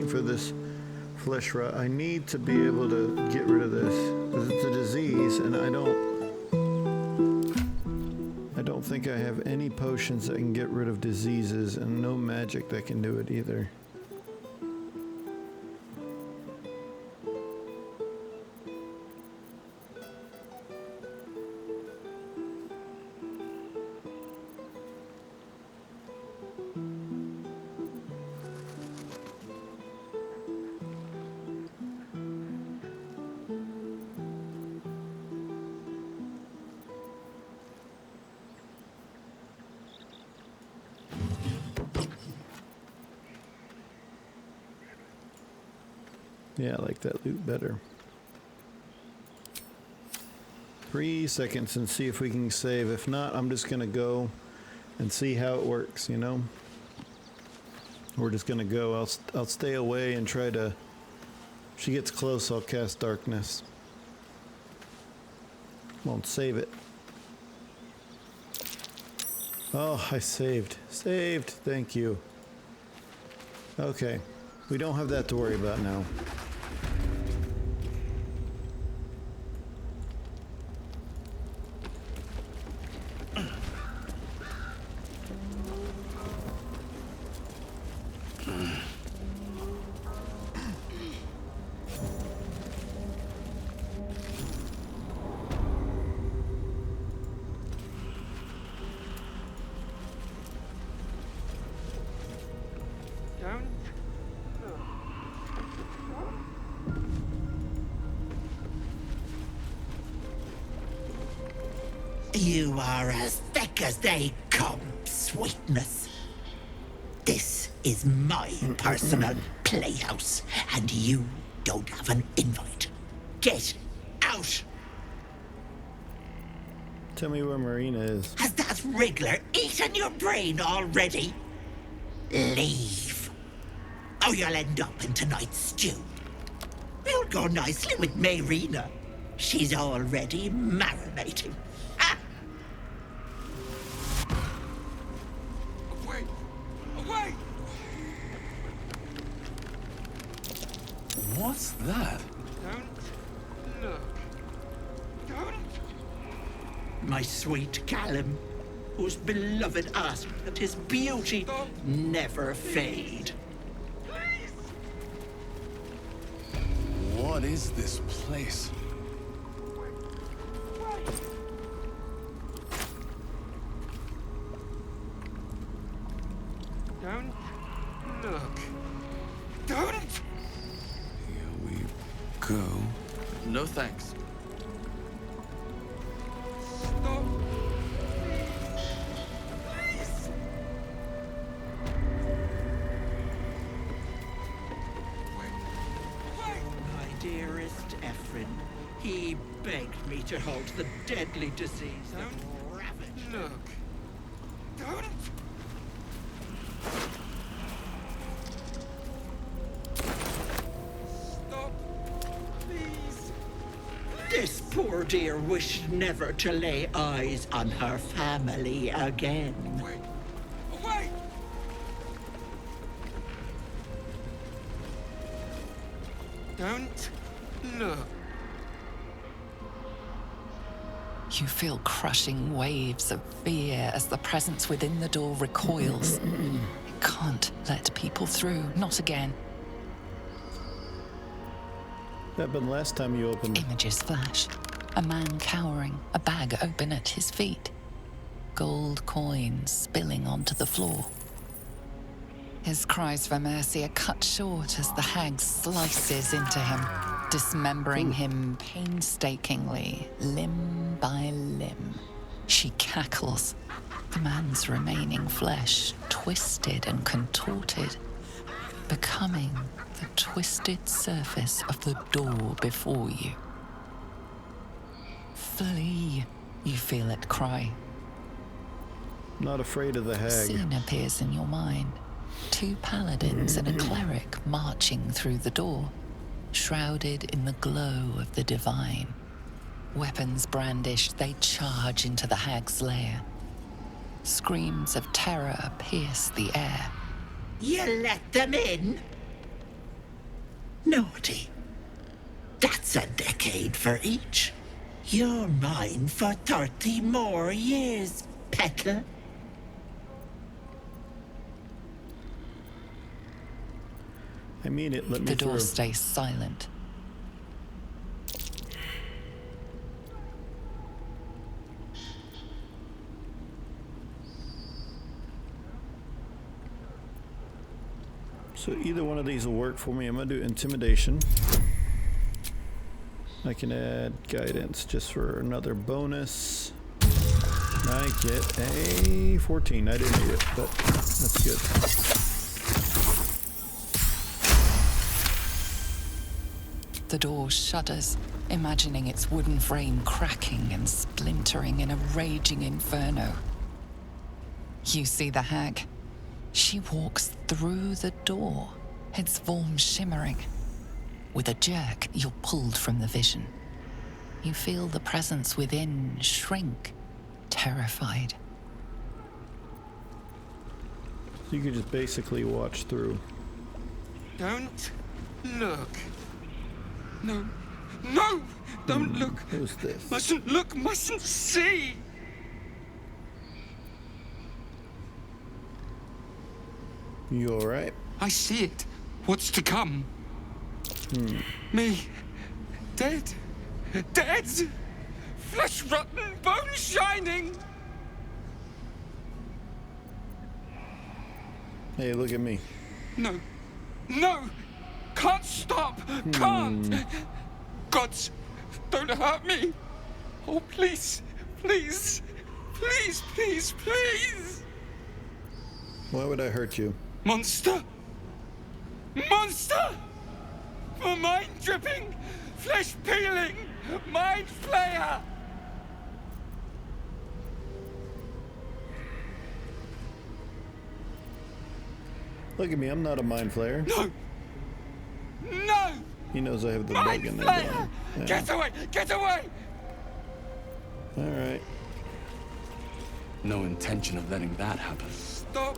For this flesh rot, I need to be able to get rid of this because it's a disease, and I don't think I have any potions that can get rid of diseases, and no magic that can do it either. Yeah, I like that loot better. 3 seconds and see if we can save. If not, I'm just gonna go and see how it works, you know? We're just gonna go. I'll stay away and try to... If she gets close, I'll cast darkness. Won't save it. Oh, I saved. Saved. Thank you. Okay. We don't have that to worry about now. You are as thick as they come, sweetness. This is my personal playhouse, and you don't have an invite. Get out! Tell me where Marina is. Has that wriggler eaten your brain already? Leave. Or you'll end up in tonight's stew. You'll go nicely with Marina. She's already marinating. What's that? Don't look. Don't. My sweet Callum, whose beloved asked that his beauty never fade. What is this place? Don't look. Don't! Go. No thanks. Stop. My dearest Ephraim, he begged me to halt the deadly disease that ravaged. Look. Don't. This poor dear wished never to lay eyes on her family again. Wait! Wait! Don't look. You feel crushing waves of fear as the presence within the door recoils. You can't let people through, not again. That happened last time you opened. Images flash. A man cowering, a bag open at his feet. Gold coins spilling onto the floor. His cries for mercy are cut short as the hag slices into him, dismembering him painstakingly, limb by limb. She cackles, the man's remaining flesh twisted and contorted, becoming the twisted surface of the door before you. Flee, you feel it cry. Not afraid of the hag. A scene appears in your mind. 2 paladins and a cleric marching through the door, shrouded in the glow of the divine. Weapons brandished, they charge into the hag's lair. Screams of terror pierce the air. You let them in? Naughty. That's a decade for each. You're mine for 30 more years, petal. I mean it, let me The door through. stays silent. So either one of these will work for me. I'm gonna do intimidation. I can add guidance just for another bonus. I get a 14. I didn't need it, but that's good. The door shudders, imagining its wooden frame cracking and splintering in a raging inferno. You see the hag. She walks through the door, its form shimmering. With a jerk, you're pulled from the vision. You feel the presence within shrink, terrified. You could just basically watch through. Don't look. No. No! Don't look. Who's this? Mustn't look, mustn't see. You alright? I see it. What's to come? Me. Dead. Dead! Flesh rotten, bone shining! Hey, look at me. No. No! Can't stop! Can't! Gods, don't hurt me! Oh, please, please, please, please, please! Why would I hurt you? Monster! Monster! For mind dripping, flesh peeling, mind flayer! Look at me, I'm not a mind flayer. No! No! He knows I have the Mind bug in there. flayer! Yeah. Get away! Get away! Alright. No intention of letting that happen. Stop!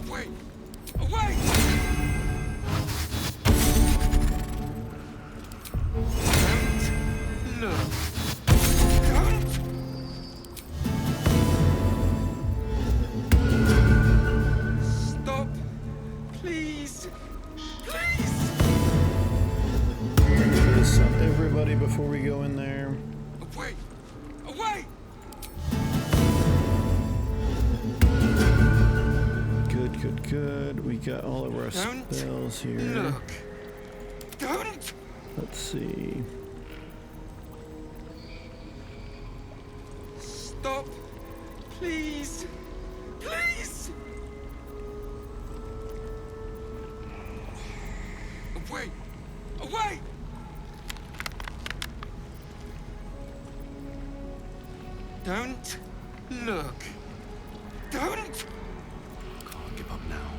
Away! Away! Don't look. Don't! Stop! Please! Please! Let me do this on everybody before we go in there. Away! Away! Good, good, good. We got all of our Don't spells here. look. Don't! Let's see. Stop! Please! Please! Away! Away! Don't look. Don't! Can't give up now.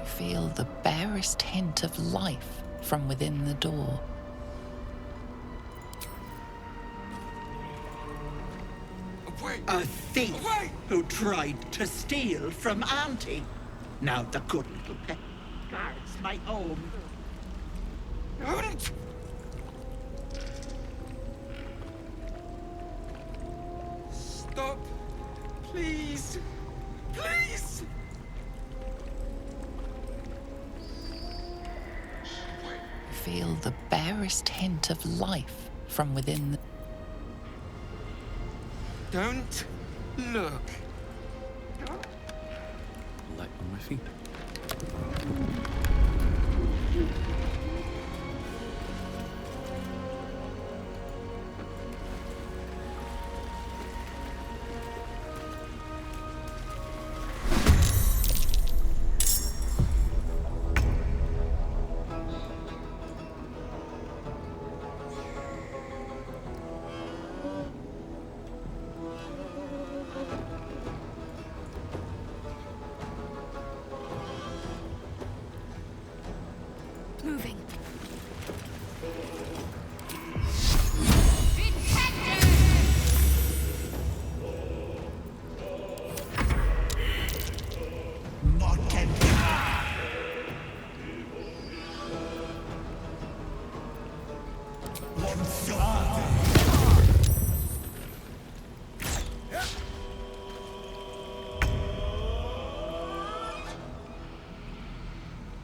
Feel the barest hint of life from within the door. Away! A thief who tried to steal from Auntie. Now the good little pet guards my home. Don't! Stop! Please! Please! feel the barest hint of life from within the... Don't look. Light on my feet. Moving.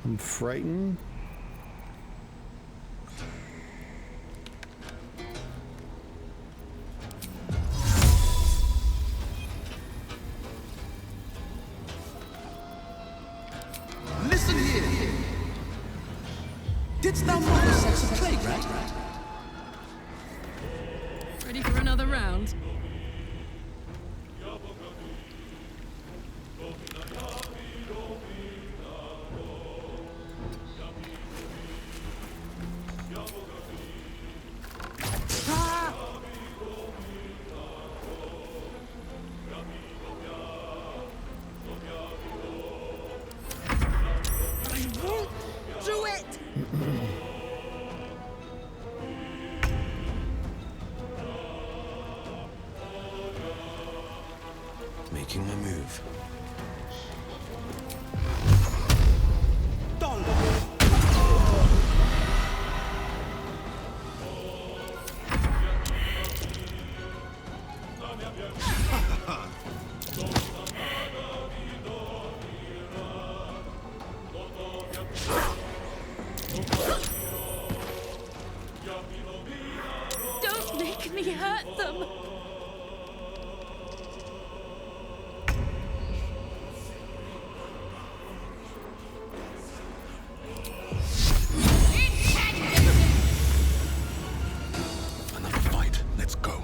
I'm frightened. Listen here. Didst thou know the sex of plague, right? Ready for another round? Do it! Making my move. Don't make me hurt them! Another fight. Let's go.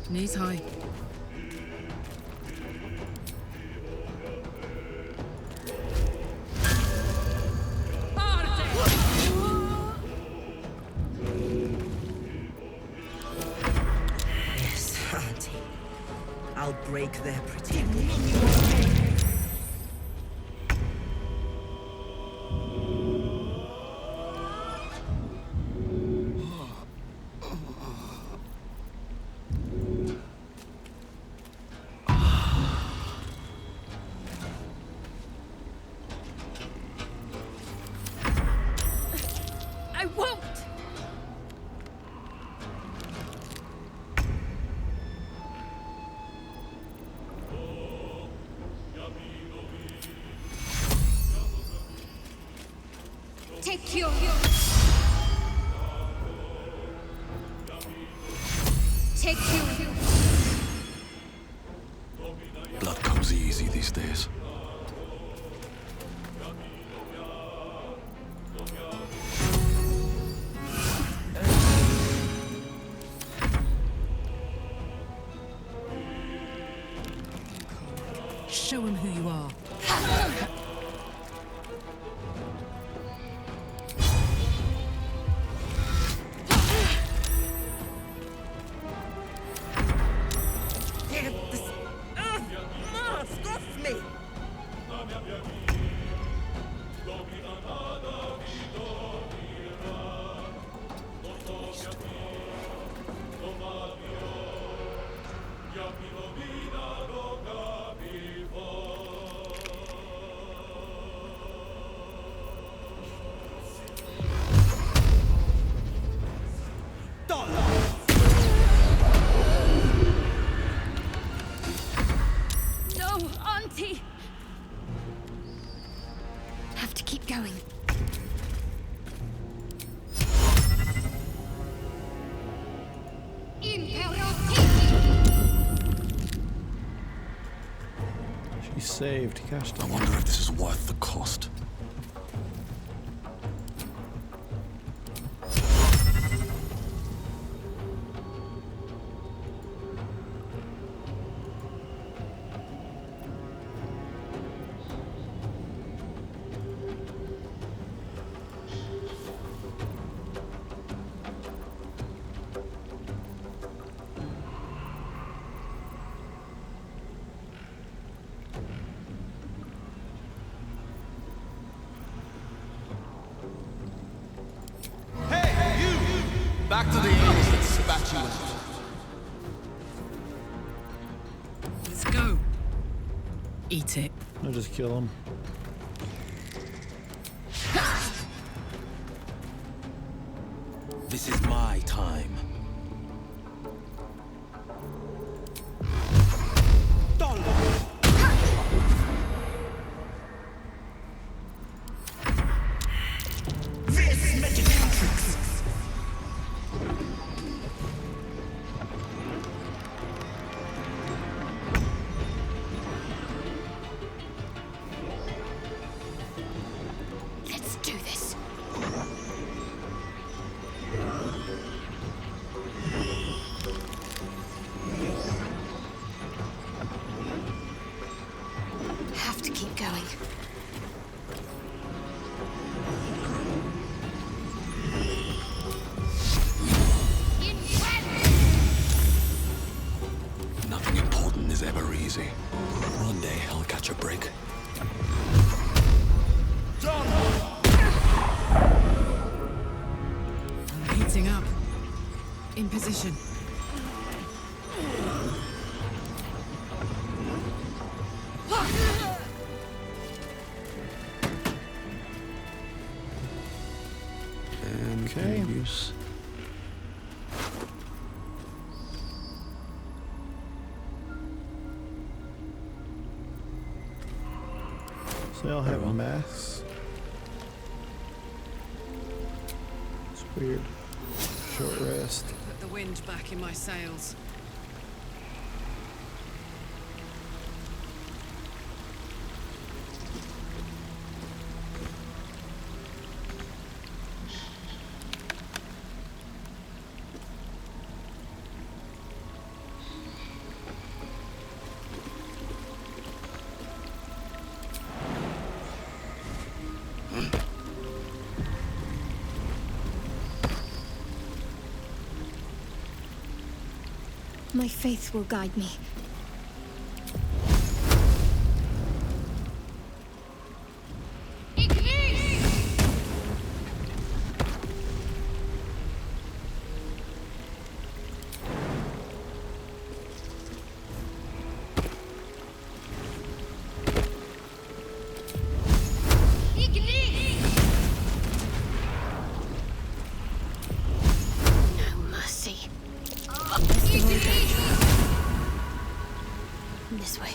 Knees high. Yes, Auntie. I'll break their pretending. I won't! Take your... Take your... Blood comes easy these days. Show him who you are. Have to keep going. She saved. Gosh, I wonder if this is worth the cost. Back to the anus that spat you out. Let's go. Eat it. I'll just kill him. This is my time. This magic tricks. Let's do this. Have to keep going. Nothing important is ever easy. One day I'll catch a break. I'm heating up. In position. Okay. Use. So they all have masks. It's weird. Short rest. Put the wind back in my sails. My faith will guide me. No mercy. This way.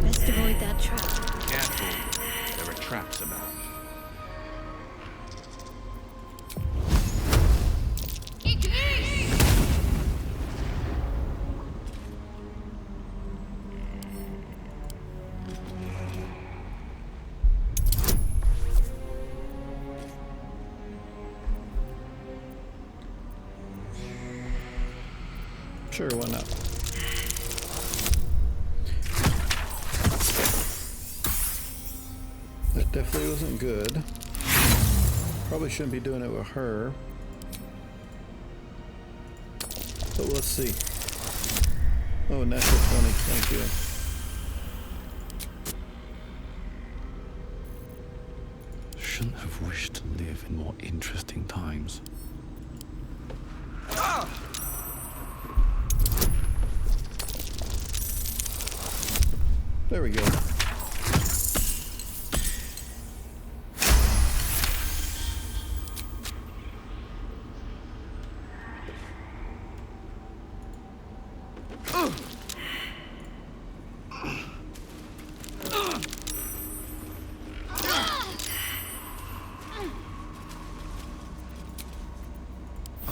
Best avoid that trap. Careful. There are traps about. Sure, why not? That definitely wasn't good. Probably shouldn't be doing it with her. But let's see. Oh, natural 20, thank you. Shouldn't have wished to live in more interesting times. There we go.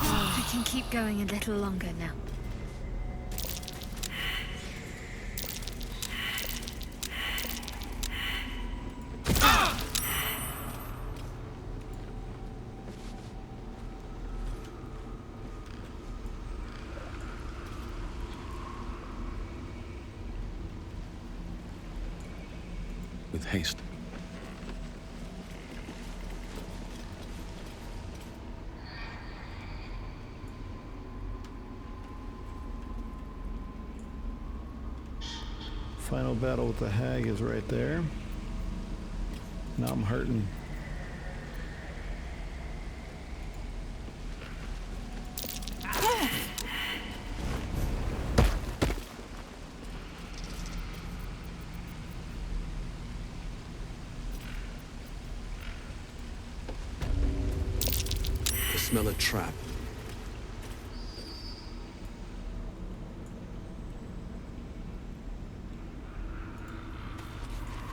I can keep going a little longer now. With haste. Final battle with the hag is right there. Now I'm hurting. I smell a trap.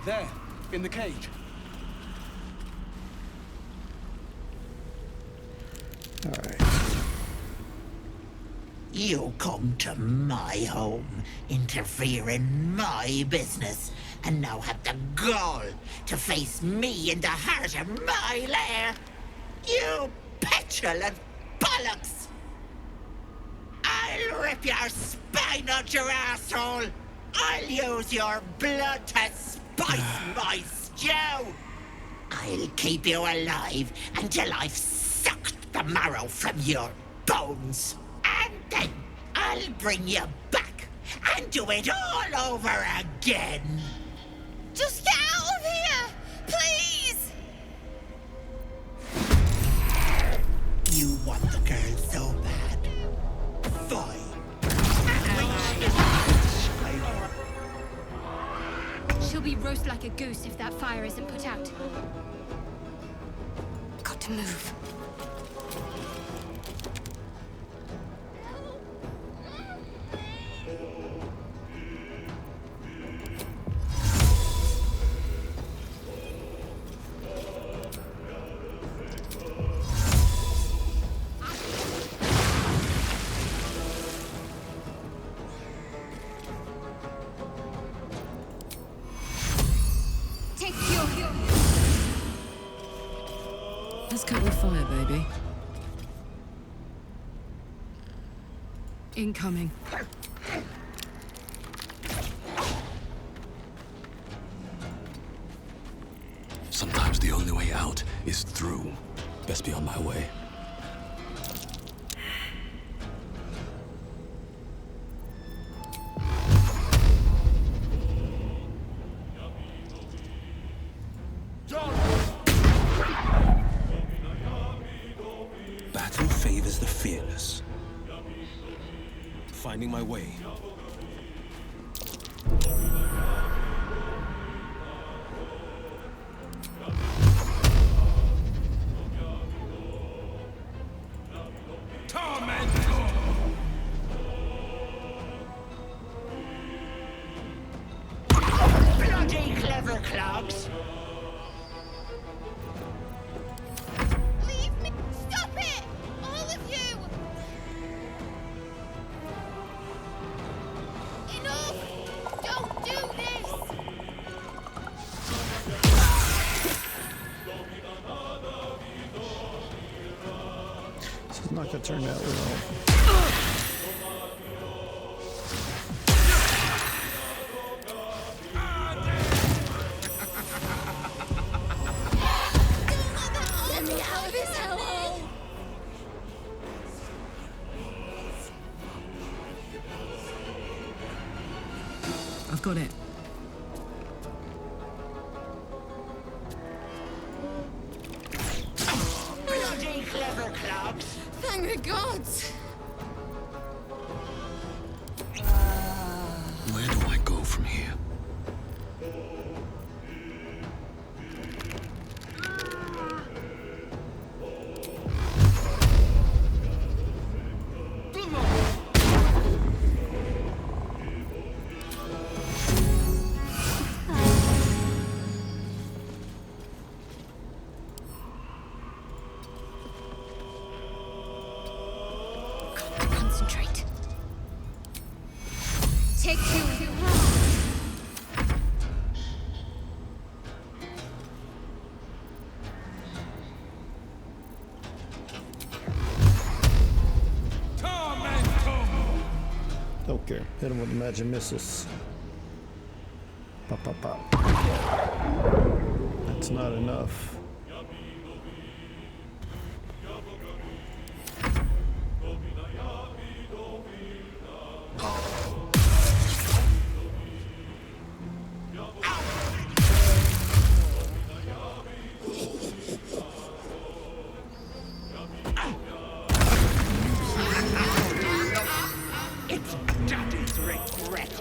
There, in the cage. All right. You come to my home, interfere in my business, and now have the gall to face me in the heart of my lair. You petulant bollocks! I'll rip your spine out your asshole! I'll use your blood to spice my stew! I'll keep you alive until I've sucked the marrow from your bones. And then I'll bring you back and do it all over again. Just get out of here! Please! You want the girl so bad. Fine. She'll be roast like a goose if that fire isn't put out. Got to move. Let's cover the fire, baby. Incoming. Sometimes the only way out is through. Best be on my way. Battle favors the fearless. Finding my way. Bloody clever clogs! Leave me! Stop it! All of you! Enough! Don't do this! This is not gonna turn out well. Got it. Bloody clever clubs! Thank the gods! Where do I go from here? Concentrate. Take two. Don't care. Hit him with the magic missiles. Pop, pop, pop. That's not enough. It's Daddy's regret.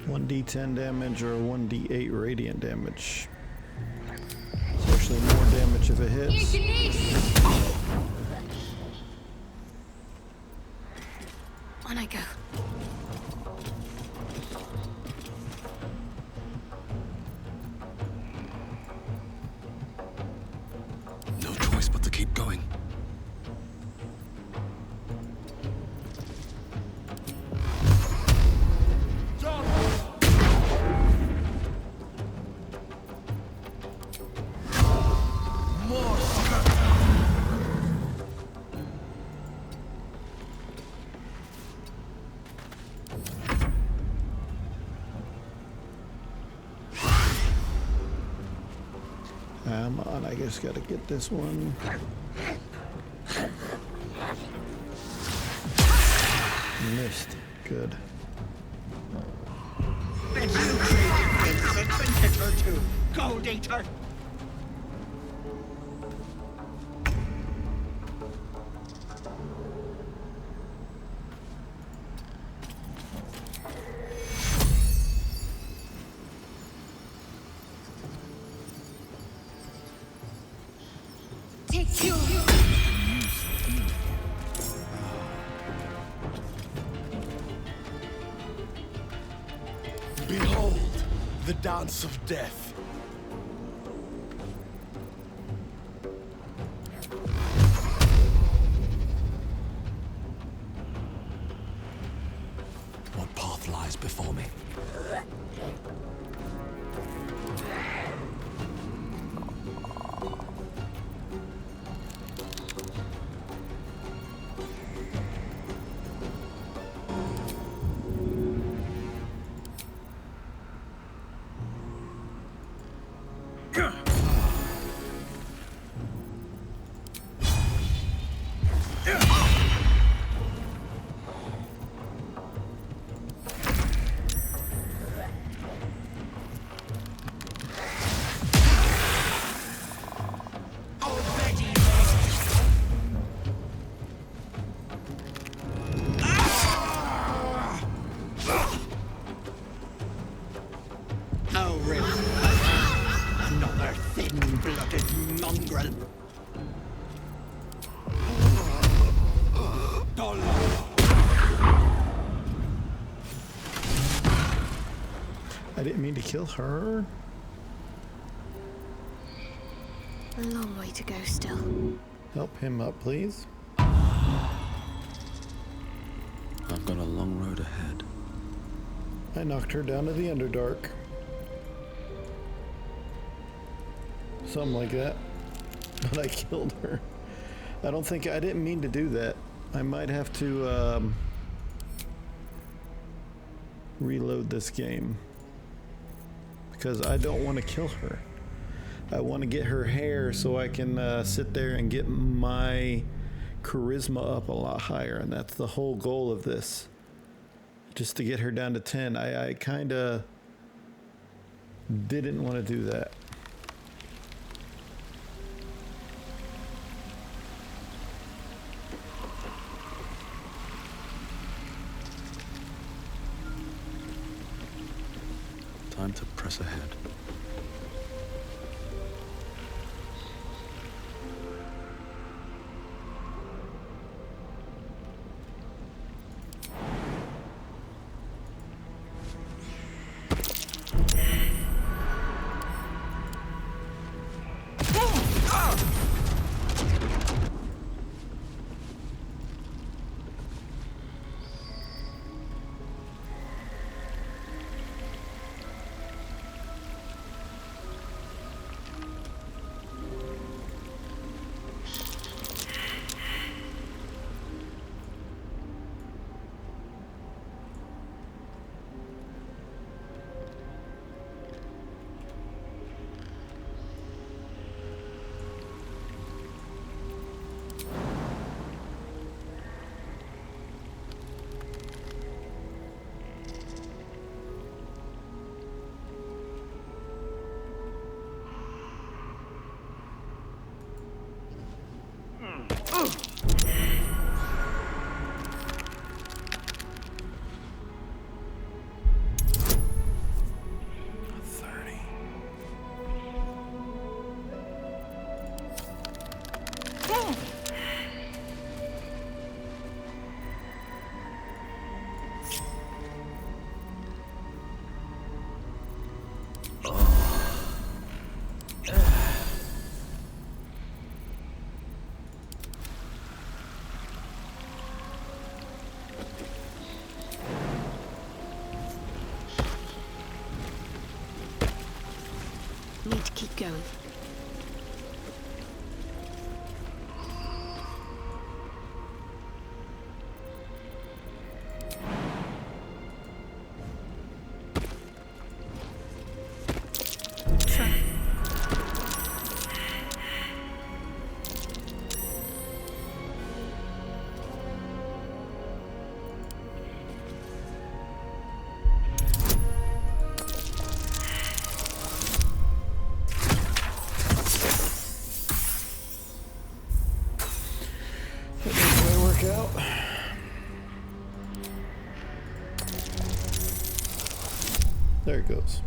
One D10 damage or 1D8 radiant damage. It's actually more damage if it hits. On I go. No choice but to keep going. Come on, I just gotta get this one. Missed. Good. Bet you traded for a trinket or two, Gold Eater. Take two. Behold, the dance of death. What path lies before me? Oh, really? Another thin-blooded mongrel. I didn't mean to kill her. A long way to go still. Help him up, please. I've got a long road ahead. I knocked her down to the Underdark. Something like that. But I killed her. I didn't mean to do that. I might have to reload this game. Because I don't want to kill her. I want to get her hair so I can sit there and get my charisma up a lot higher, and that's the whole goal of this. Just to get her down to 10. I kind of didn't want to do that. Time to press ahead. Need to keep going. Out. There it goes.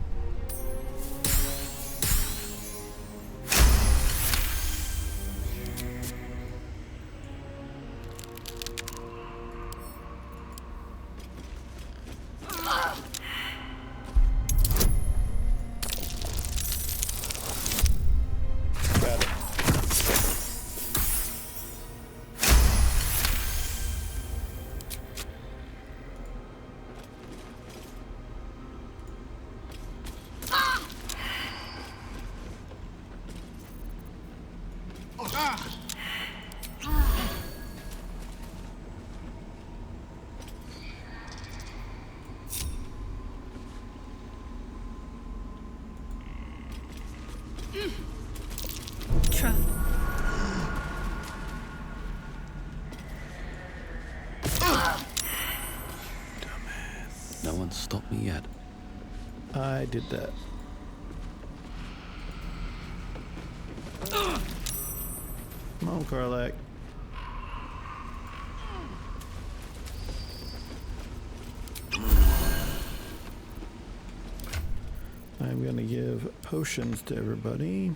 No one's stopped me yet. I did that. Come on, Karlach. I'm gonna give potions to everybody.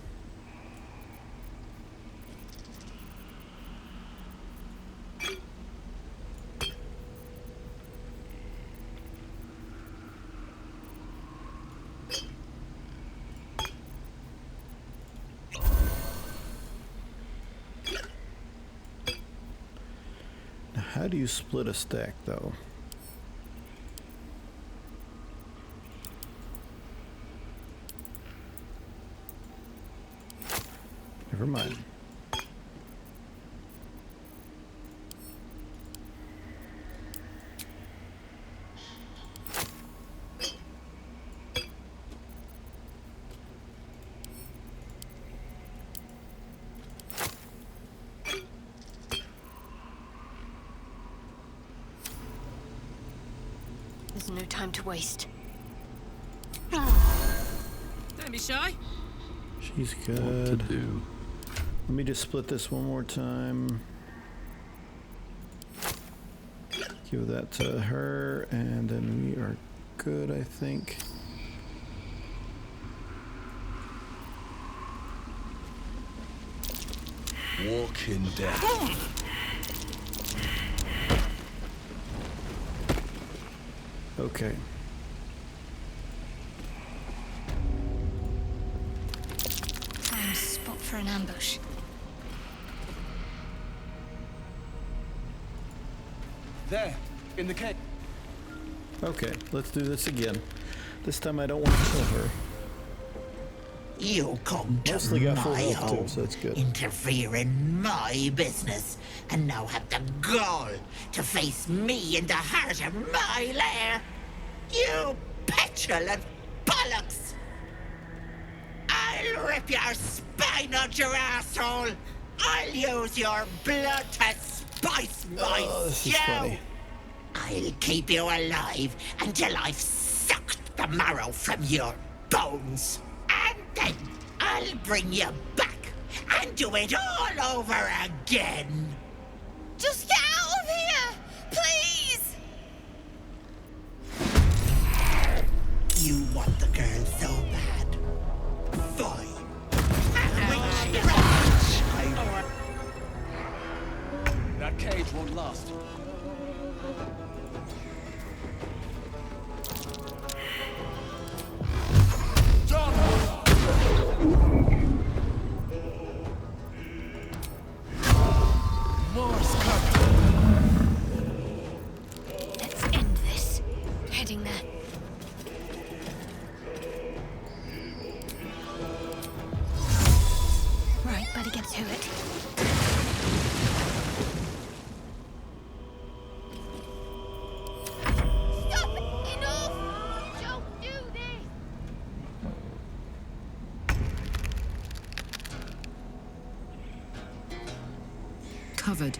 How do you split a stack, though? Never mind. There's no time to waste. Don't be shy. She's good. What to do? Let me just split this one more time. Give that to her, and then we are good, I think. Walk in death. Okay. Prime spot for an ambush. There, in the cave. Okay, let's do this again. This time I don't want to kill her. You come to Mostly got full my health home, too, so that's good. interfere in my business, and now have the gall to face me in the heart of my lair. You petulant bollocks! I'll rip your spine out your asshole! I'll use your blood to spice my this is stew! funny. I'll keep you alive until I've sucked the marrow from your bones. And then I'll bring you back and do it all over again. Just get out of here! Please! You want the girl so bad. Fine. That cage won't last. Let's end this. Heading there. Right, better get to it. Stop it! Enough! Don't do this! Covered.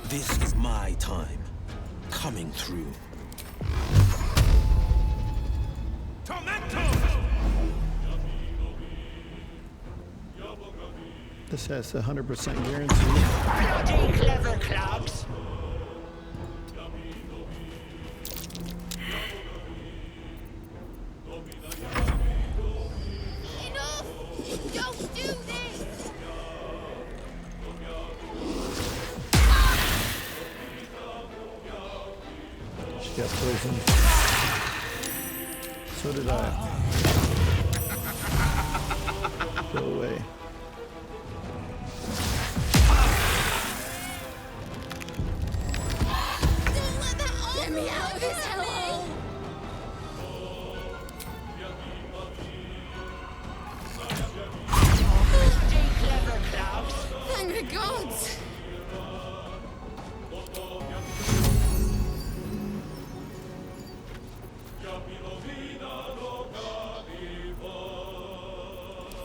This is my time. Coming through. This has 100% guarantee. Bloody clever clubs! Enough! Don't do this! She got poisoned. So did I. Go away. Get me out of this hellhole! Bloody clever clubs! Thank the gods!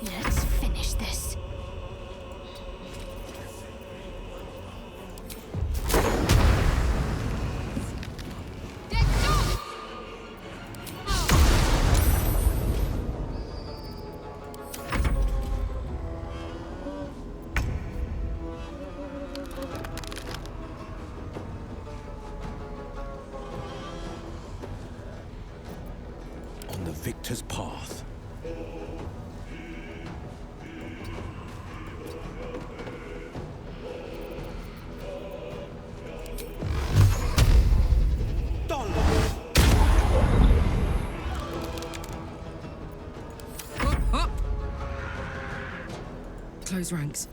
Let's finish this. On the victor's path. close ranks.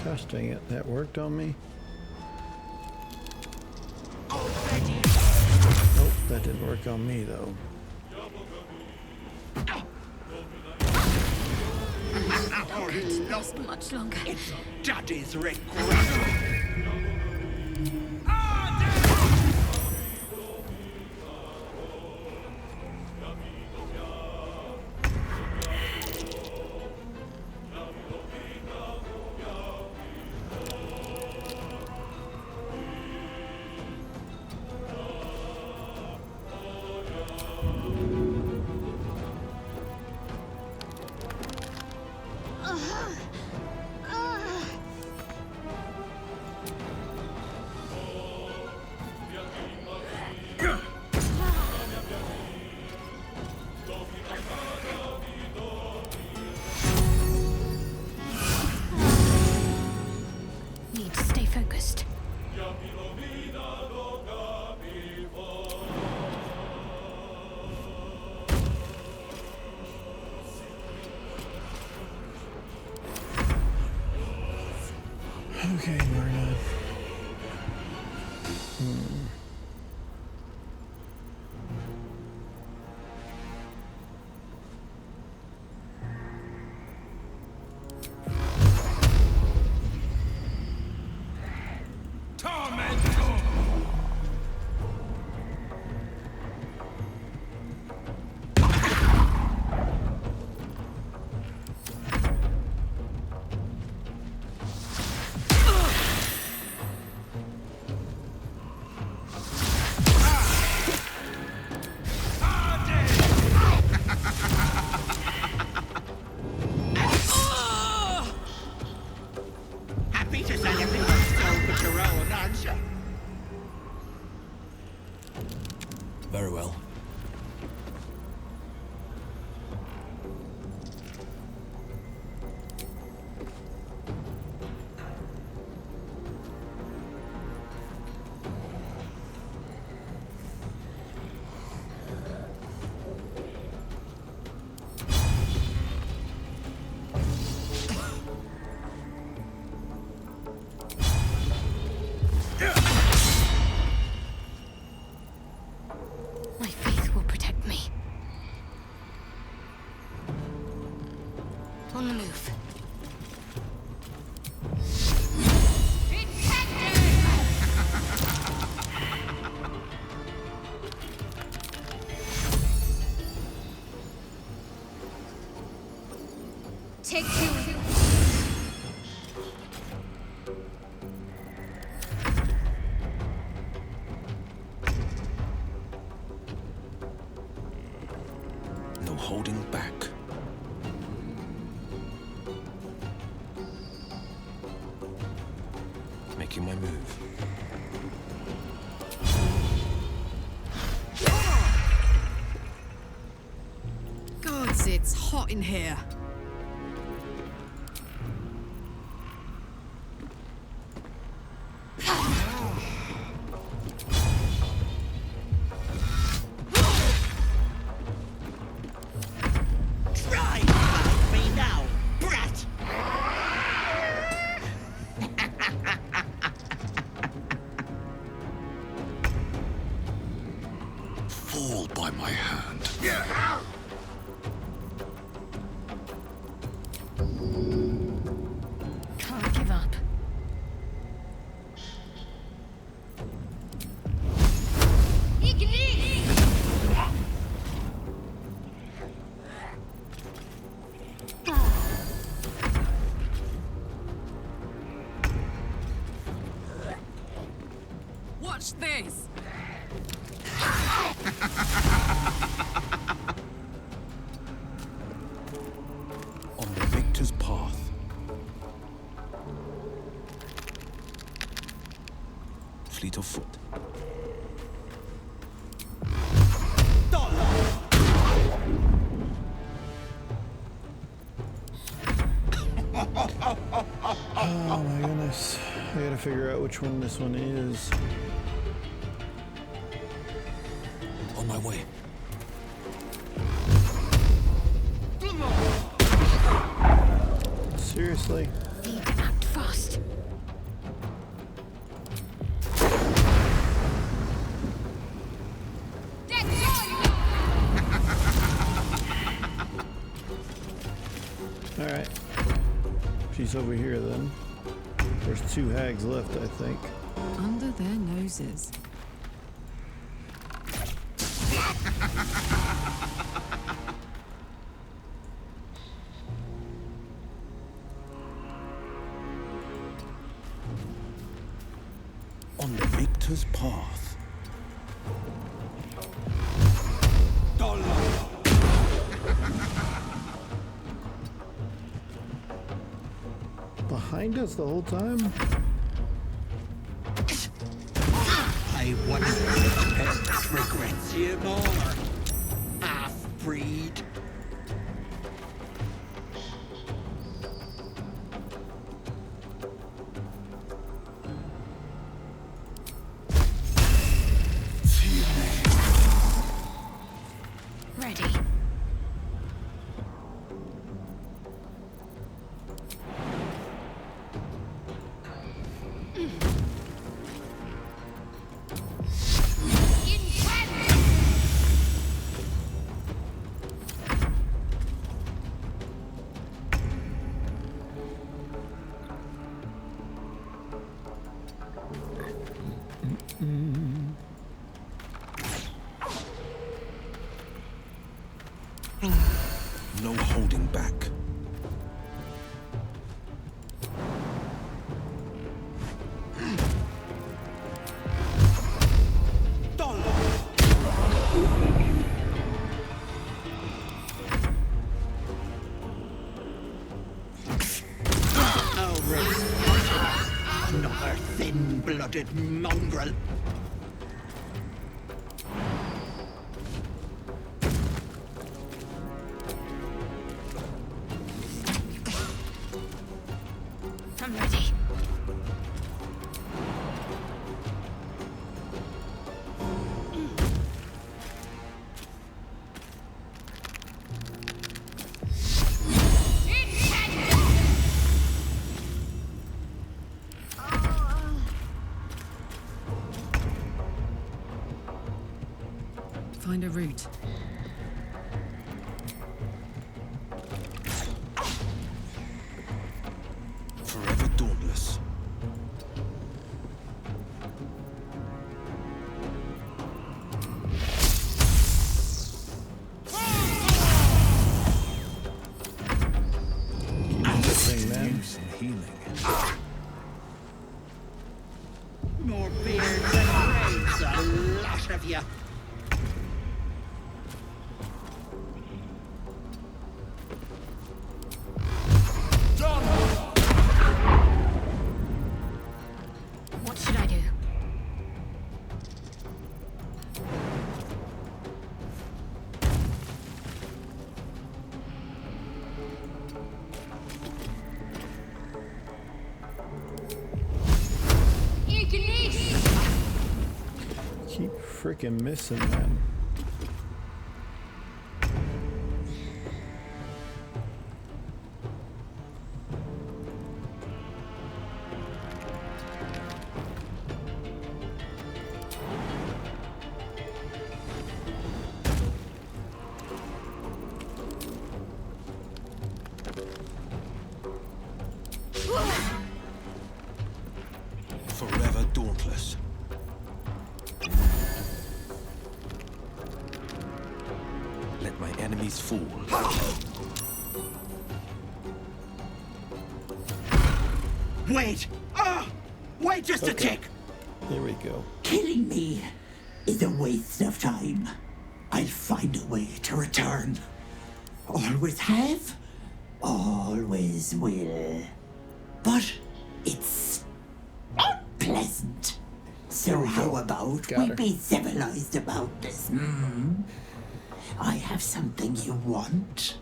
Gosh dang it, that worked on me. Nope, that didn't work on me though. It last much longer. It's Daddy's regret. Need to stay focused. Okay, Marina. Happy to say everyone's still but your own answer. Very well. My faith will protect me. On the move. Take two. No holding back. Making my move. Gods, it's hot in here. Try to fight me now, brat! Fall by my hand. Can't give up. Watch this! On the victor's path. Fleet of foot. Oh my goodness. I gotta figure out which one this one is. On my way. Seriously? Need to act fast. Alright. She's over here then. There's 2 hags left, I think. Under their noses. On the victor's path. Behind us the whole time? I wonder if Pest regrets you more. Half-breed. Ready. No holding back. Another thin-blooded mongrel. I'm ready. Find a route. Forever dauntless. Thing, man. Use and healing. More beards and brains, a lot of you. What should I do? Keep freaking missing, man. Forever dauntless. Let my enemies fall. Wait! Wait just a tick! Here we go. Killing me is a waste of time. I'll find a way to return. Always have, always will. But it's unpleasant. So how about Got we her. be civilized about this, hmm? I have something you want.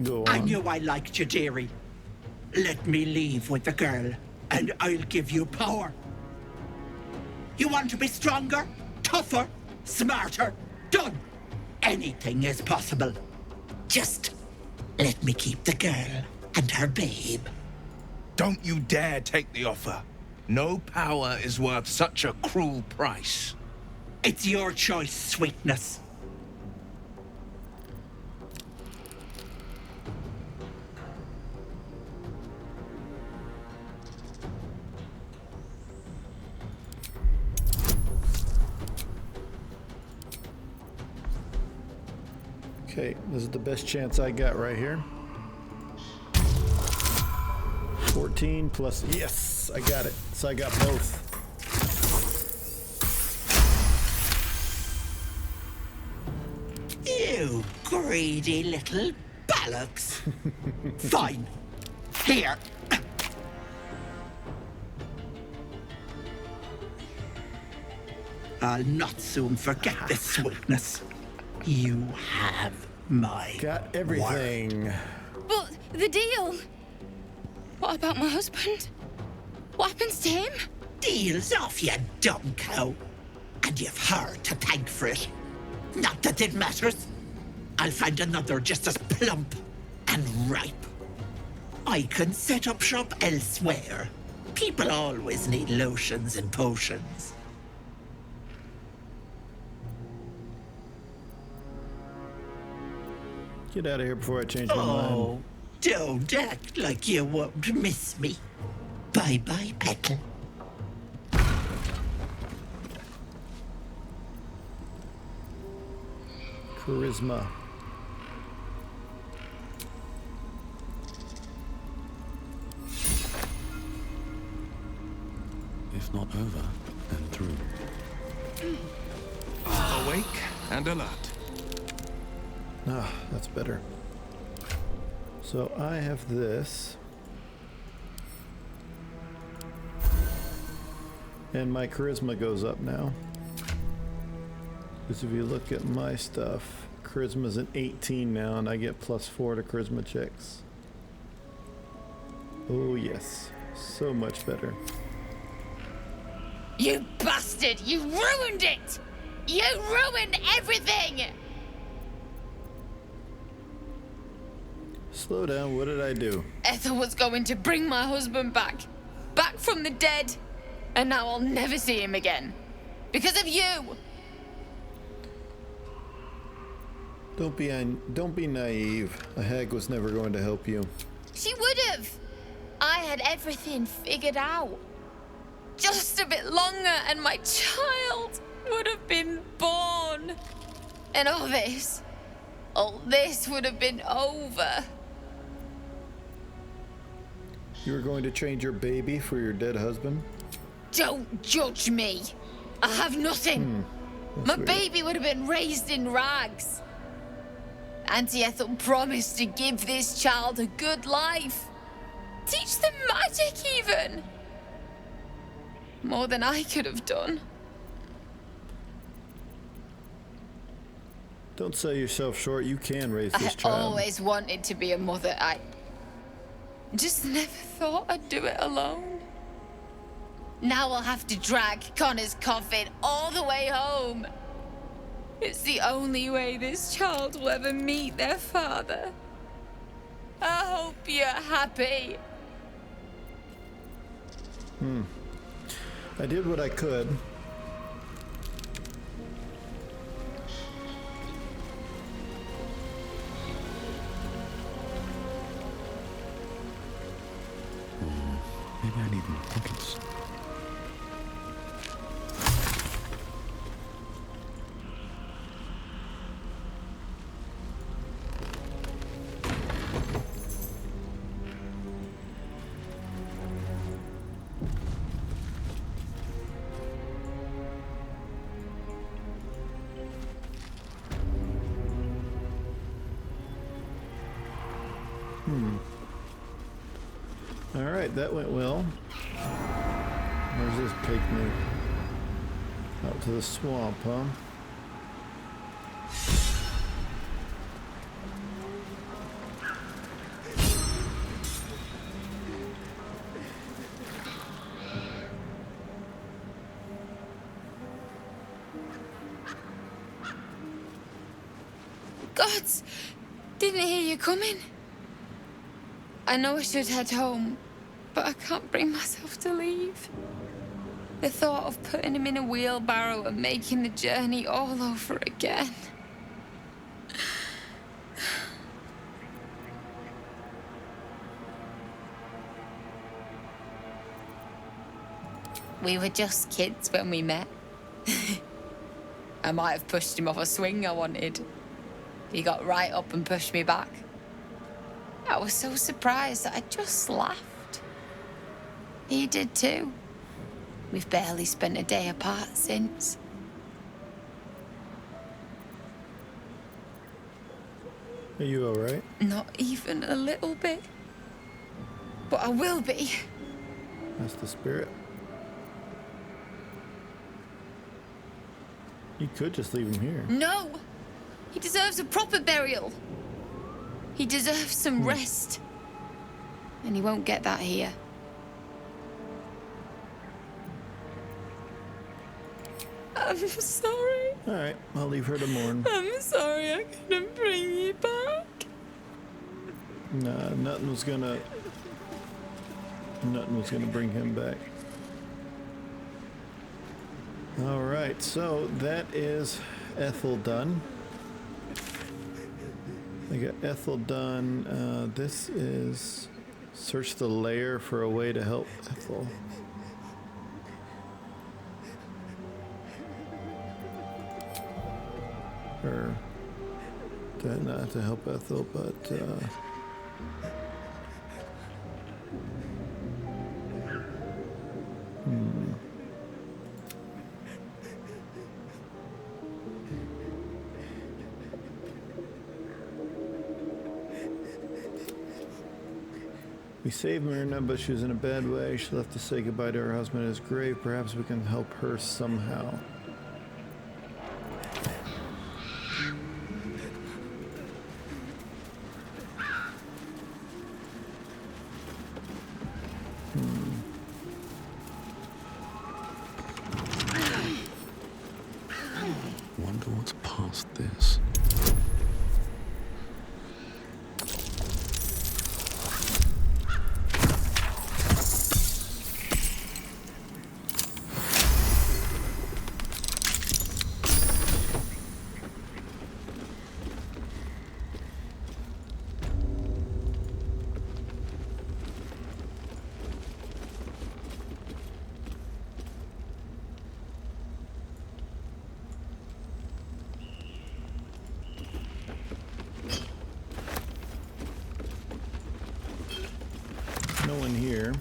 Go on. I knew I liked you, dearie. Let me leave with the girl, and I'll give you power. You want to be stronger, tougher, smarter? Done. Anything is possible. Just let me keep the girl and her babe. Don't you dare take the offer. No power is worth such a cruel price. It's your choice, sweetness. Okay, this is the best chance I got right here. 14 plus, yes, I got it. So I got both. You greedy little bollocks. Fine. Here. I'll not soon forget this sweetness. You have my got everything. word. But the deal. What about my husband? What happens to him? Deal's off, you dumb cow. And you've her to thank for it. Not that it matters. I'll find another just as plump and ripe. I can set up shop elsewhere. People always need lotions and potions. Get out of here before I change my mind. Oh, don't act like you won't miss me. Bye-bye, Petal. Charisma. If not over, then through. Awake and alert. Ah, that's better. So I have this. And my charisma goes up now. Because if you look at my stuff, charisma's an 18 now, and I get +4 to charisma checks. Oh yes, so much better. You bastard! You ruined it! You ruined everything! Slow down, what did I do? Ethel was going to bring my husband back. Back from the dead. And now I'll never see him again. Because of you! Don't be naive. A hag was never going to help you. She would have. I had everything figured out. Just a bit longer and my child would have been born. And all this would have been over. You were going to trade your baby for your dead husband? Don't judge me. I have nothing. My weird. baby would have been raised in rags. Auntie Ethel promised to give this child a good life. Teach them magic even. More than I could have done. Don't sell yourself short. You can raise this I child. always wanted to be a mother. I just never thought I'd do it alone. Now I'll have to drag Connor's coffin all the way home. It's the only way this child will ever meet their father. I hope you're happy. I did what I could. Maybe I need more pockets. All right, that went well. Where's this take me? Out to the swamp, huh? gods! Didn't hear you coming. I know I should head home, but I can't bring myself to leave. The thought of putting him in a wheelbarrow and making the journey all over again. We were just kids when we met. I might have pushed him off a swing I wanted. He got right up and pushed me back. I was so surprised that I just laughed. He did too. We've barely spent a day apart since. Are you all right? Not even a little bit. But I will be. That's the spirit. You could just leave him here. No! He deserves a proper burial. He deserves some rest. And he won't get that here. I'm sorry. All right, I'll leave her to mourn. I'm sorry I couldn't bring you back. Nah, nothing was gonna bring him back. All right, so that is Ethel done. I got Ethel done. This is search the lair for a way to help Ethel. Or not to help Ethel, but we saved Myrna, but she was in a bad way. She left to say goodbye to her husband at his grave. Perhaps we can help her somehow. Wonder what's past this. No one here.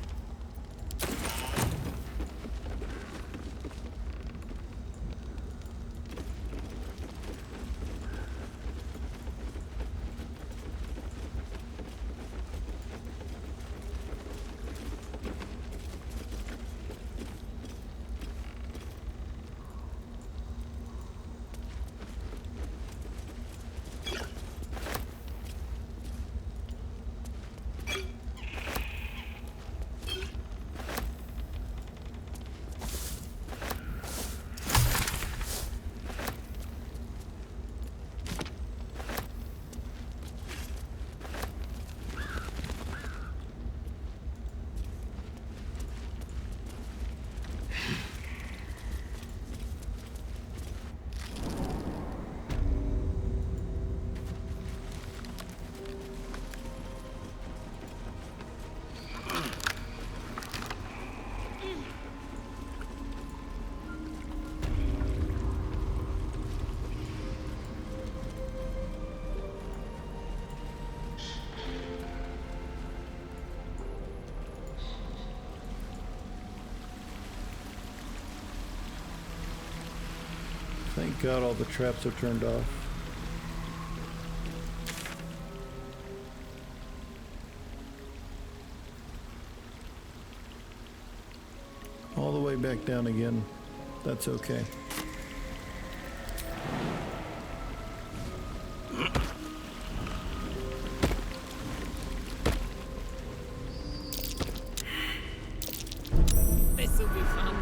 Thank God all the traps are turned off. All the way back down again. That's okay. This'll be fun.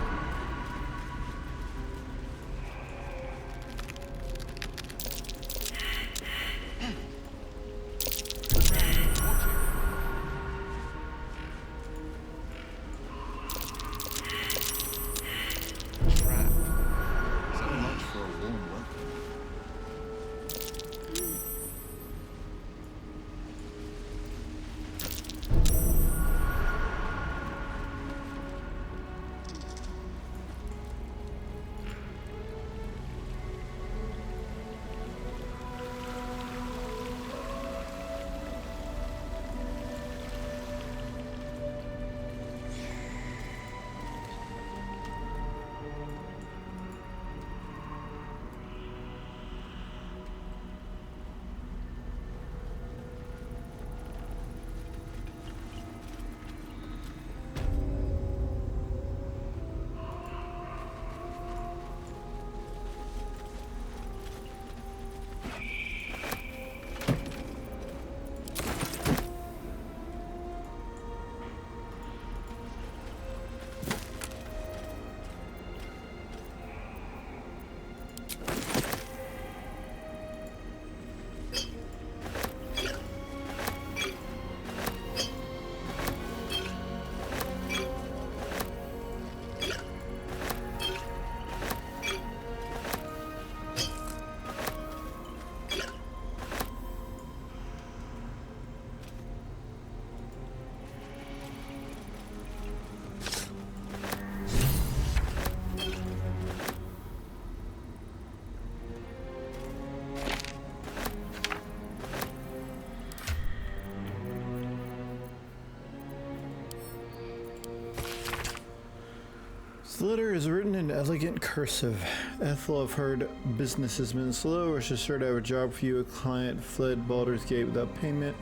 letter is written in elegant cursive. Ethel, I've heard business has been slow. Or should start to have a job for you. A client fled Baldur's Gate without payment.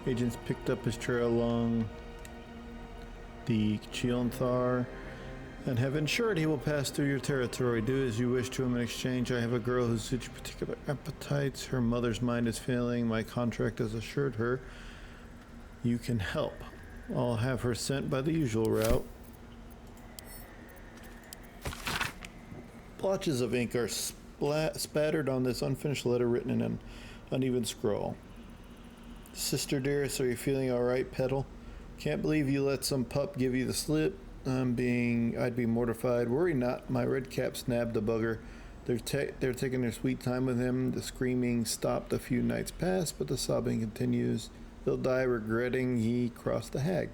Agents picked up his trail along the Chionthar and have ensured he will pass through your territory. Do as you wish to him in exchange. I have a girl who suits your particular appetites. Her mother's mind is failing. My contract has assured her you can help. I'll have her sent by the usual route. Blotches of ink are spattered on this unfinished letter written in an uneven scroll. Sister dearest, are you feeling alright, Petal? Can't believe you let some pup give you the slip. I'd be mortified. Worry not, my red cap snapped the bugger. They're taking their sweet time with him. The screaming stopped a few nights past, but the sobbing continues. They'll die regretting he crossed the hag.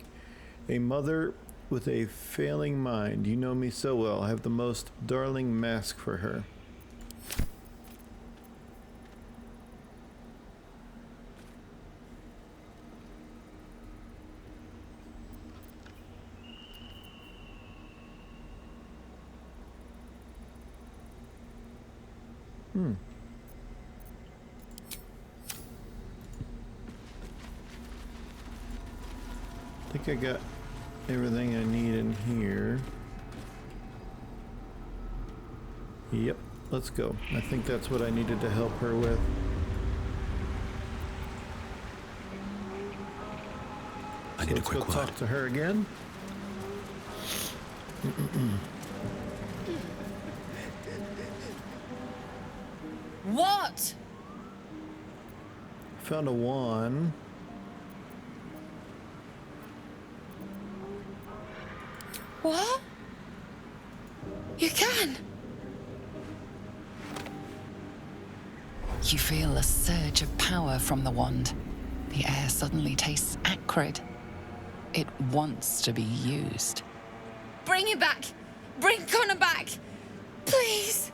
A mother with a failing mind. You know me so well. I have the most darling mask for her. I think I got everything I need in here. Yep, let's go. I think that's what I needed to help her with. I need a quick word. Talk to her again. What? Found a wand. What? You can? You feel a surge of power from the wand. The air suddenly tastes acrid. It wants to be used. Bring him back! Bring Connor back! Please!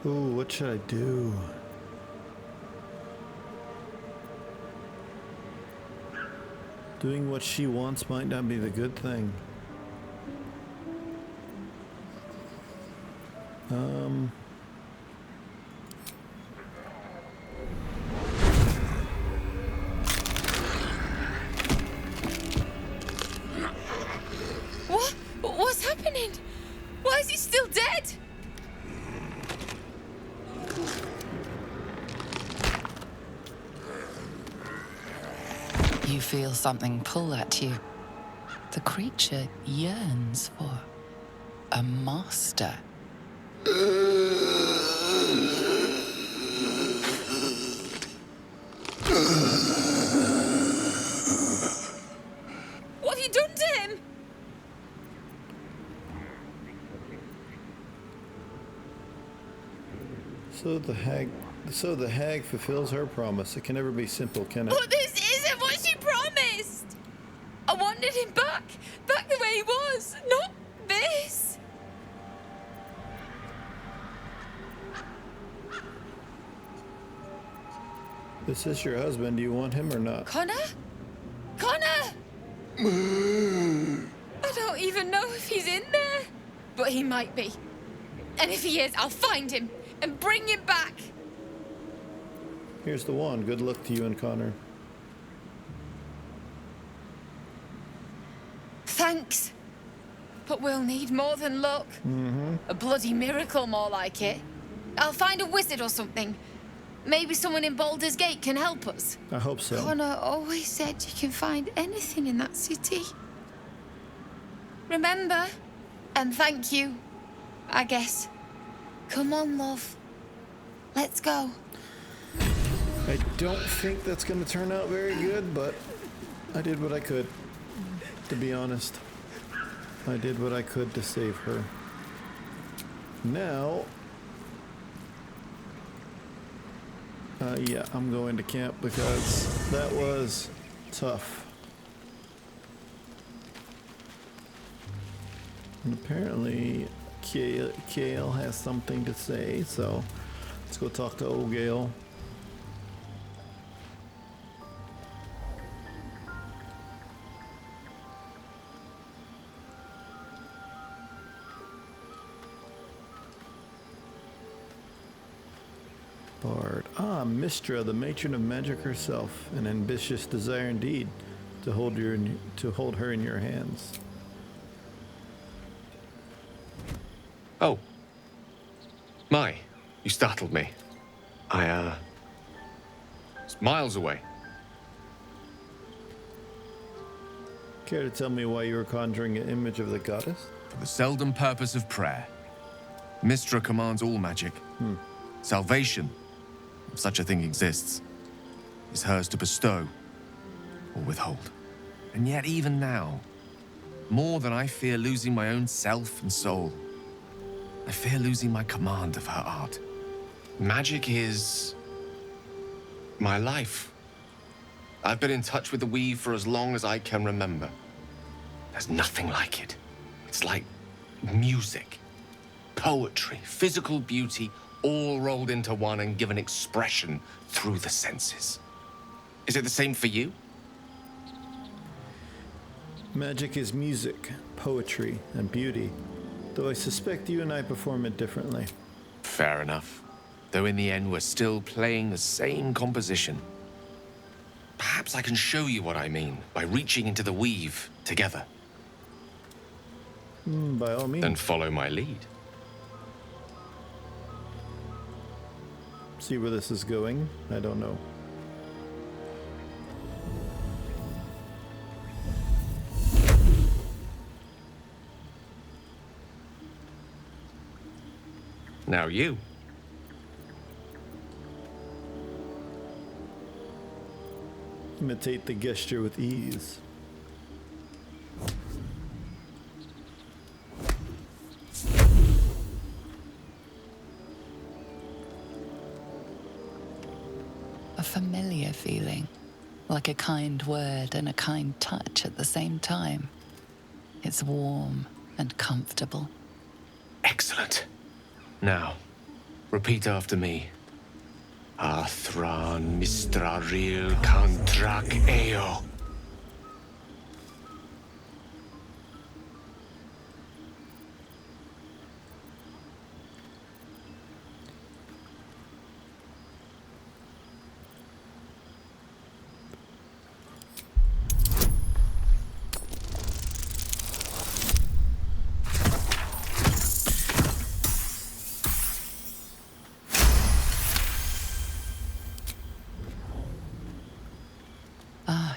Ooh, what should I do? Doing what she wants might not be the good thing. What? What's happening? Why is he still dead? You feel something pull at you. The creature yearns for a master. What have you done to him? So the hag fulfills her promise. It can never be simple, can it? But this isn't what she promised! I wanted him back the way he was, not this! This is your husband. Do you want him or not? Connor? Connor! I don't even know if he's in there. But he might be. And if he is, I'll find him and bring him back. Here's the wand. Good luck to you and Connor. Thanks. But we'll need more than luck. A bloody miracle, more like it. I'll find a wizard or something. Maybe someone in Baldur's Gate can help us. I hope so. Connor always said you can find anything in that city. Remember? And thank you, I guess. Come on, love. Let's go. I don't think that's going to turn out very good, but I did what I could. To be honest, I did what I could to save her. Now, yeah, I'm going to camp because that was tough. And apparently, Kale has something to say, so let's go talk to old Gale. Bard. Ah, Mistra, the matron of magic herself. An ambitious desire indeed to hold her in your hands. Oh. My, you startled me. It's miles away. Care to tell me why you were conjuring an image of the goddess? For the seldom purpose of prayer. Mistra commands all magic. Salvation, if such a thing exists, is hers to bestow or withhold. And yet even now, more than I fear losing my own self and soul, I fear losing my command of her art. Magic is my life. I've been in touch with the weave for as long as I can remember. There's nothing like it. It's like music, poetry, physical beauty, all rolled into one and given expression through the senses. Is it the same for you? Magic is music, poetry, and beauty, though I suspect you and I perform it differently. Fair enough. Though in the end, we're still playing the same composition. Perhaps I can show you what I mean by reaching into the weave together. By all means. Then follow my lead. See where this is going? I don't know. Now you. Imitate the gesture with ease. A familiar feeling, like a kind word and a kind touch at the same time. It's warm and comfortable. Excellent. Now, repeat after me. Athran mistraril kantrak eo.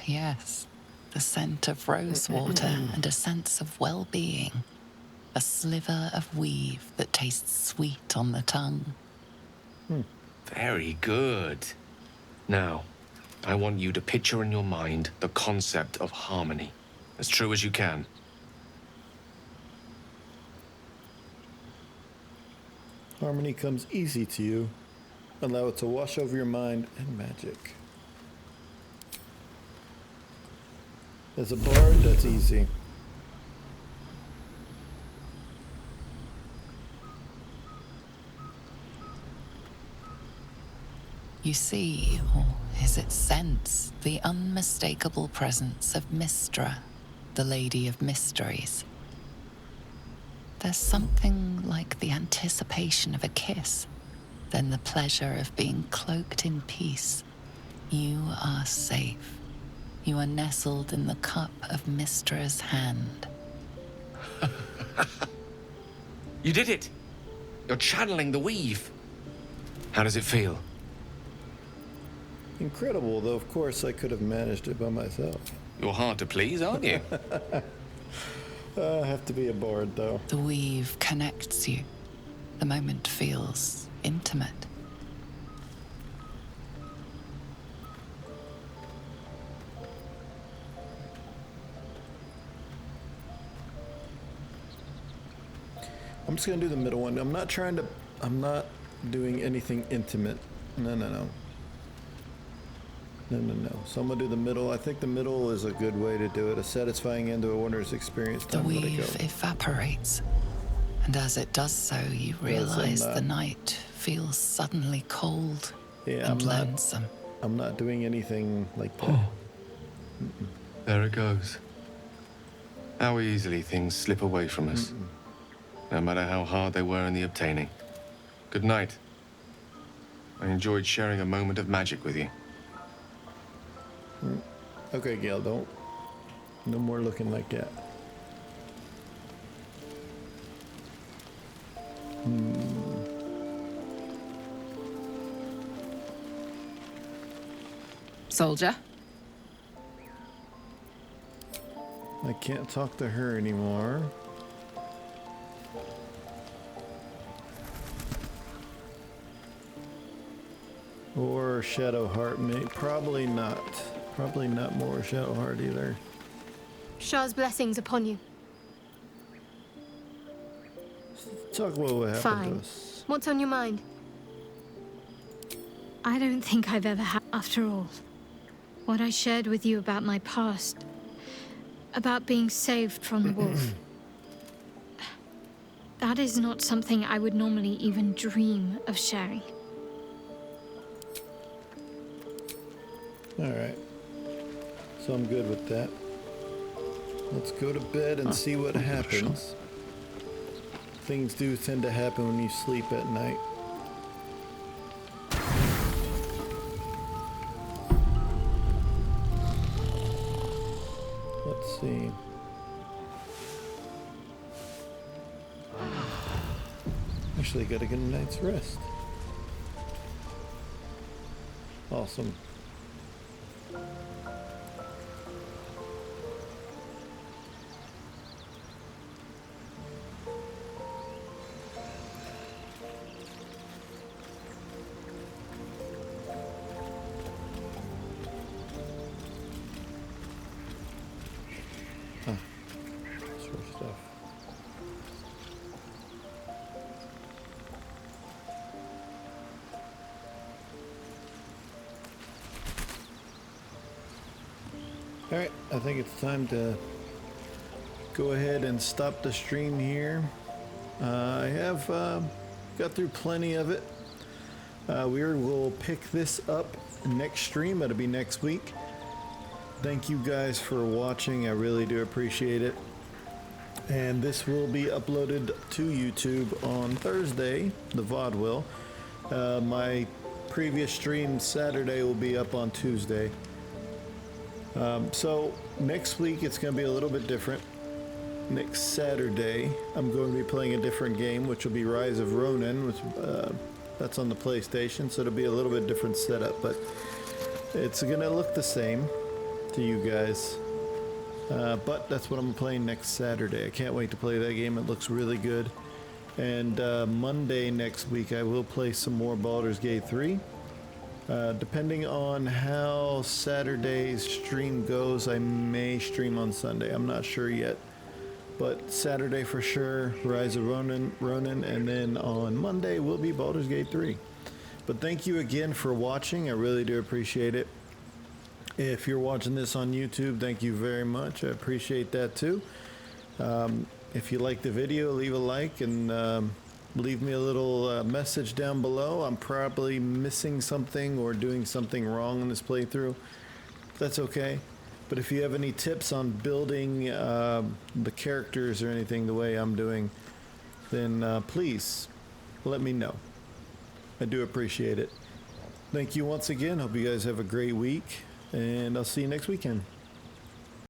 Yes, the scent of rosewater and a sense of well-being. A sliver of weave that tastes sweet on the tongue. Very good. Now, I want you to picture in your mind the concept of harmony, as true as you can. Harmony comes easy to you. Allow it to wash over your mind and magic. As a bard, that's easy. You see, or is it sense, the unmistakable presence of Mistra, the Lady of Mysteries. There's something like the anticipation of a kiss, then the pleasure of being cloaked in peace. You are safe. You are nestled in the cup of Mistra's hand. You did it! You're channeling the weave. How does it feel? Incredible, though of course I could have managed it by myself. You're hard to please, aren't you? I have to be a bard, though. The weave connects you. The moment feels intimate. I'm just gonna do the middle one. I'm not doing anything intimate. No. So I'm gonna do the middle. I think the middle is a good way to do it. A satisfying end to a wondrous experience. The weave evaporates. And as it does so, you realize the night feels suddenly cold and lonesome. I'm not doing anything like that. There it goes. How easily things slip away from us. No matter how hard they were in the obtaining. Good night. I enjoyed sharing a moment of magic with you. Okay, Gale, don't. No more looking like that. Soldier? I can't talk to her anymore. Or Shadowheart, mate. Probably not. Probably not more Shadowheart either. Shah's blessings upon you. Talk about what happened Fine. to us. What's on your mind? I don't think I've ever had, after all. What I shared with you about my past, about being saved from the wolf. That is not something I would normally even dream of sharing. Alright. So I'm good with that. Let's go to bed and see what happens. Things do tend to happen when you sleep at night. Let's see. Actually, gotta get a night's rest. Awesome. Alright, I think it's time to go ahead and stop the stream here. I have got through plenty of it. We will pick this up next stream. It'll be next week. Thank you guys for watching. I really do appreciate it. And this will be uploaded to YouTube on Thursday, the VOD will. My previous stream Saturday will be up on Tuesday. So next week it's going to be a little bit different. Next Saturday I'm going to be playing a different game, which will be Rise of Ronin, which that's on the PlayStation, so it'll be a little bit different setup, but it's going to look the same to you guys. But that's what I'm playing next Saturday. I can't wait to play that game. It looks really good. And Monday next week I will play some more Baldur's Gate 3. Depending on how Saturday's stream goes, I may stream on Sunday. I'm not sure yet. But Saturday for sure, Rise of Ronin, and then on Monday will be Baldur's Gate 3. But thank you again for watching. I really do appreciate it. If you're watching this on YouTube, thank you very much. I appreciate that too. If you like the video, leave a like and leave me a little message down below. I'm probably missing something or doing something wrong in this playthrough. That's okay. But if you have any tips on building the characters or anything the way I'm doing, then please let me know. I do appreciate it. Thank you once again. Hope you guys have a great week, and I'll see you next weekend.